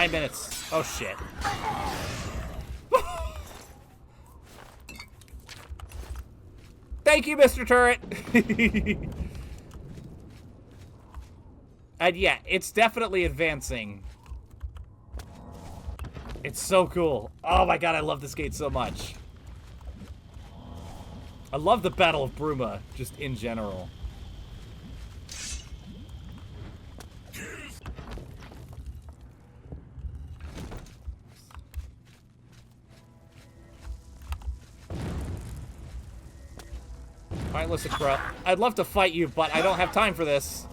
Speaker 2: 9 minutes. Oh, shit. Thank you, Mr. Turret. And yeah, it's definitely advancing. It's so cool. Oh my god, I love this gate so much. I love the Battle of Bruma, just in general. Alright, listen, bro. I'd love to fight you, but I don't have time for this.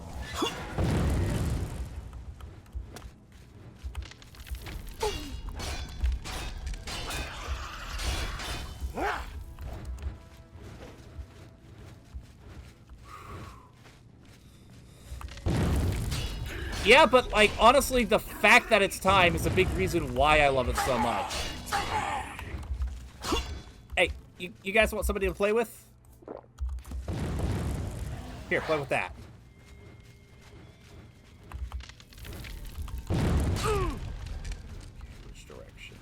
Speaker 2: Yeah, but, like, honestly, the fact that it's time is a big reason why I love it so much. Hey, you guys want somebody to play with? Here, play with that. Which direction?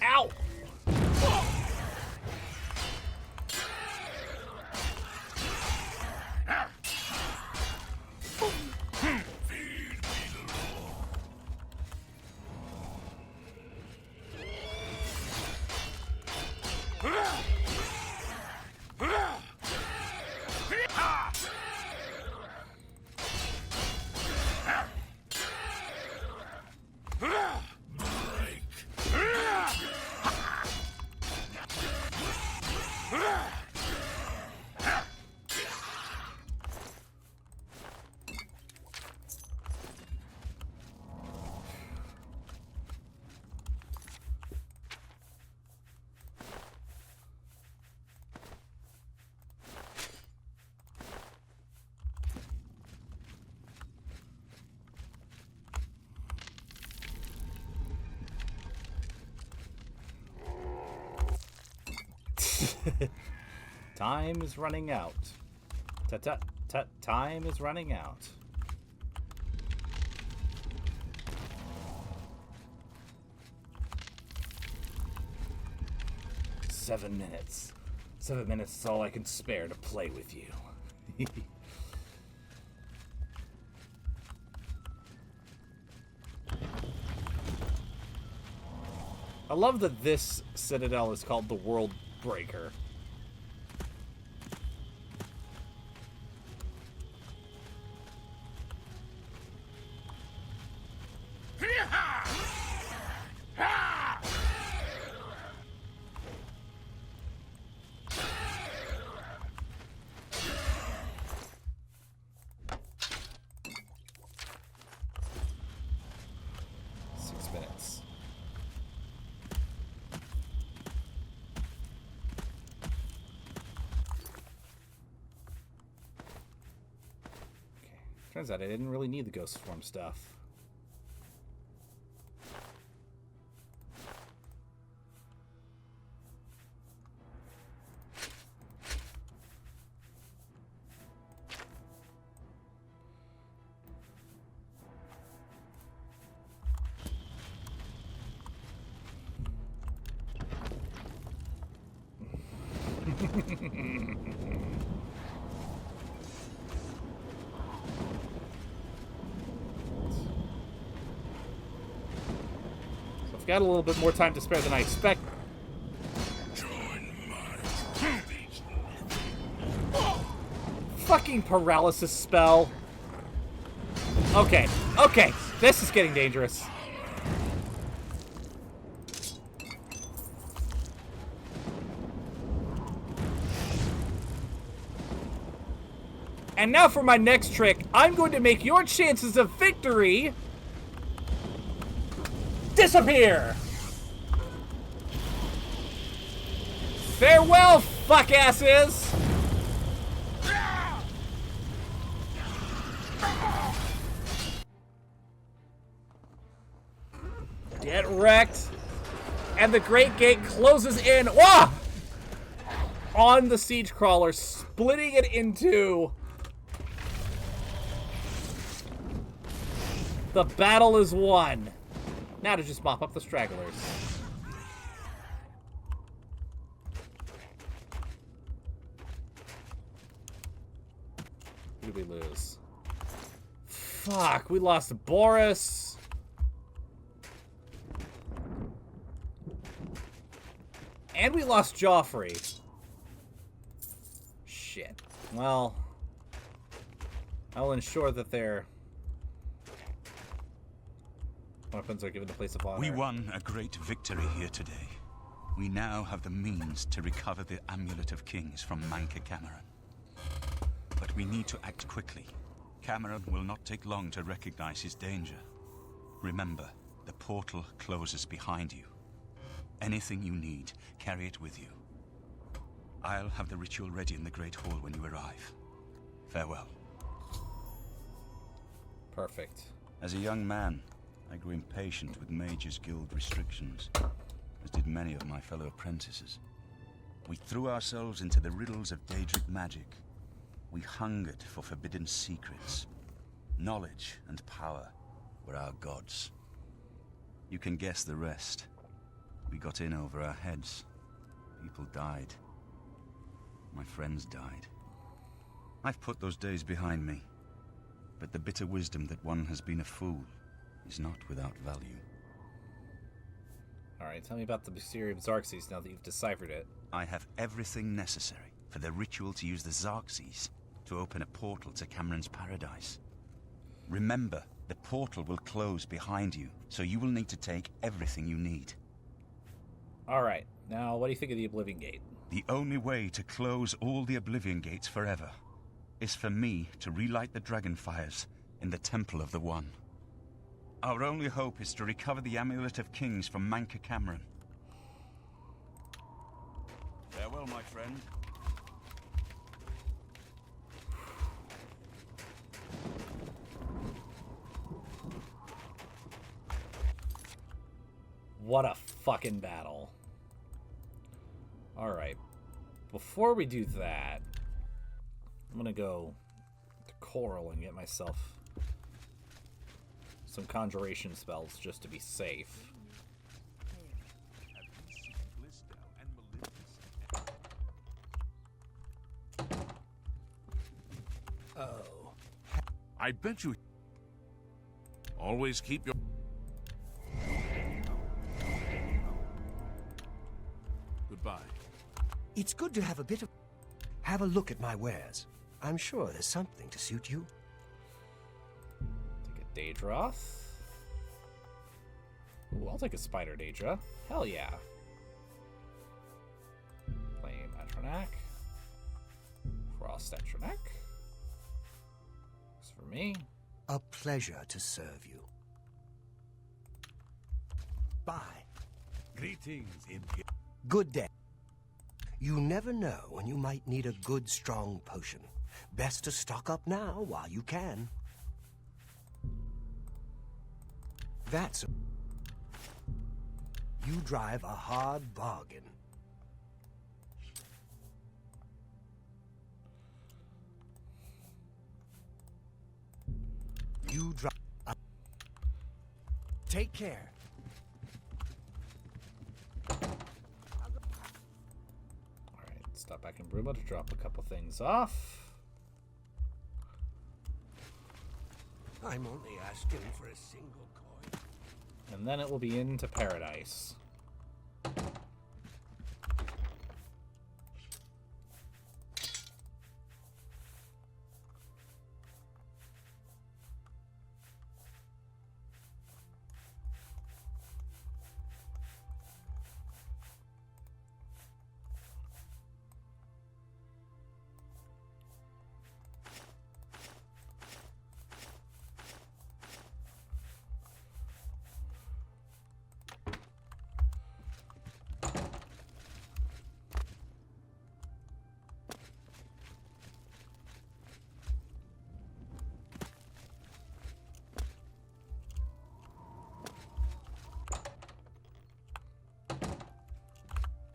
Speaker 2: Ow! Time is running out. Time is running out. Seven minutes. 7 minutes is all I can spare to play with you. I love that this Citadel is called the World Breaker. Turns out I didn't really need the Ghost Form stuff. Got a little bit more time to spare than I expect. Fucking paralysis spell. Okay, okay, this is getting dangerous. And now for my next trick, I'm going to make your chances of victory disappear! Farewell, fuckasses! Get wrecked! And the Great Gate closes in. Whoa! On the siege crawler, splitting it into. The battle is won. Now to just mop up the stragglers. Who did we lose? Fuck, we lost Boris. And we lost Joffrey. Shit. Well, I'll ensure that their weapons are given the place of honor.
Speaker 11: We won a great victory here today. We now have the means to recover the Amulet of Kings from Manca Cameron. But we need to act quickly. Cameron will not take long to recognize his danger. Remember, the portal closes behind you. Anything you need, carry it with you. I'll have the ritual ready in the Great Hall when you arrive. Farewell.
Speaker 2: Perfect.
Speaker 11: As a young man, I grew impatient with Mage's Guild restrictions, as did many of my fellow apprentices. We threw ourselves into the riddles of Daedric magic. We hungered for forbidden secrets. Knowledge and power were our gods. You can guess the rest. We got in over our heads. People died. My friends died. I've put those days behind me. But the bitter wisdom that one has been a fool is not without value.
Speaker 5: Alright, tell me about the Mysterium Xarxes now that you've deciphered it.
Speaker 11: I have everything necessary for the ritual to use the Xarxes to open a portal to Cameron's paradise. Remember, the portal will close behind you, so you will need to take everything you need.
Speaker 2: Alright, now what do you think of the Oblivion Gate?
Speaker 11: The only way to close all the Oblivion Gates forever is for me to relight the dragon fires in the Temple of the One. Our only hope is to recover the Amulet of Kings from Manca Cameron. Farewell, my friend.
Speaker 2: What a fucking battle. Alright. Before we do that, I'm gonna go to Coral and get myself some conjuration spells just to be safe.
Speaker 3: Oh.
Speaker 1: I bet you... Always keep your... Goodbye.
Speaker 3: It's good to have a bit of... Have a look at my wares. I'm sure there's something to suit you.
Speaker 2: Take a Daedroth. Ooh, I'll take a Spider Daedra. Hell yeah. Flame Atronak. Frost Atronak. Looks for me.
Speaker 3: A pleasure to serve you. Bye.
Speaker 4: Greetings,
Speaker 3: Good day. You never know when you might need a good, strong potion. Best to stock up now while you can. That's... You drive a hard bargain. You drive... Take care.
Speaker 2: Stop back in Bruma to drop a couple things off.
Speaker 3: I'm only asking for a single coin.
Speaker 2: And then it will be into paradise.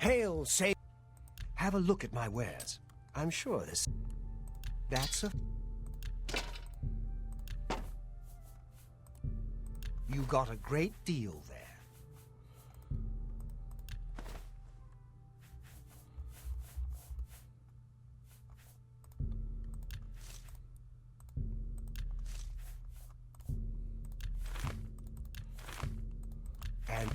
Speaker 3: Hail, say. Have a look at my wares. I'm sure this. That's a. You got a great deal there. And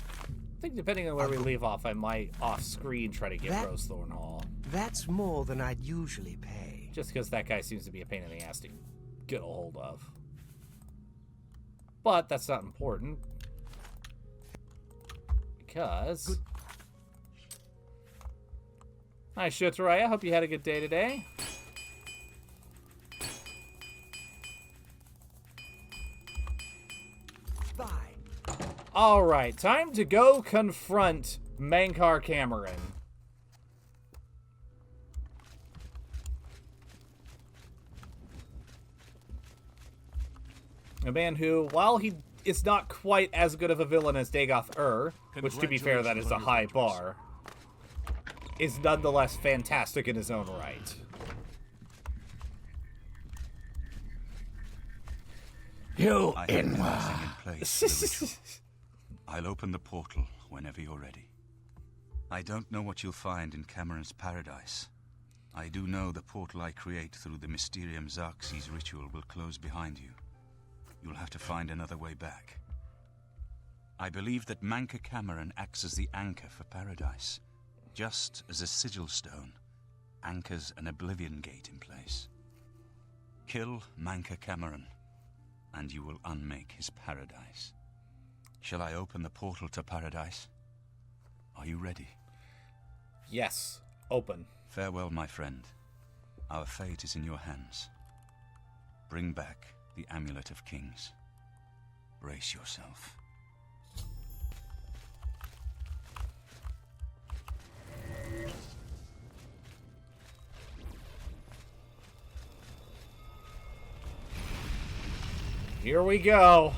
Speaker 2: I think depending on where we leave off, I might off-screen try to get Rosethorn Hall.
Speaker 3: That's more than I'd usually pay.
Speaker 2: Just because that guy seems to be a pain in the ass to get a hold of. But that's not important. Because... Hi, Shutaraya. Hope you had a good day today.
Speaker 3: Bye.
Speaker 2: Alright, time to go confront Mankar Cameron. A man who, while he is not quite as good of a villain as Dagoth which to be fair, that is a high bar, is nonetheless fantastic in his own right.
Speaker 11: You in place. I'll open the portal whenever you're ready. I don't know what you'll find in Cameron's paradise. I do know the portal I create through the Mysterium Xerxes ritual will close behind you. You'll have to find another way back. I believe that Manka Cameron acts as the anchor for paradise, just as a sigil stone anchors an Oblivion gate in place. Kill Manka Cameron, and you will unmake his paradise. Shall I open the portal to paradise? Are you ready?
Speaker 2: Yes, open.
Speaker 11: Farewell, my friend. Our fate is in your hands. Bring back the Amulet of Kings. Brace yourself.
Speaker 2: Here we go.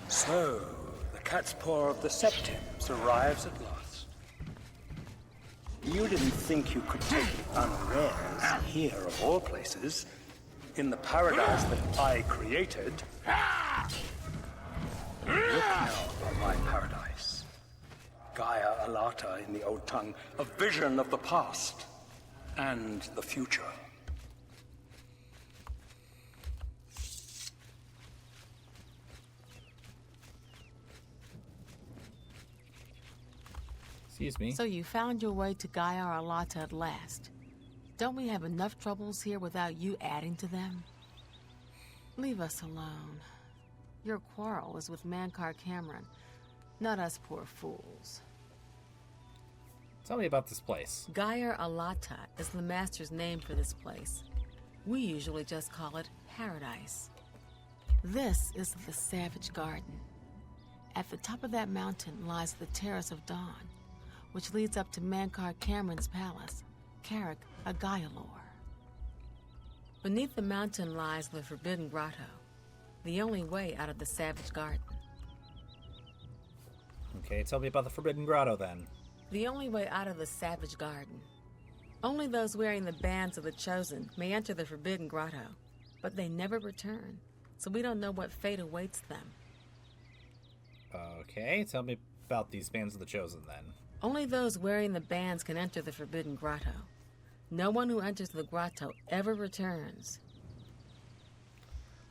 Speaker 14: So, the cat's paw of the Septims arrives at last. You didn't think you could take the unawares here, of all places, in the paradise that I created. Look now on my paradise. Gaia Alata in the old tongue, a vision of the past and the future.
Speaker 2: Excuse me.
Speaker 15: So you found your way to Gaia Alata at last. Don't we have enough troubles here without you adding to them? Leave us alone. Your quarrel is with Mankar Cameron, not us poor fools.
Speaker 2: Tell me about this place.
Speaker 15: Gaia Alata is the master's name for this place. We usually just call it Paradise. This is the Savage Garden. At the top of that mountain lies the Terrace of Dawn, which leads up to Mankar Cameron's palace, Carrick Agaialor. Beneath the mountain lies the Forbidden Grotto, the only way out of the Savage Garden.
Speaker 2: Okay, tell me about the Forbidden Grotto then.
Speaker 15: The only way out of the Savage Garden. Only those wearing the bands of the Chosen may enter the Forbidden Grotto, but they never return, so we don't know what fate awaits them.
Speaker 2: Okay, tell me about these bands of the Chosen then.
Speaker 15: Only those wearing the bands can enter the Forbidden Grotto. No one who enters the grotto ever returns.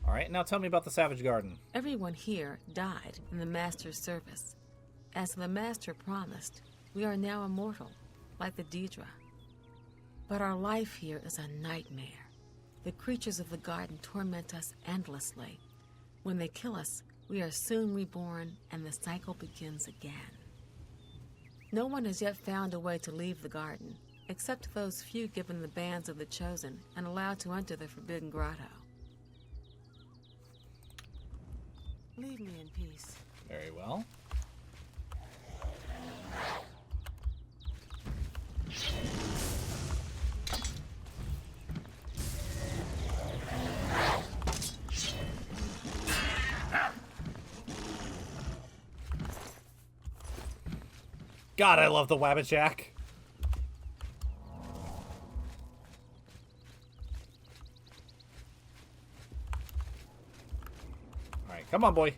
Speaker 2: Alright, now tell me about the Savage Garden.
Speaker 15: Everyone here died in the Master's service. As the Master promised, we are now immortal, like the Daedra. But our life here is a nightmare. The creatures of the garden torment us endlessly. When they kill us, we are soon reborn and the cycle begins again. No one has yet found a way to leave the garden, except those few given the bands of the Chosen and allowed to enter the Forbidden Grotto. Leave me in peace.
Speaker 2: Very well. God, I love the Wabbajack. Alright, come on, boy.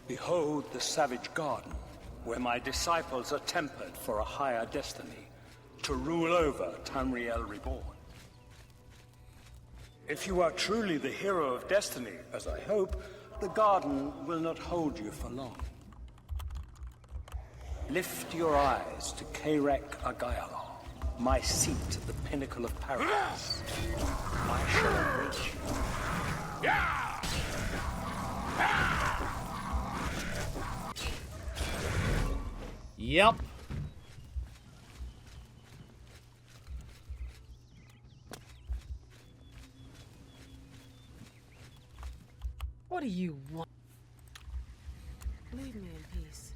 Speaker 14: Behold the savage garden, where my disciples are tempered for a higher destiny, to rule over Tamriel Reborn. If you are truly the hero of destiny, as I hope, the garden will not hold you for long. Lift your eyes to Kairek Agayala, my seat at the pinnacle of paradise. I shall await you.
Speaker 2: Yep.
Speaker 15: What do you want? Leave me in peace.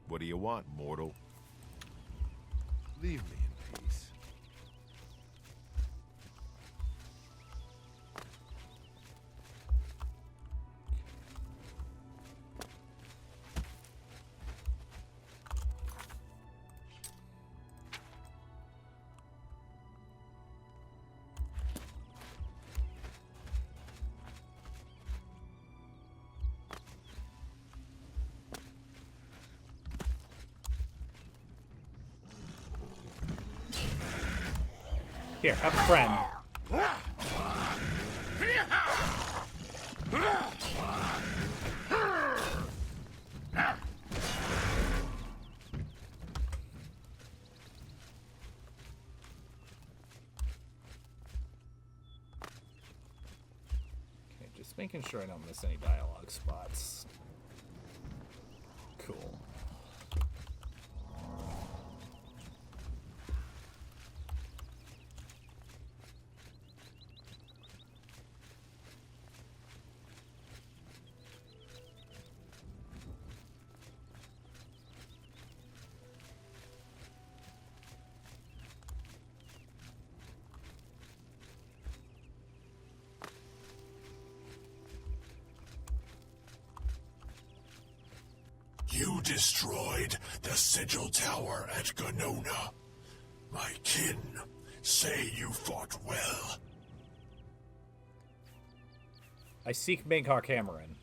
Speaker 9: What do you want, mortal? Leave me in peace.
Speaker 2: Here, have a friend. Okay, just making sure I don't miss any dialogue spots. Cool.
Speaker 10: You destroyed the Sigil Tower at Gonona. My kin say you fought well.
Speaker 2: I seek Maghar Cameron.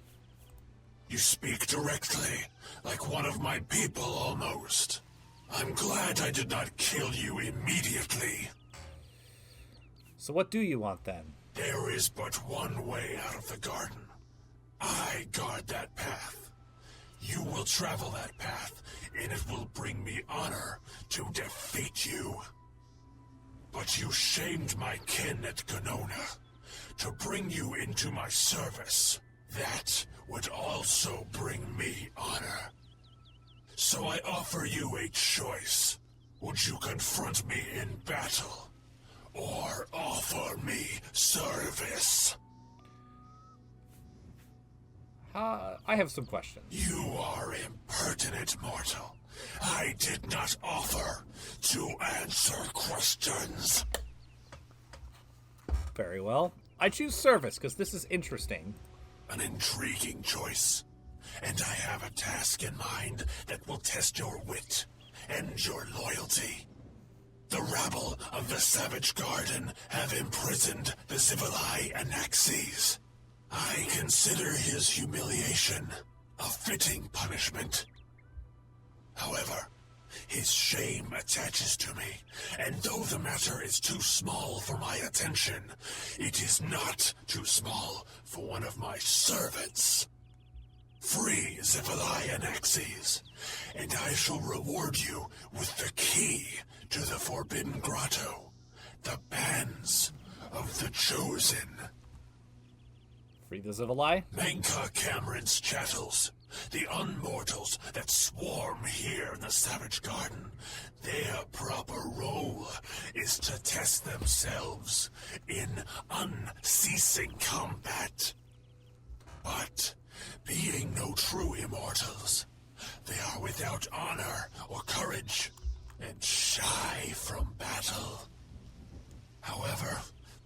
Speaker 10: You speak directly, like one of my people almost. I'm glad I did not kill you immediately.
Speaker 2: So what do you want then?
Speaker 10: There is but one way out of the garden. I guard that path. You will travel that path, and it will bring me honor to defeat you. But you shamed my kin at Gonona. To bring you into my service, that would also bring me honor. So I offer you a choice. Would you confront me in battle, or offer me service?
Speaker 2: I have some questions.
Speaker 10: You are impertinent, mortal. I did not offer to answer questions.
Speaker 2: Very well. I choose service, because this is interesting.
Speaker 10: An intriguing choice. And I have a task in mind that will test your wit and your loyalty. The rabble of the Savage Garden have imprisoned the Zivilai Anaxes. I consider his humiliation a fitting punishment. However, his shame attaches to me, and though the matter is too small for my attention, it is not too small for one of my servants. Free Zivali and Axes, and I shall reward you with the key to the Forbidden Grotto, the Bands of the Chosen.
Speaker 2: Free the Zivali?
Speaker 10: Menka Cameron's chattels, the unmortals that swarm here in the Savage Garden, their proper role is to test themselves in unceasing combat. But, being no true immortals, they are without honor or courage, and shy from battle. However,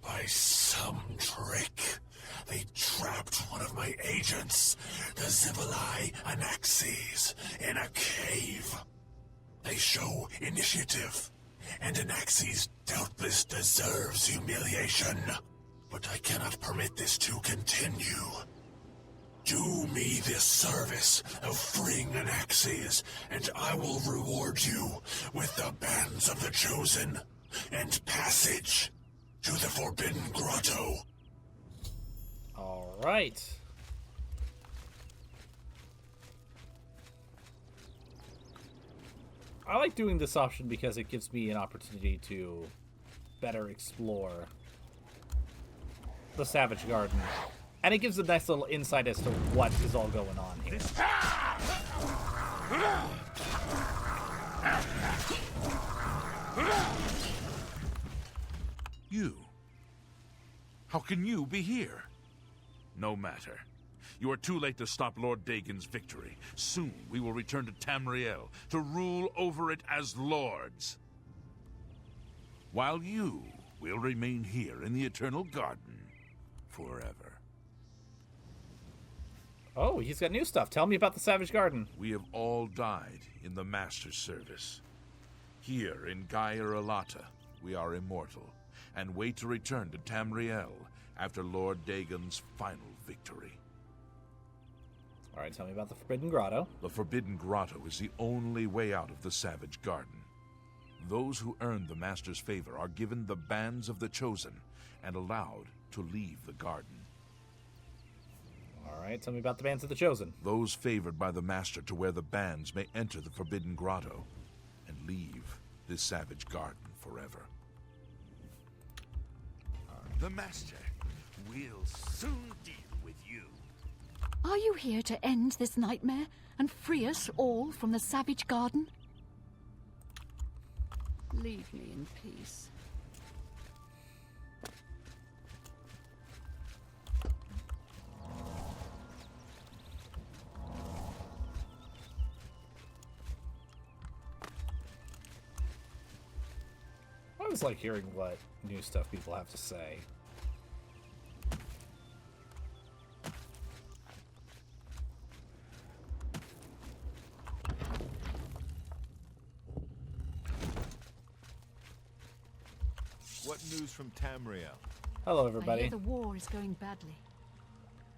Speaker 10: by some trick, they trapped one of my agents, the Zivali Anaxes, in a cave. They show initiative, and Anaxes doubtless deserves humiliation. But I cannot permit this to continue. Do me this service of freeing Anaxes, and I will reward you with the Bands of the Chosen and passage to the Forbidden Grotto.
Speaker 2: All right. I like doing this option because it gives me an opportunity to better explore the Savage Garden. And it gives a nice little insight as to what is all going on here.
Speaker 1: You? How can you be here? No matter. You are too late to stop Lord Dagon's victory. Soon we will return to Tamriel to rule over it as lords. While you will remain here in the Eternal Garden forever.
Speaker 2: Oh, he's got new stuff. Tell me about the Savage Garden.
Speaker 1: We have all died in the Master's service. Here in Gaia Alata, we are immortal and wait to return to Tamriel after Lord Dagon's final victory.
Speaker 2: All right, tell me about the Forbidden Grotto.
Speaker 1: The Forbidden Grotto is the only way out of the Savage Garden. Those who earn the Master's favor are given the Bands of the Chosen and allowed to leave the garden.
Speaker 2: All right, tell me about the Bands of the Chosen.
Speaker 1: Those favored by the Master to wear the bands may enter the Forbidden Grotto and leave this Savage Garden forever.
Speaker 16: The Master will soon deal with you.
Speaker 8: Are you here to end this nightmare and free us all from the Savage Garden? Leave me in peace.
Speaker 2: I always like hearing what new stuff people have to say.
Speaker 4: What news from Tamriel?
Speaker 2: Hello,
Speaker 8: I
Speaker 2: everybody.
Speaker 8: hear the war is going badly.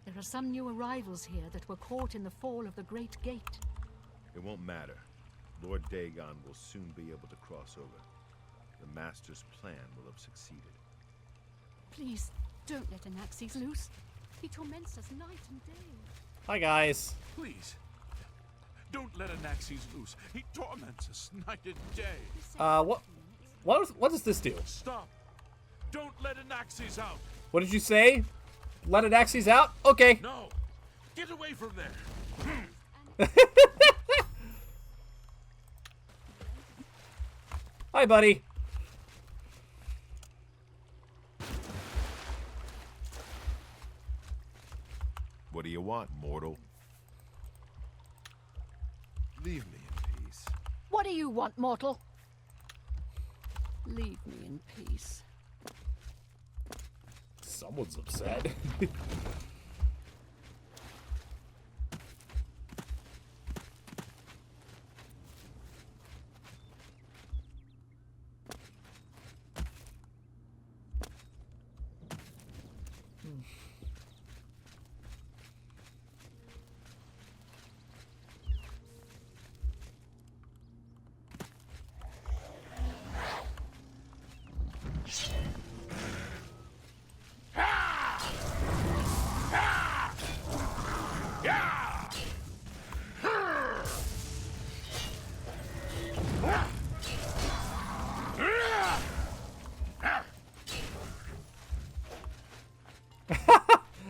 Speaker 8: There are some new arrivals here that were caught in the fall of the Great Gate.
Speaker 4: It won't matter. Lord Dagon will soon be able to cross over. The Master's plan will have succeeded.
Speaker 8: Please, don't let Anaxes loose. He torments us night and day.
Speaker 2: Hi, guys.
Speaker 1: Please, don't let Anaxes loose. He torments us night and day.
Speaker 2: What does this do?
Speaker 1: Stop. Don't let Anaxes out.
Speaker 2: What did you say? Let Anaxes out? Okay.
Speaker 1: No. Get away from there.
Speaker 2: Hi, buddy.
Speaker 4: What do you want, mortal? Leave me in peace.
Speaker 8: What do you want, mortal? Leave me in peace.
Speaker 2: Someone's upset.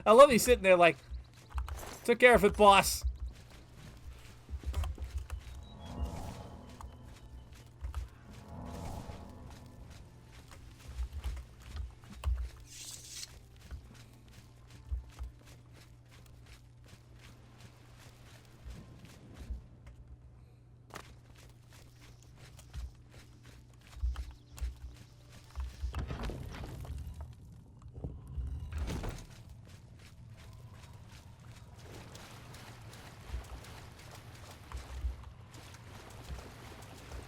Speaker 2: I love he's sitting there like, took care of it, boss.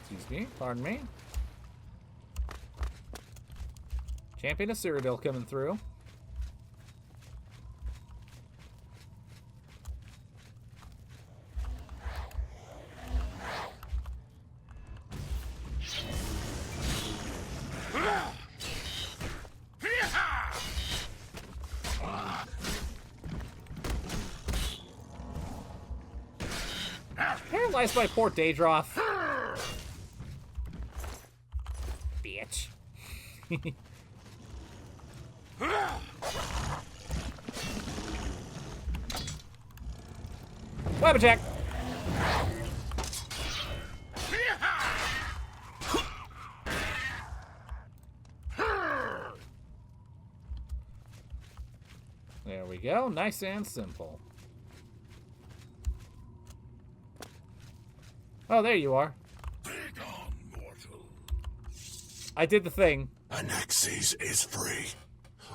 Speaker 2: Excuse me, pardon me. Champion of Cyrodiil coming through. Paralyzed by poor Daedroth. Bitch. Web attack. There we go. Nice and simple. Oh, there you are. I did the thing.
Speaker 10: Anaxes is free.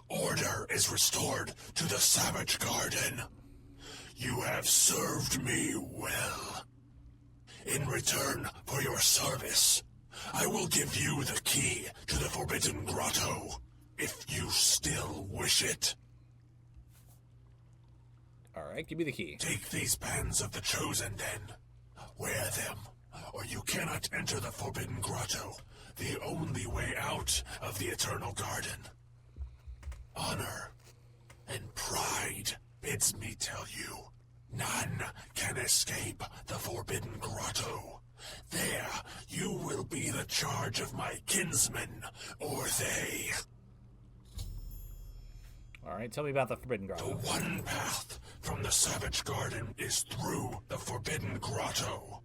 Speaker 10: Order is restored to the Savage Garden. You have served me well. In return for your service, I will give you the key to the Forbidden Grotto, if you still wish it.
Speaker 2: Alright, give me the key.
Speaker 10: Take these bands of the Chosen, then. Wear them, or you cannot enter the Forbidden Grotto, the only way out of the Eternal Garden. Honor and pride bids me tell you, none can escape the Forbidden Grotto. There, you will be the charge of my kinsmen, or they.
Speaker 2: Alright, tell me about the Forbidden Grotto.
Speaker 10: The one path from the Savage Garden is through the Forbidden Grotto.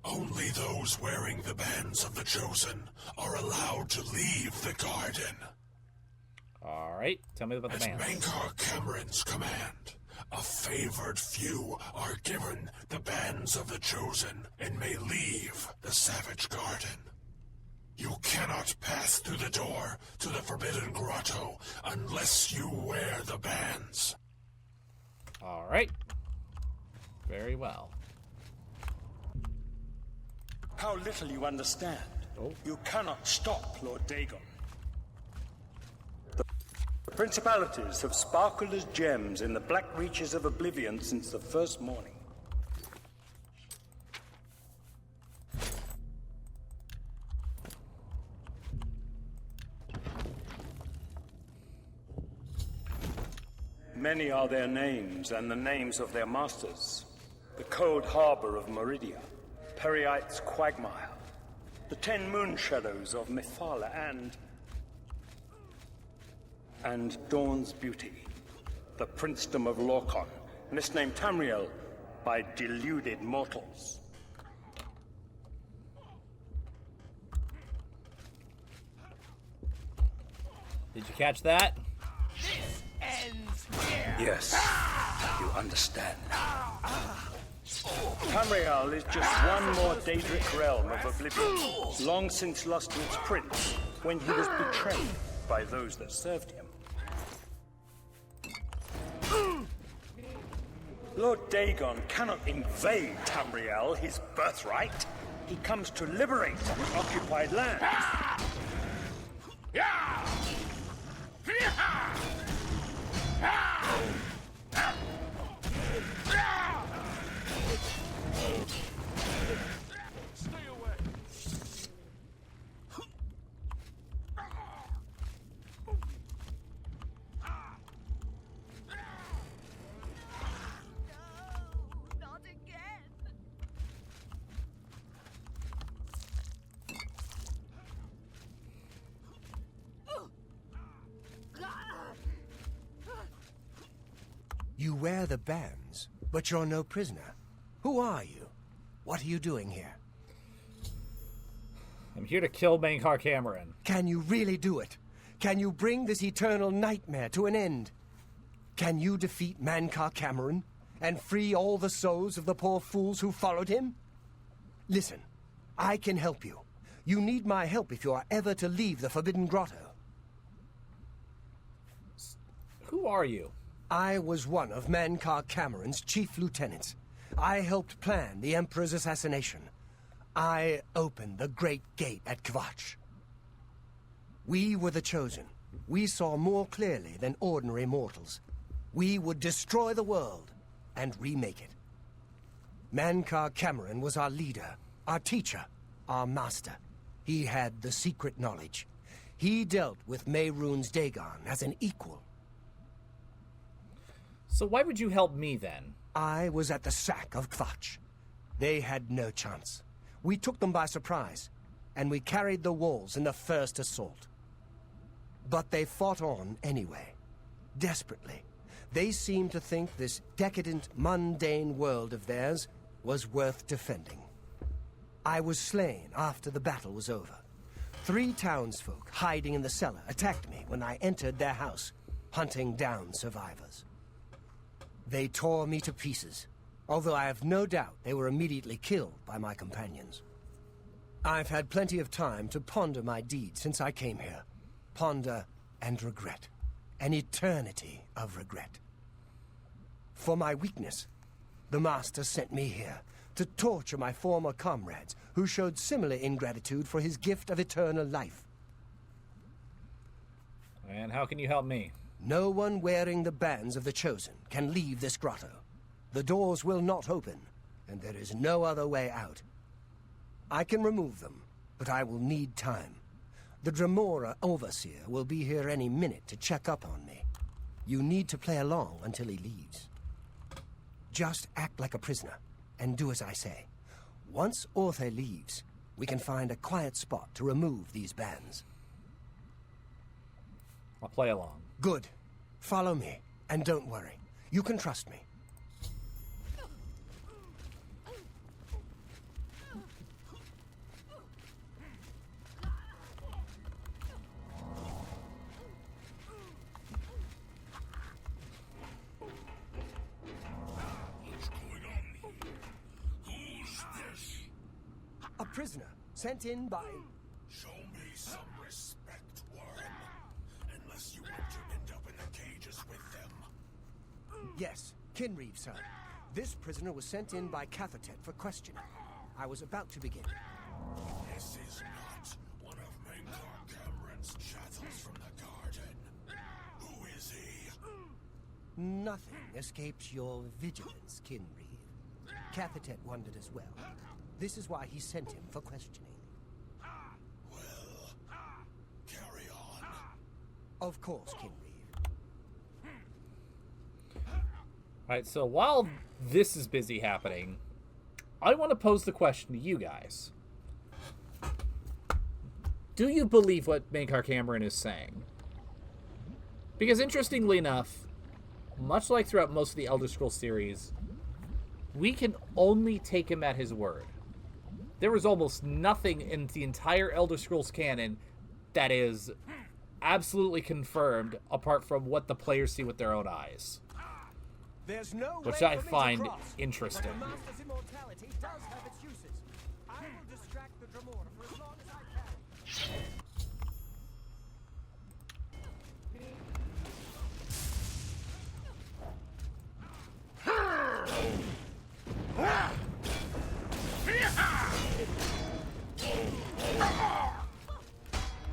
Speaker 10: Only those wearing the bands of the Chosen are allowed to leave the garden.
Speaker 2: Alright, tell me about the bands.
Speaker 10: At Mankar Cameron's command, a favored few are given the bands of the Chosen and may leave the Savage Garden. You cannot pass through the door to the Forbidden Grotto unless you wear the bands.
Speaker 2: Alright. Very well.
Speaker 14: How little you understand.
Speaker 2: Oh.
Speaker 14: You cannot stop Lord Dagon. The principalities have sparkled as gems in the black reaches of Oblivion since the first morning. Many are their names and the names of their masters. The cold harbor of Meridia, Periite's quagmire, the 10 moon shadows of Mephala and Dawn's beauty, the princedom of Lorkon, misnamed Tamriel by deluded mortals.
Speaker 2: Did you catch that?
Speaker 16: This ends here.
Speaker 14: Yes, you understand now. Tamriel is just one more Daedric realm of Oblivion, long since lost to its prince when he was betrayed by those that served him. Lord Dagon cannot invade Tamriel, his birthright. He comes to liberate the occupied land.
Speaker 16: Stay away.
Speaker 8: Not again.
Speaker 3: You wear the bands, but you're no prisoner. Who are you? What are you doing here?
Speaker 2: I'm here to kill Mankar Cameron.
Speaker 3: Can you really do it? Can you bring this eternal nightmare to an end? Can you defeat Mankar Cameron and free all the souls of the poor fools who followed him? Listen, I can help you. You need my help if you are ever to leave the Forbidden Grotto.
Speaker 2: Who are you?
Speaker 3: I was one of Mankar Cameron's chief lieutenants. I helped plan the Emperor's assassination. I opened the Great Gate at Kvatch. We were the chosen. We saw more clearly than ordinary mortals. We would destroy the world and remake it. Mankar Cameron was our leader, our teacher, our master. He had the secret knowledge. He dealt with Mehrunes Dagon as an equal.
Speaker 2: So why would you help me then?
Speaker 3: I was at the sack of Kvatch. They had no chance. We took them by surprise, and we carried the walls in the first assault. But they fought on anyway, desperately. They seemed to think this decadent, mundane world of theirs was worth defending. I was slain after the battle was over. 3 townsfolk hiding in the cellar attacked me when I entered their house, hunting down survivors. They tore me to pieces, although I have no doubt they were immediately killed by my companions. I've had plenty of time to ponder my deed since I came here. Ponder and regret. An eternity of regret. For my weakness, the Master sent me here to torture my former comrades who showed similar ingratitude for his gift of eternal life.
Speaker 2: And how can you help me?
Speaker 3: No one wearing the bands of the Chosen can leave this grotto. The doors will not open, and there is no other way out. I can remove them, but I will need time. The Dremora Overseer will be here any minute to check up on me. You need to play along until he leaves. Just act like a prisoner, and do as I say. Once Orthe leaves, we can find a quiet spot to remove these bands.
Speaker 2: I'll play along.
Speaker 3: Good. Follow me, and don't worry. You can trust me. A prisoner, sent in by...
Speaker 10: Show me some respect, Warren. Unless you want to end up in the cages with them.
Speaker 3: Yes, Kinreeve, sir. This prisoner was sent in by Cathertet for questioning. I was about to begin.
Speaker 10: This is not one of Mankar Cameron's chattels from the garden. Who is he?
Speaker 3: Nothing escapes your vigilance, Kinreeve. Cathertet wondered as well. This is why he sent him for questioning.
Speaker 10: Well, carry on.
Speaker 3: Of course, Kinreeve.
Speaker 2: Alright, so while this is busy happening, I want to pose the question to you guys. Do you believe what Mankar Cameron is saying? Because interestingly enough, much like throughout most of the Elder Scrolls series, we can only take him at his word. There is almost nothing in the entire Elder Scrolls canon that is absolutely confirmed apart from what the players see with their own eyes.
Speaker 3: There's no
Speaker 2: which
Speaker 3: way
Speaker 2: I
Speaker 3: for me to
Speaker 2: find
Speaker 3: cross,
Speaker 2: interesting.
Speaker 3: But the Master's immortality does have its uses. I will distract the Dremora for as long as I can.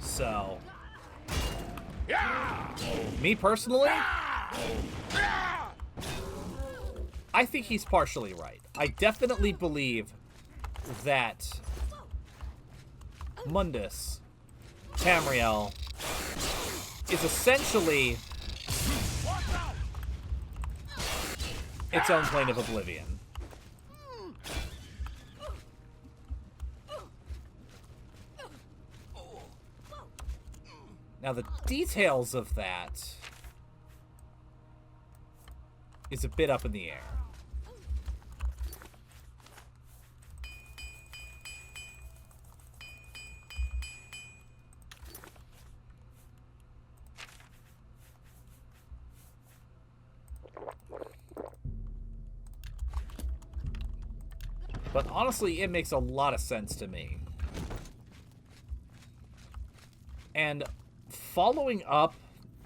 Speaker 2: So, me personally, I think he's partially right. I definitely believe that Mundus Tamriel is essentially its own plane of Oblivion. Now, the details of that is a bit up in the air. But honestly, it makes a lot of sense to me. And following up,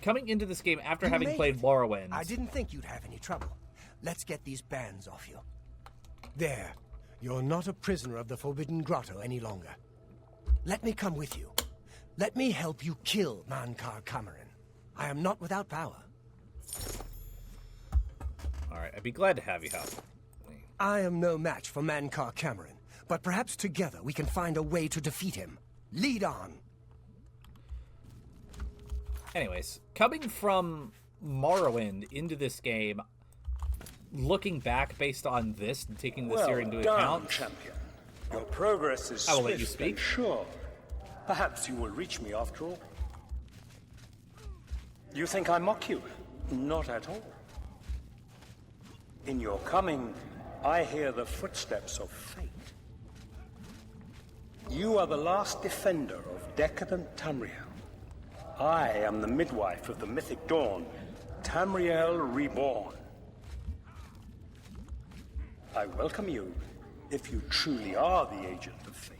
Speaker 2: coming into this game after having played Morrowind...
Speaker 3: I didn't think you'd have any trouble. Let's get these bands off you. There. You're not a prisoner of the Forbidden Grotto any longer. Let me come with you. Let me help you kill Mankar Cameron. I am not without power.
Speaker 2: Alright, I'd be glad to have you help.
Speaker 3: I am no match for Mankar Cameron, but perhaps together we can find a way to defeat him. Lead on!
Speaker 2: Anyways, coming from Morrowind into this game, looking back based on this and taking this here into account...
Speaker 14: champion. Your progress is
Speaker 2: I will let you speak.
Speaker 14: Sure. Perhaps you will reach me after all. You think I mock you? Not at all. In your coming, I hear the footsteps of fate. You are the last defender of decadent Tamriel. I am the midwife of the mythic dawn, Tamriel Reborn. I welcome you, if you truly are the agent of fate.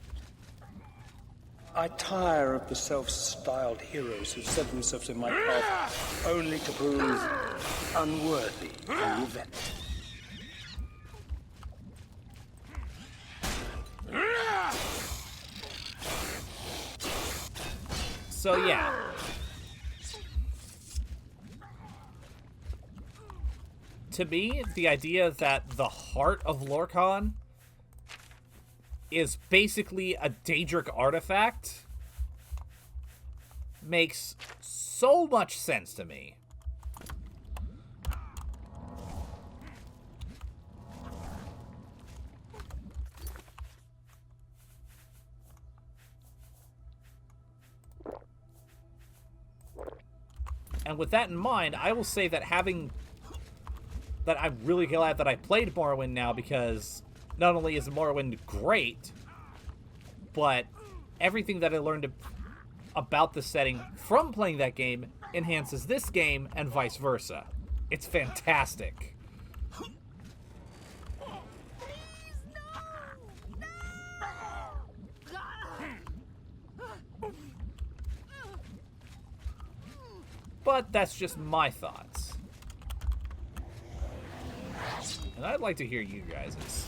Speaker 14: I tire of the self-styled heroes who set themselves in my path only to prove unworthy in the event.
Speaker 2: So yeah. To me, the idea that the heart of Lorkhan is basically a Daedric artifact makes so much sense to me. And with that in mind, I will say that I'm really glad that I played Morrowind now, because not only is Morrowind great, but everything that I learned about the setting from playing that game enhances this game and vice versa. It's fantastic. But that's just my thoughts. And I'd like to hear you guys's.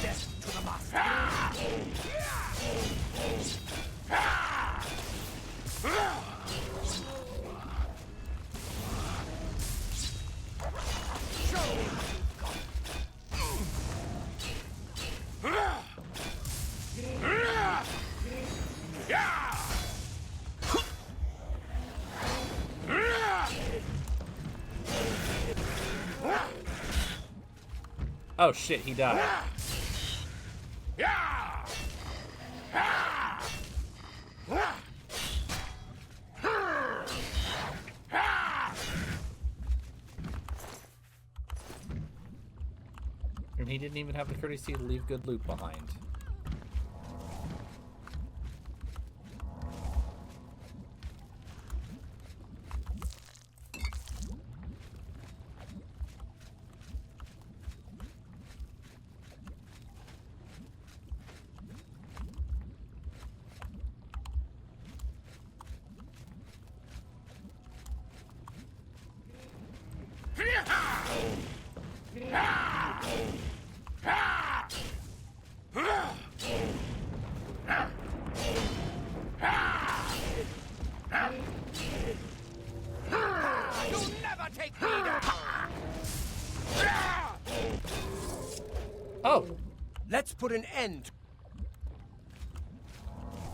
Speaker 3: Death to the master.
Speaker 2: Oh shit, he died. And he didn't even have the courtesy to leave good loot behind. Oh!
Speaker 3: Let's put an end.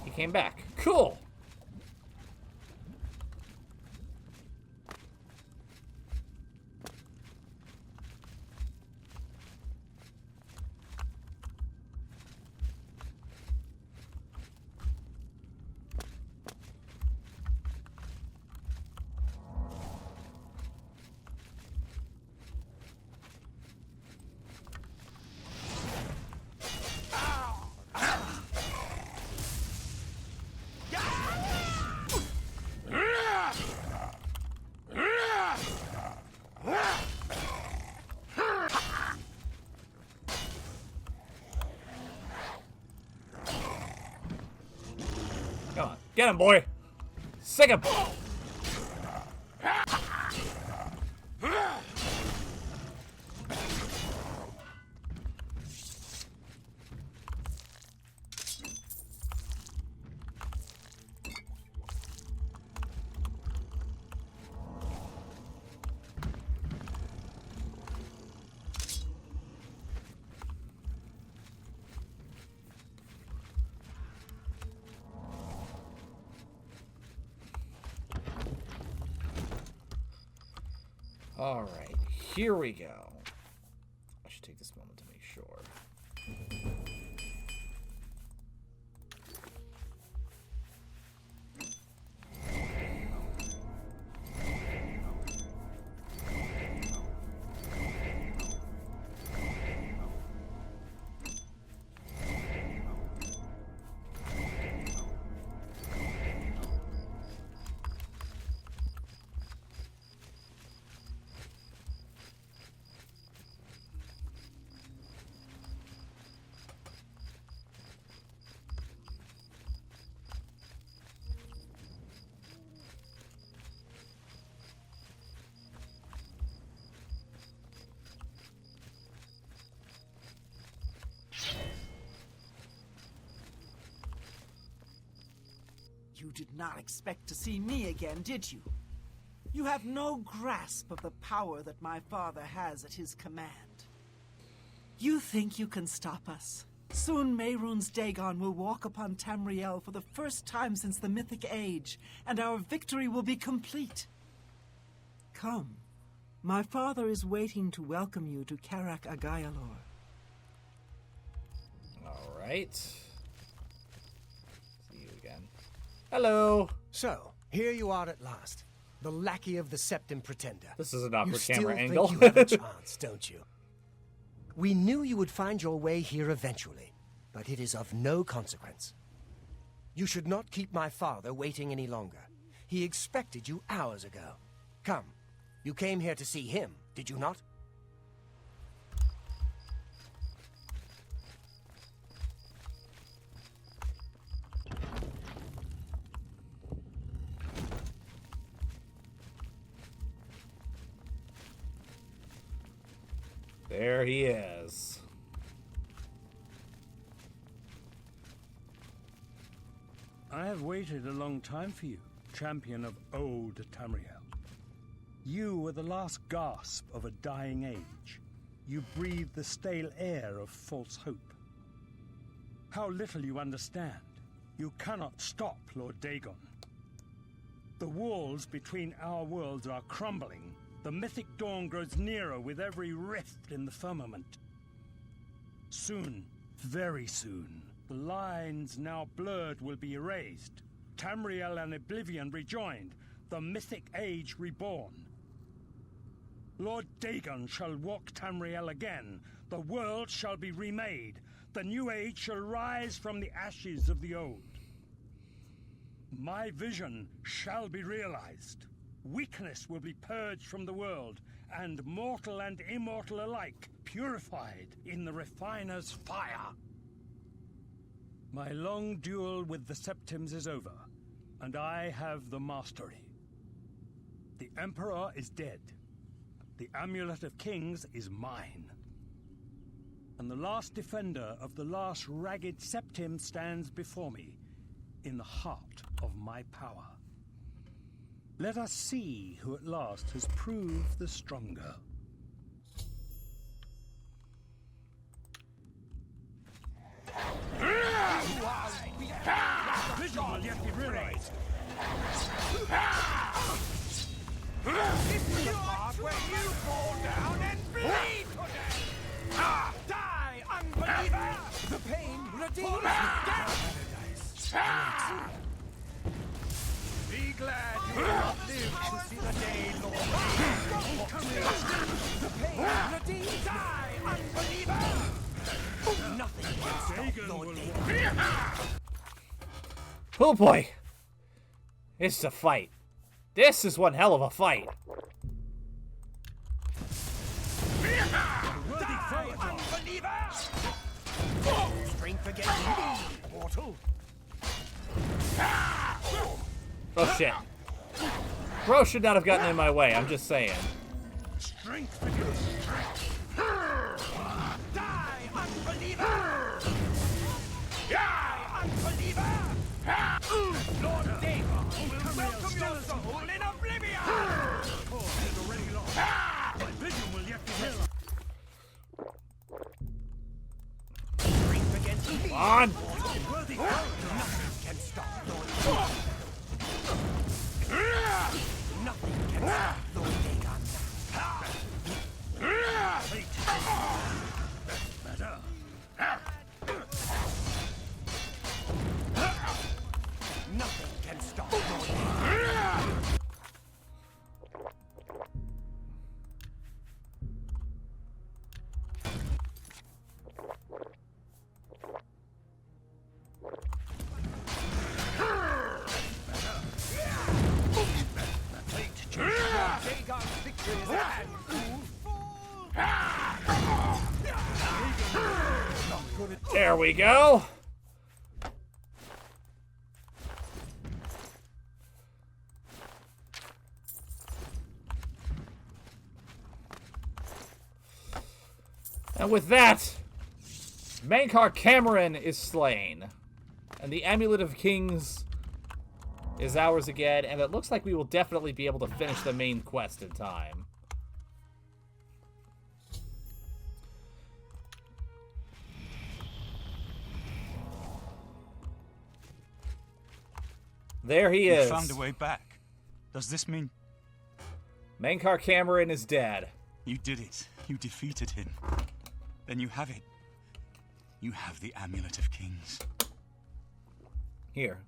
Speaker 2: He came back. Cool! Get him, boy. Sick him. All right, here we go. I should take this moment to make sure.
Speaker 17: You did not expect to see me again, did you? You have no grasp of the power that my father has at his command. You think you can stop us? Soon Mehrunes Dagon will walk upon Tamriel for the first time since the Mythic Age, and our victory will be complete. Come. My father is waiting to welcome you to Karak Agayalor.
Speaker 2: All right. See you again. Hello.
Speaker 3: So, here you are at last. The lackey of the Septim Pretender.
Speaker 2: This is an awkward
Speaker 3: you
Speaker 2: camera
Speaker 3: still
Speaker 2: angle.
Speaker 3: Think you have a chance, don't you? We knew you would find your way here eventually, but it is of no consequence. You should not keep my father waiting any longer. He expected you hours ago. Come, you came here to see him, did you not?
Speaker 2: There he is.
Speaker 14: I have waited a long time for you, champion of old Tamriel. You were the last gasp of a dying age. You breathed the stale air of false hope. How little you understand. You cannot stop Lord Dagon. The walls between our worlds are crumbling. The mythic dawn grows nearer with every rift in the firmament. Soon, very soon, the lines now blurred will be erased. Tamriel and Oblivion rejoined, the mythic age reborn. Lord Dagon shall walk Tamriel again. The world shall be remade. The new age shall rise from the ashes of the old. My vision shall be realized. Weakness will be purged from the world, and mortal and immortal alike purified in the refiner's fire. My long duel with the Septims is over, and I have the mastery. The Emperor is dead. The Amulet of Kings is mine. And the last defender of the last ragged Septim stands before me, in the heart of my power. Let us see who at last has proved the stronger. Vision will yet be realized.
Speaker 10: This is the part where you fall down and bleed to death! Die, unbeliever! The pain redeems death! Be glad you will not live to see the day, Lord. The pain redeems. Die, unbeliever! Nothing can stop Lord Dagon.
Speaker 2: Oh boy. It's a fight. This is one hell of a fight.
Speaker 10: Die, unbeliever! Strength against me, mortal.
Speaker 2: Oh shit. Bro should not have gotten in my way, I'm just saying.
Speaker 16: Strength against strength. Die, unbeliever! Die, unbeliever! Lord Deva will welcome your soul in Oblivion! Cause is already lost. My vision will yet be held. Strength against me.
Speaker 2: Come on!
Speaker 16: Worthy nothing can stop Lord Nothing can stop Lord Dagon now. That's better. Nothing can stop Lord Dagon. Dagon's victory is at hand.
Speaker 2: There we go. And with that, Mankar Cameron is slain. And the Amulet of Kings is ours again. And it looks like we will definitely be able to finish the main quest in time. There he is.
Speaker 11: You found a way back. Does this mean...
Speaker 2: Mankar Cameron is dead.
Speaker 11: You did it. You defeated him. Then you have it. You have the Amulet of Kings.
Speaker 2: Here.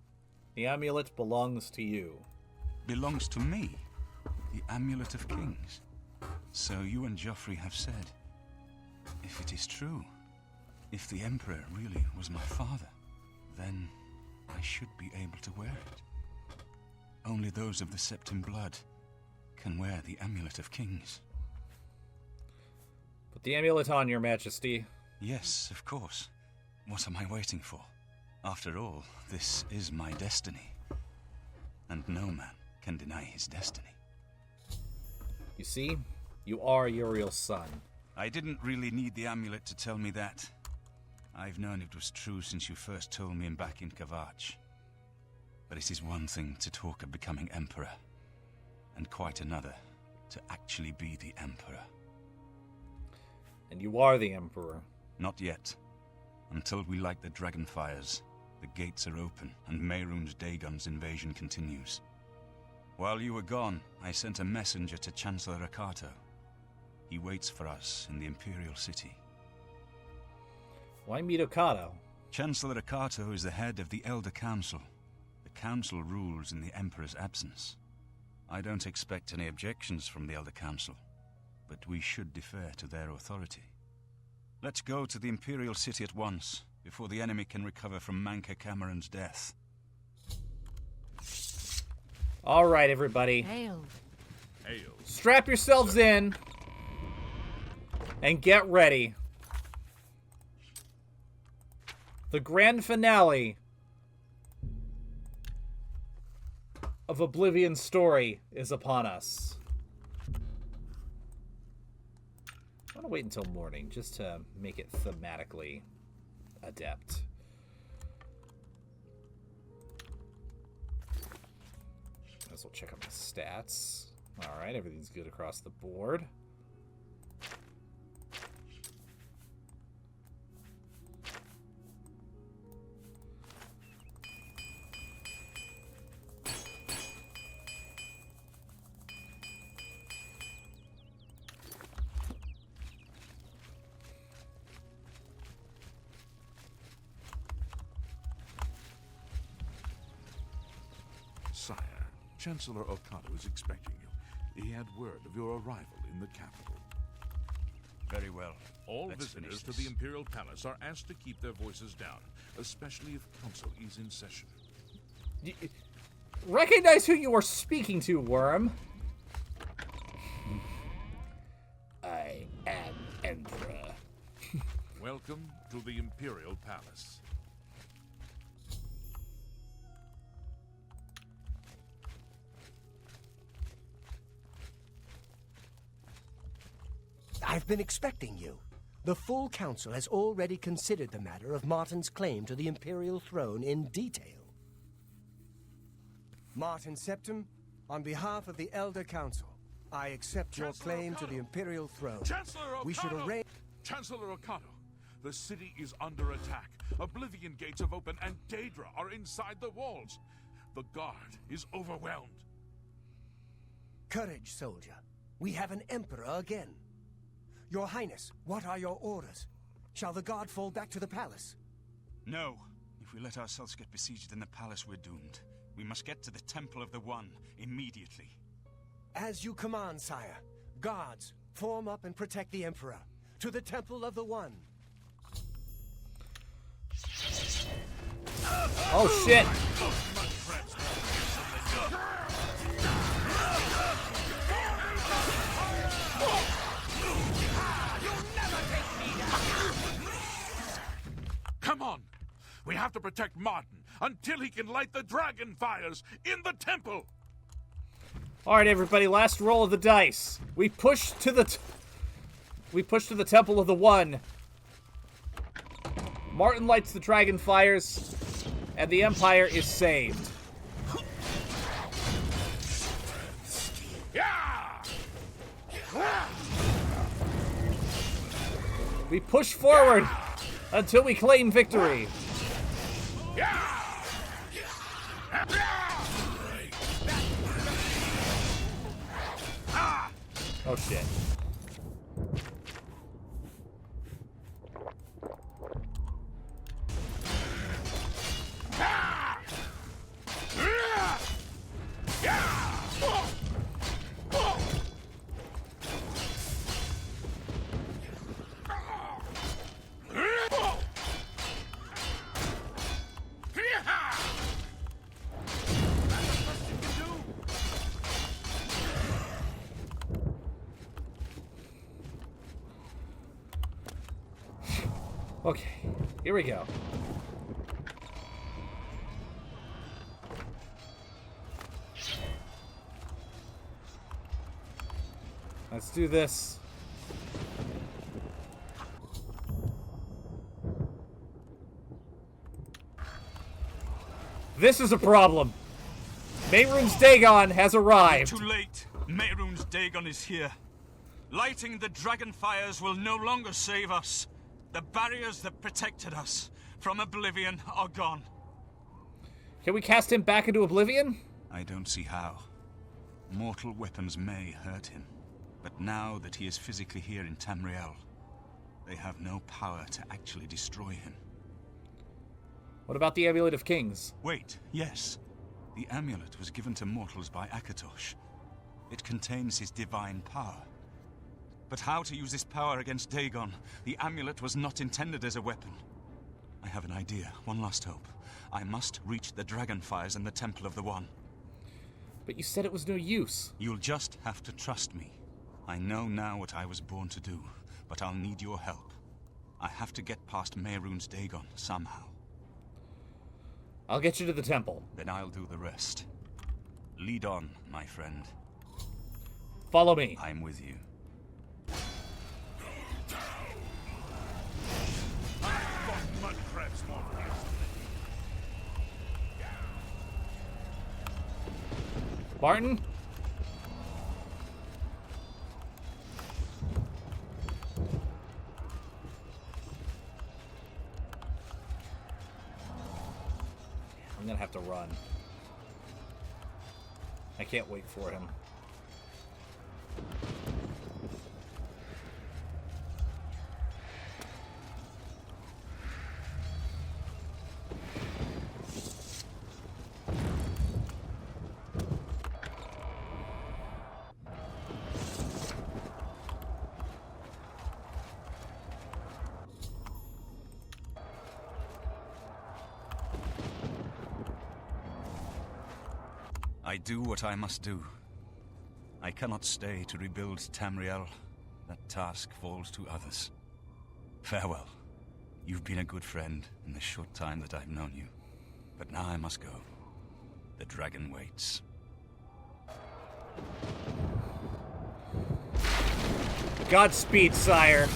Speaker 2: The amulet belongs to you.
Speaker 11: Belongs to me? The Amulet of Kings? So you and Joffrey have said. If it is true, if the Emperor really was my father, then I should be able to wear it. Only those of the Septim blood can wear the Amulet of Kings.
Speaker 2: Put the amulet on, Your Majesty.
Speaker 11: Yes, of course. What am I waiting for? After all, this is my destiny. And no man can deny his destiny.
Speaker 2: You see, you are Uriel's son.
Speaker 11: I didn't really need the amulet to tell me that. I've known it was true since you first told me back in Kavach. But it is one thing to talk of becoming Emperor, and quite another to actually be the Emperor.
Speaker 2: And you are the Emperor.
Speaker 11: Not yet. Until we light the Dragonfires, the gates are open, and Mehrunes Dagon's invasion continues. While you were gone, I sent a messenger to Chancellor Akato. He waits for us in the Imperial City.
Speaker 2: Why meet Akato?
Speaker 11: Chancellor Akato is the head of the Elder Council. The Council rules in the Emperor's absence. I don't expect any objections from the Elder Council, but we should defer to their authority. Let's go to the Imperial City at once, before the enemy can recover from Mankar Cameron's death.
Speaker 2: All right, everybody.
Speaker 8: Hail.
Speaker 1: Hail.
Speaker 2: Strap yourselves in and get ready. The grand finale of Oblivion's story is upon us. I want to wait until morning just to make it thematically adept. As we'll check out my stats. All right, everything's good across the board.
Speaker 1: Sire, Chancellor Okato is expecting you. He had word of your arrival in the capital.
Speaker 11: Very well.
Speaker 1: All
Speaker 11: Let's
Speaker 1: visitors
Speaker 11: finish
Speaker 1: to
Speaker 11: this.
Speaker 1: the Imperial Palace are asked to keep their voices down, especially if Council is in session.
Speaker 2: Recognize who you are speaking to, Worm. I am Emperor.
Speaker 1: Welcome to the Imperial Palace.
Speaker 3: I've been expecting you. The full council has already considered the matter of Martin's claim to the Imperial throne in detail. Martin Septim, on behalf of the Elder Council, I accept your claim to the Imperial throne. We should arrange...
Speaker 1: Chancellor Ocado, the city is under attack. Oblivion gates have opened and Daedra are inside the walls. The guard is overwhelmed.
Speaker 3: Courage, soldier. We have an emperor again. Your Highness, what are your orders? Shall the guard fall back to the palace?
Speaker 11: No. If we let ourselves get besieged in the palace, we're doomed. We must get to the Temple of the One immediately.
Speaker 3: As you command, sire. Guards, form up and protect the emperor. To the Temple of the One.
Speaker 2: Oh, shit!
Speaker 1: Come on! We have to protect Martin until he can light the dragon fires in the temple!
Speaker 2: Alright, everybody, last roll of the dice. We push to the Temple of the One. Martin lights the dragon fires, and the Empire is saved. We push forward until we claim victory. Oh shit. Okay, here we go. Let's do this. This is a problem. Mehrunes Dagon has arrived.
Speaker 13: Too late. Mehrunes Dagon is here. Lighting the dragon fires will no longer save us. The barriers that protected us from Oblivion are gone.
Speaker 2: Can we cast him back into Oblivion?
Speaker 11: I don't see how. Mortal weapons may hurt him, but now that he is physically here in Tamriel, they have no power to actually destroy him.
Speaker 2: What about the Amulet of Kings?
Speaker 11: Wait, yes. The amulet was given to mortals by Akatosh. It contains his divine power. But how to use this power against Dagon? The amulet was not intended as a weapon. I have an idea. One last hope. I must reach the dragonfires in the Temple of the One.
Speaker 2: But you said it was no use.
Speaker 11: You'll just have to trust me. I know now what I was born to do, but I'll need your help. I have to get past Mehrunes Dagon somehow.
Speaker 2: I'll get you to the temple.
Speaker 11: Then I'll do the rest. Lead on, my friend.
Speaker 2: Follow me.
Speaker 11: I'm with you.
Speaker 2: Martin? I'm gonna have to run. I can't wait for him.
Speaker 11: I do what I must do. I cannot stay to rebuild Tamriel. That task falls to others. Farewell. You've been a good friend in the short time that I've known you. But now I must go. The dragon waits.
Speaker 2: Godspeed, sire.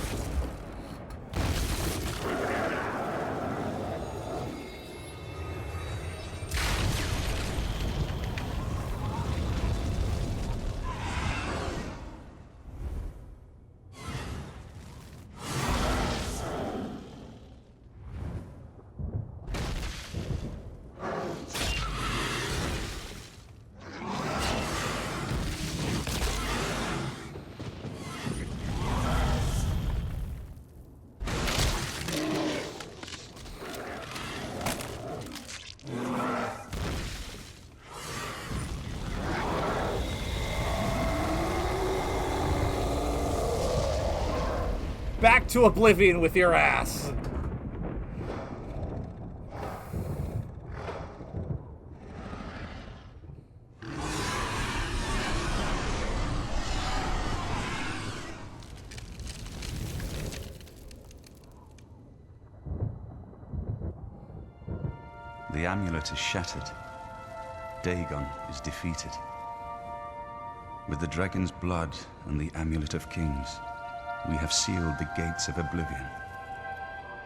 Speaker 2: Back to Oblivion with your ass.
Speaker 11: The amulet is shattered. Dagon is defeated. With the dragon's blood and the amulet of kings, we have sealed the gates of Oblivion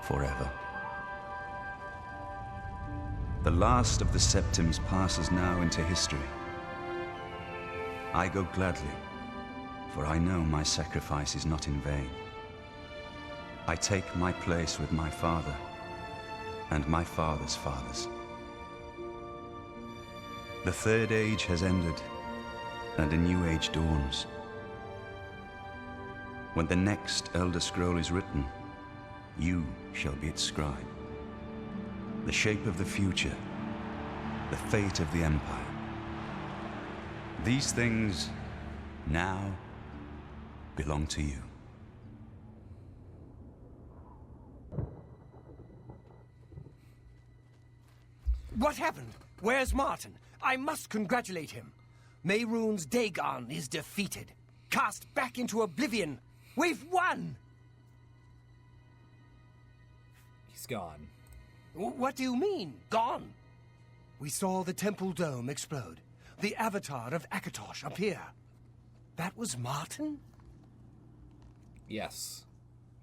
Speaker 11: forever. The last of the Septims passes now into history. I go gladly, for I know my sacrifice is not in vain. I take my place with my father and my father's fathers. The Third Age has ended, and a new age dawns. When the next Elder Scroll is written, you shall be its scribe. The shape of the future, the fate of the Empire. These things now belong to you.
Speaker 3: What happened? Where's Martin? I must congratulate him. Mehrunes Dagon is defeated, cast back into Oblivion. We've won!
Speaker 2: He's gone.
Speaker 3: What do you mean, gone? We saw the temple dome explode, the avatar of Akatosh appear. That was Martin?
Speaker 2: Yes.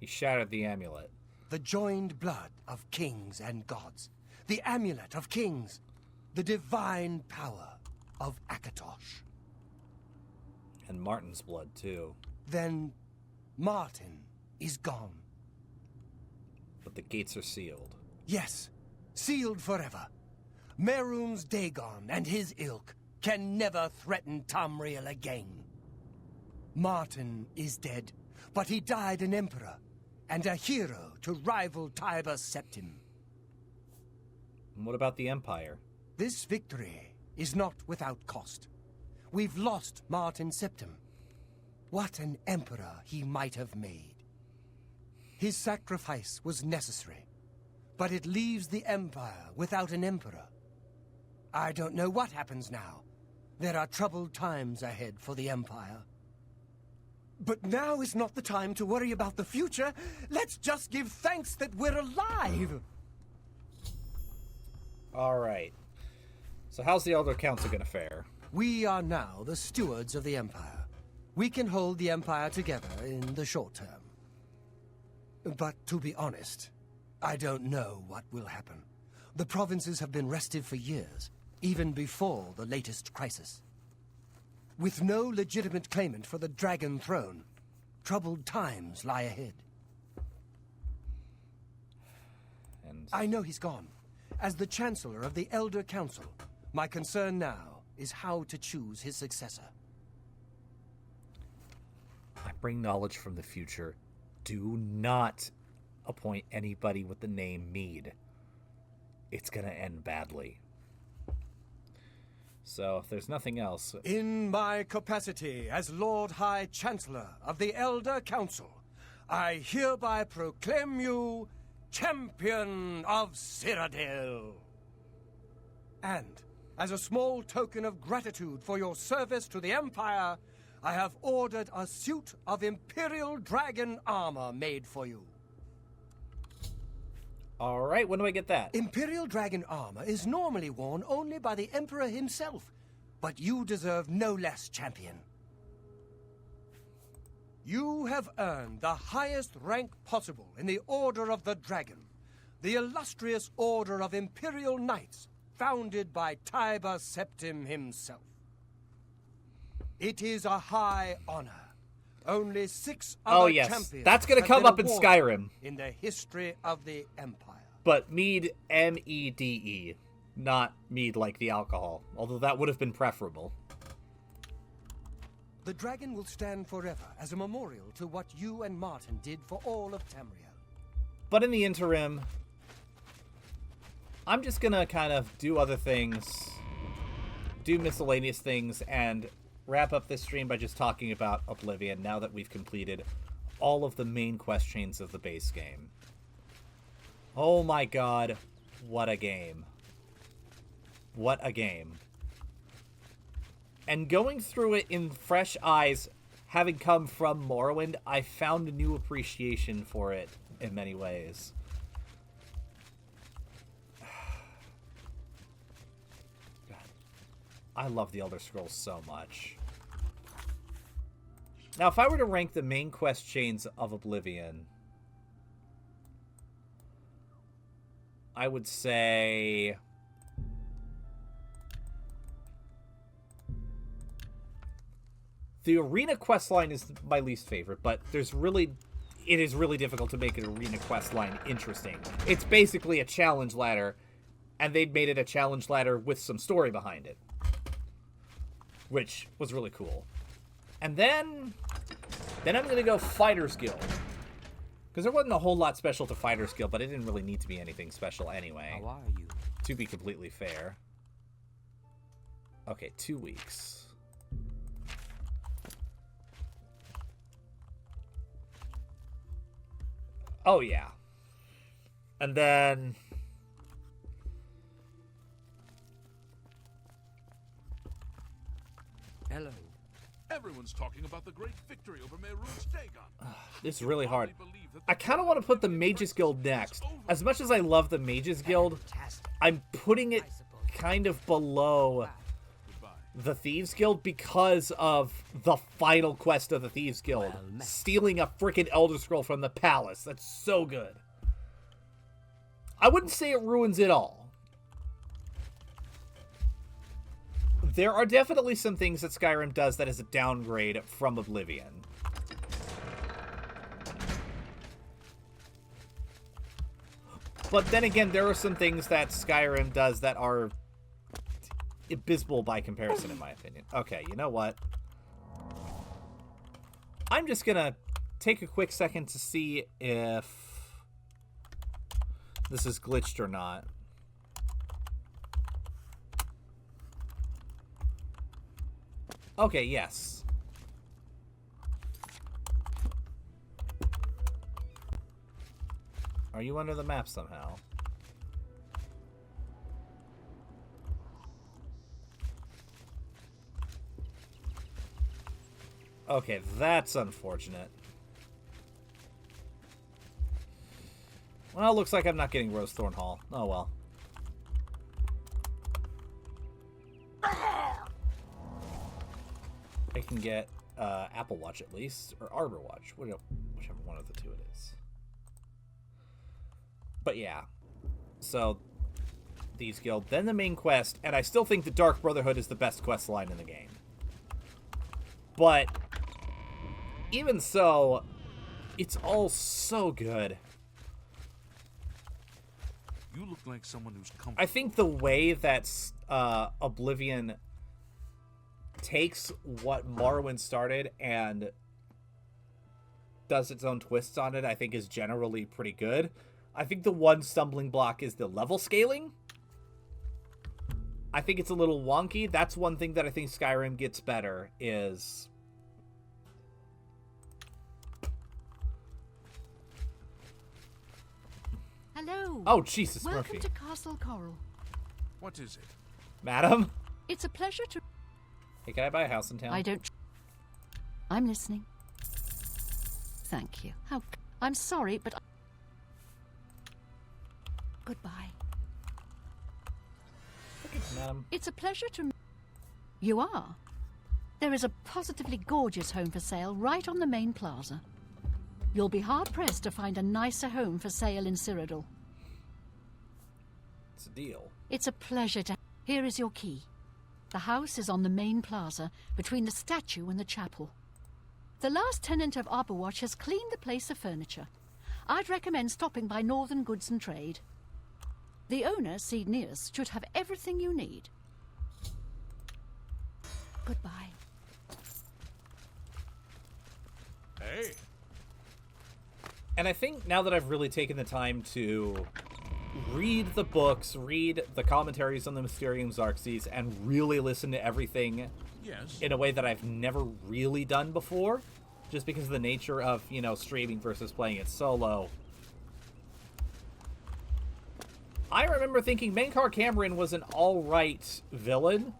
Speaker 2: He shattered the amulet.
Speaker 3: The joined blood of kings and gods. The amulet of kings. The divine power of Akatosh.
Speaker 2: And Martin's blood, too.
Speaker 3: Then Martin is gone.
Speaker 2: But the gates are sealed.
Speaker 3: Yes, sealed forever. Mehrunes Dagon and his ilk can never threaten Tamriel again. Martin is dead, but he died an emperor and a hero to rival Tiber Septim.
Speaker 2: And what about the Empire?
Speaker 3: This victory is not without cost. We've lost Martin Septim. What an emperor he might have made. His sacrifice was necessary, but it leaves the Empire without an emperor. I don't know what happens now. There are troubled times ahead for the Empire. But now is not the time to worry about the future. Let's just give thanks that we're alive.
Speaker 2: All right. So how's the Elder Council gonna fare?
Speaker 3: We are now the stewards of the Empire. We can hold the Empire together in the short term. But to be honest, I don't know what will happen. The provinces have been restive for years, even before the latest crisis. With no legitimate claimant for the Dragon Throne, troubled times lie ahead.
Speaker 2: And
Speaker 3: I know he's gone. As the Chancellor of the Elder Council, my concern now is how to choose his successor.
Speaker 2: I bring knowledge from the future. Do not appoint anybody with the name Mead. It's gonna end badly. So, if there's nothing else...
Speaker 3: In my capacity as Lord High Chancellor of the Elder Council, I hereby proclaim you Champion of Cyrodiil. And, as a small token of gratitude for your service to the Empire, I have ordered a suit of Imperial Dragon armor made for you.
Speaker 2: Alright, when do I get that?
Speaker 3: Imperial Dragon armor is normally worn only by the Emperor himself, but you deserve no less, champion. You have earned the highest rank possible in the Order of the Dragon, the illustrious Order of Imperial Knights, founded by Tiber Septim himself. It is a high honor. Only 6 other champions
Speaker 2: that's going to
Speaker 3: have
Speaker 2: come
Speaker 3: been
Speaker 2: up in
Speaker 3: awarded
Speaker 2: Skyrim.
Speaker 3: in the history of the Empire.
Speaker 2: But mead, M-E-D-E, not mead like the alcohol, although that would have been preferable.
Speaker 3: The dragon will stand forever as a memorial to what you and Martin did for all of Tamriel.
Speaker 2: But in the interim, I'm just going to kind of do other things, do miscellaneous things, and wrap up this stream by just talking about Oblivion now that we've completed all of the main quest chains of the base game. Oh my god, what a game. What a game. And going through it in fresh eyes, having come from Morrowind, I found a new appreciation for it in many ways. God, I love the Elder Scrolls so much. Now, if I were to rank the main quest chains of Oblivion, I would say the arena quest line is my least favorite, but it is really difficult to make an arena quest line interesting. It's basically a challenge ladder, and they'd made it a challenge ladder with some story behind it, which was really cool. And then I'm going to go Fighter's Guild. Because there wasn't a whole lot special to Fighter's Guild, but it didn't really need to be anything special anyway.
Speaker 6: How are you?
Speaker 2: To be completely fair. Okay, 2 weeks. Oh, yeah. And then...
Speaker 6: Hello.
Speaker 1: Everyone's talking about the great victory over Mehrunes Dagon.
Speaker 2: This is really hard. I kind of want to put the Mages Guild next. As much as I love the Mages Guild, I'm putting it kind of below the Thieves Guild because of the final quest of the Thieves Guild. Stealing a freaking Elder Scroll from the palace. That's so good. I wouldn't say it ruins it all. There are definitely some things that Skyrim does that is a downgrade from Oblivion. But then again, there are some things that Skyrim does that are abysmal by comparison, in my opinion. Okay, you know what? I'm just gonna take a quick second to see if this is glitched or not. Okay, yes. Are you under the map somehow? Okay, that's unfortunate. Well, looks like I'm not getting Rosethorn Hall. Oh well. I can get Apple Watch at least, or Arbor Watch, whichever one of the two it is. But yeah, so Thieves Guild, then the main quest, and I still think the Dark Brotherhood is the best quest line in the game. But even so, it's all so good.
Speaker 1: You look like someone who's comfortable.
Speaker 2: I think the way that Oblivion takes what Morrowind started and does its own twists on it, I think is generally pretty good. I think the one stumbling block is the level scaling. I think it's a little wonky. That's one thing that I think Skyrim gets better is...
Speaker 8: Hello.
Speaker 2: Oh, Jesus,
Speaker 8: Welcome
Speaker 2: Murphy.
Speaker 8: to Castle Coral.
Speaker 1: What is it?
Speaker 2: Madam?
Speaker 8: It's a pleasure to...
Speaker 2: Hey, can I buy a house in town?
Speaker 8: I don't... I'm listening. Thank you. How... I'm sorry, but... Goodbye.
Speaker 2: Madam.
Speaker 8: It's a pleasure to... You are? There is a positively gorgeous home for sale right on the main plaza. You'll be hard-pressed to find a nicer home for sale in Cyrodiil.
Speaker 2: It's a deal.
Speaker 8: It's a pleasure to... Here is your key. The house is on the main plaza, between the statue and the chapel. The last tenant of Arborwatch has cleaned the place of furniture. I'd recommend stopping by Northern Goods and Trade. The owner, Cyrodiil, should have everything you need. Goodbye.
Speaker 1: Hey.
Speaker 2: And I think now that I've really taken the time to read the books, read the commentaries on the Mysterium Xarxes, and really listen to everything in a way that I've never really done before, just because of the nature of, you know, streaming versus playing it solo. I remember thinking Mankar Cameron was an alright villain.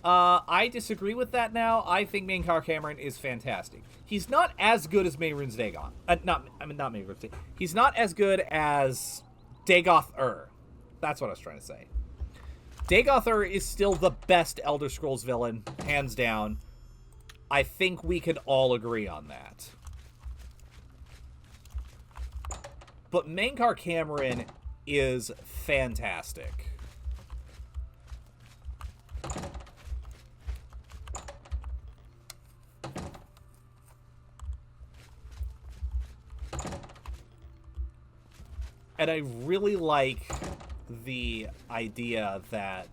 Speaker 2: I disagree with that now. I think Mankar Cameron is fantastic. He's not as good as Mehrunes Dagon. Not Mehrunes Dagon. He's not as good as Dagoth-Ur. That's what I was trying to say. Dagoth-Ur is still the best Elder Scrolls villain, hands down. I think we can all agree on that. But Mankar Cameron is fantastic. And I really like the idea that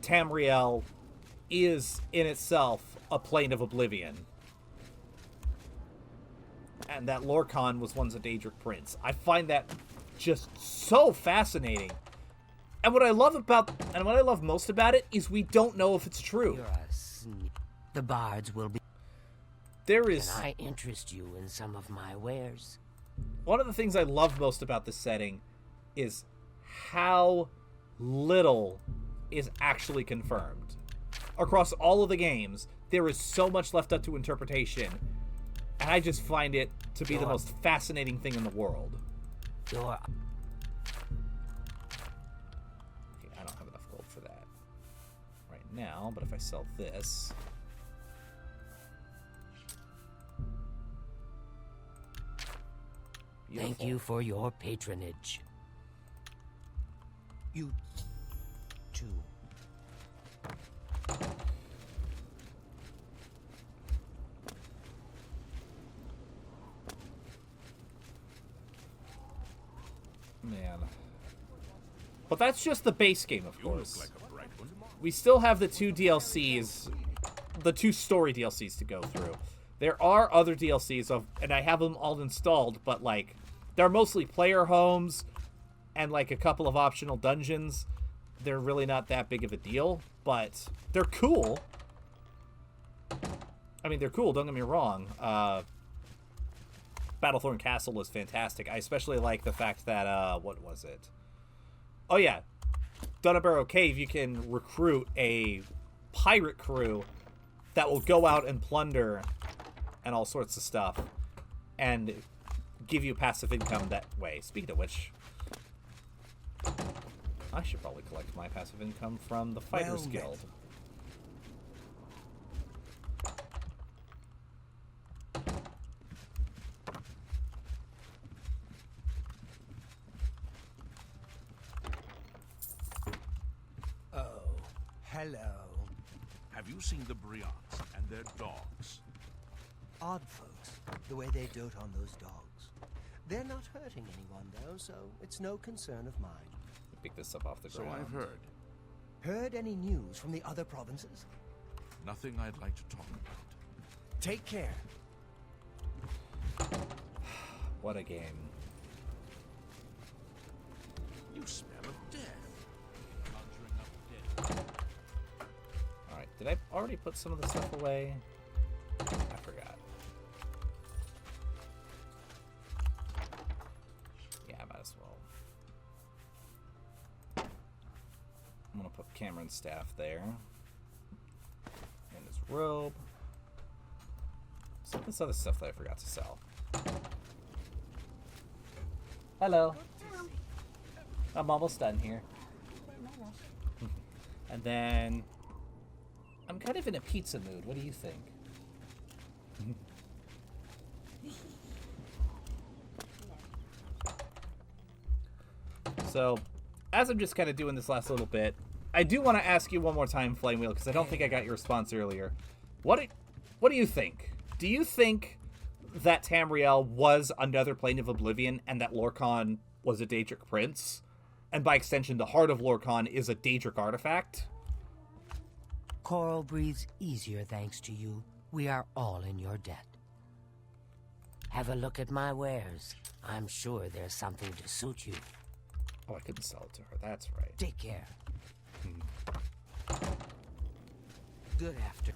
Speaker 2: Tamriel is in itself a plane of Oblivion. And that Lorkhan was once a Daedric prince. I find that just so fascinating. And what I love most about it is we don't know if it's true.
Speaker 6: You're a the bards will be...
Speaker 2: There is...
Speaker 6: Can I interest you in some of my wares?
Speaker 2: One of the things I love most about this setting is how little is actually confirmed. Across all of the games, there is so much left up to interpretation, and I just find it to be the most fascinating thing in the world. Okay, I don't have enough gold for that right now, but if I sell this... Beautiful.
Speaker 6: Thank you for your patronage. You too.
Speaker 2: Man. But that's just the base game, of course.
Speaker 1: Like a bright one.
Speaker 2: We still have the two DLCs, the two story DLCs to go through. There are other DLCs, and I have them all installed, but, like, they're mostly player homes and, like, a couple of optional dungeons. They're really not that big of a deal, but they're cool. I mean, they're cool, don't get me wrong. Battlethorn Castle was fantastic. I especially like the fact that, what was it? Oh, yeah. Dunnabarrow Cave, you can recruit a pirate crew that will go out and plunder and all sorts of stuff, and give you passive income that way. Speaking of which, I should probably collect my passive income from the Fighters Guild.
Speaker 3: Oh, hello.
Speaker 1: Have you seen the Briants and their dogs?
Speaker 3: Odd folks, the way they dote on those dogs. They're not hurting anyone, though, so it's no concern of mine.
Speaker 2: Pick this up off the ground.
Speaker 1: So I've heard.
Speaker 3: Heard any news from the other provinces?
Speaker 1: Nothing I'd like to talk about.
Speaker 3: Take care.
Speaker 2: What a game.
Speaker 1: You smell of death. Conjuring up dead.
Speaker 2: Alright, did I already put some of the stuff away? I forgot. Yeah, I might as well. I'm gonna put Cameron's staff there. And his robe. Some of this other stuff that I forgot to sell. Hello. I'm almost done here. And then I'm kind of in a pizza mood. What do you think? So, as I'm just kind of doing this last little bit, I do want to ask you one more time, Flame Wheel, because I don't think I got your response earlier. What do you think? Do you think that Tamriel was another plane of Oblivion and that Lorkhan was a Daedric prince? And by extension, the heart of Lorkhan is a Daedric artifact?
Speaker 6: Coral breathes easier thanks to you. We are all in your debt. Have a look at my wares. I'm sure there's something to suit you.
Speaker 2: Oh, I couldn't sell it to her. That's right.
Speaker 6: Take care. Good afternoon.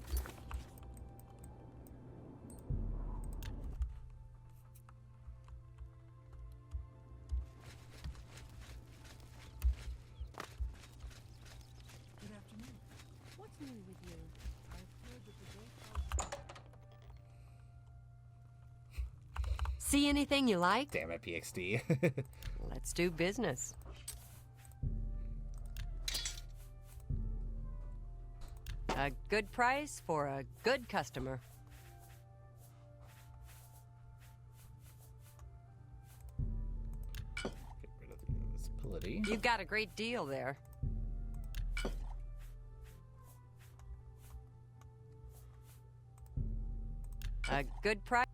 Speaker 8: What's new with you? I've heard that the
Speaker 5: See anything you like?
Speaker 2: Damn it, PXD.
Speaker 5: Let's do business. A good price for a good customer.
Speaker 2: Get rid of the invisibility.
Speaker 5: You've got a great deal there. A good price.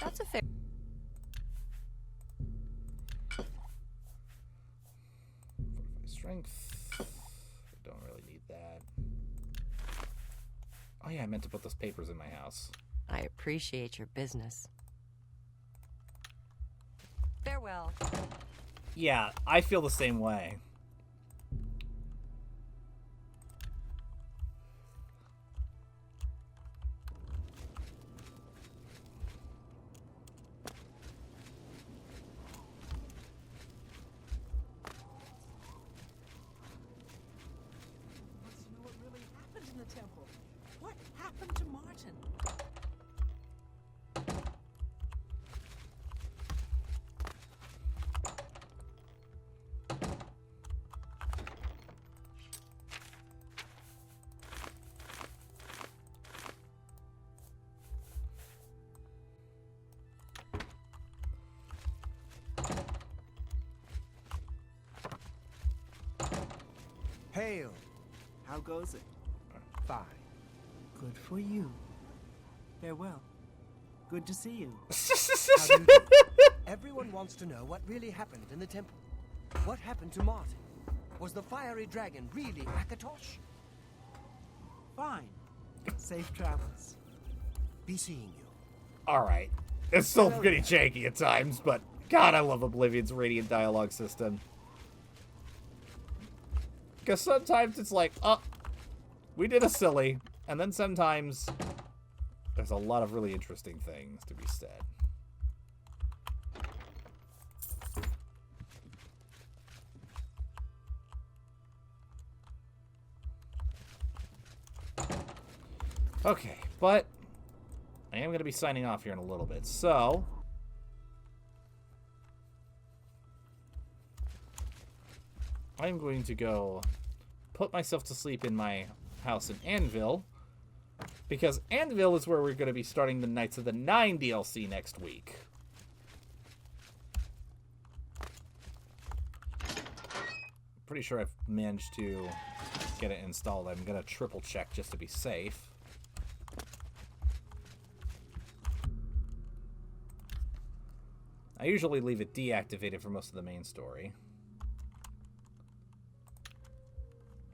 Speaker 5: That's a fair.
Speaker 2: Strength. Don't really need that. Oh yeah, I meant to put those papers in my house.
Speaker 5: I appreciate your business. Farewell.
Speaker 2: Yeah, I feel the same way.
Speaker 17: What really happened in the temple? What happened to Martin?
Speaker 3: Hail.
Speaker 17: How goes it?
Speaker 3: Fine.
Speaker 17: Good for you. Farewell. Good to see you.
Speaker 3: How do you do? Everyone wants to know what really happened in the temple. What happened to Martin? Was the fiery dragon really Akatosh?
Speaker 17: Fine. Safe travels.
Speaker 3: Be seeing you.
Speaker 2: Alright. It's still pretty janky at times, but God, I love Oblivion's Radiant dialogue system. Because sometimes it's like, oh, we did a silly, and then sometimes there's a lot of really interesting things to be said. Okay, but I am going to be signing off here in a little bit, so I'm going to go put myself to sleep in my house in Anvil, because Anvil is where we're going to be starting the Knights of the Nine DLC next week. Pretty sure I've managed to get it installed. I'm going to triple check just to be safe. I usually leave it deactivated for most of the main story.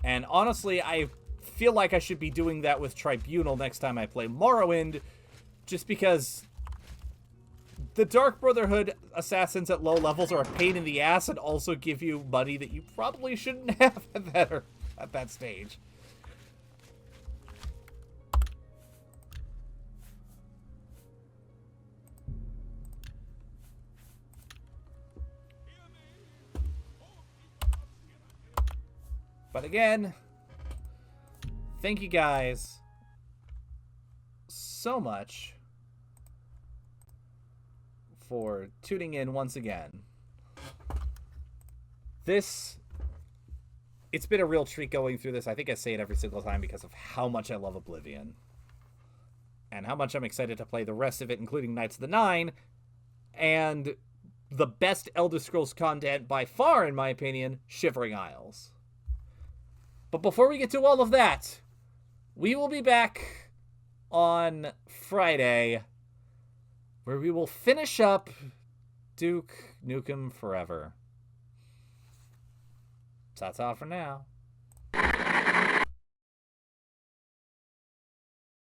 Speaker 2: And honestly, I feel like I should be doing that with Tribunal next time I play Morrowind, just because the Dark Brotherhood assassins at low levels are a pain in the ass and also give you money that you probably shouldn't have at that stage. But again, thank you guys so much for tuning in once again. This it's been a real treat going through this. I think I say it every single time because of how much I love Oblivion. And how much I'm excited to play the rest of it, including Knights of the Nine. And the best Elder Scrolls content by far, in my opinion, Shivering Isles. But before we get to all of that, we will be back on Friday, where we will finish up Duke Nukem Forever. So that's all for now.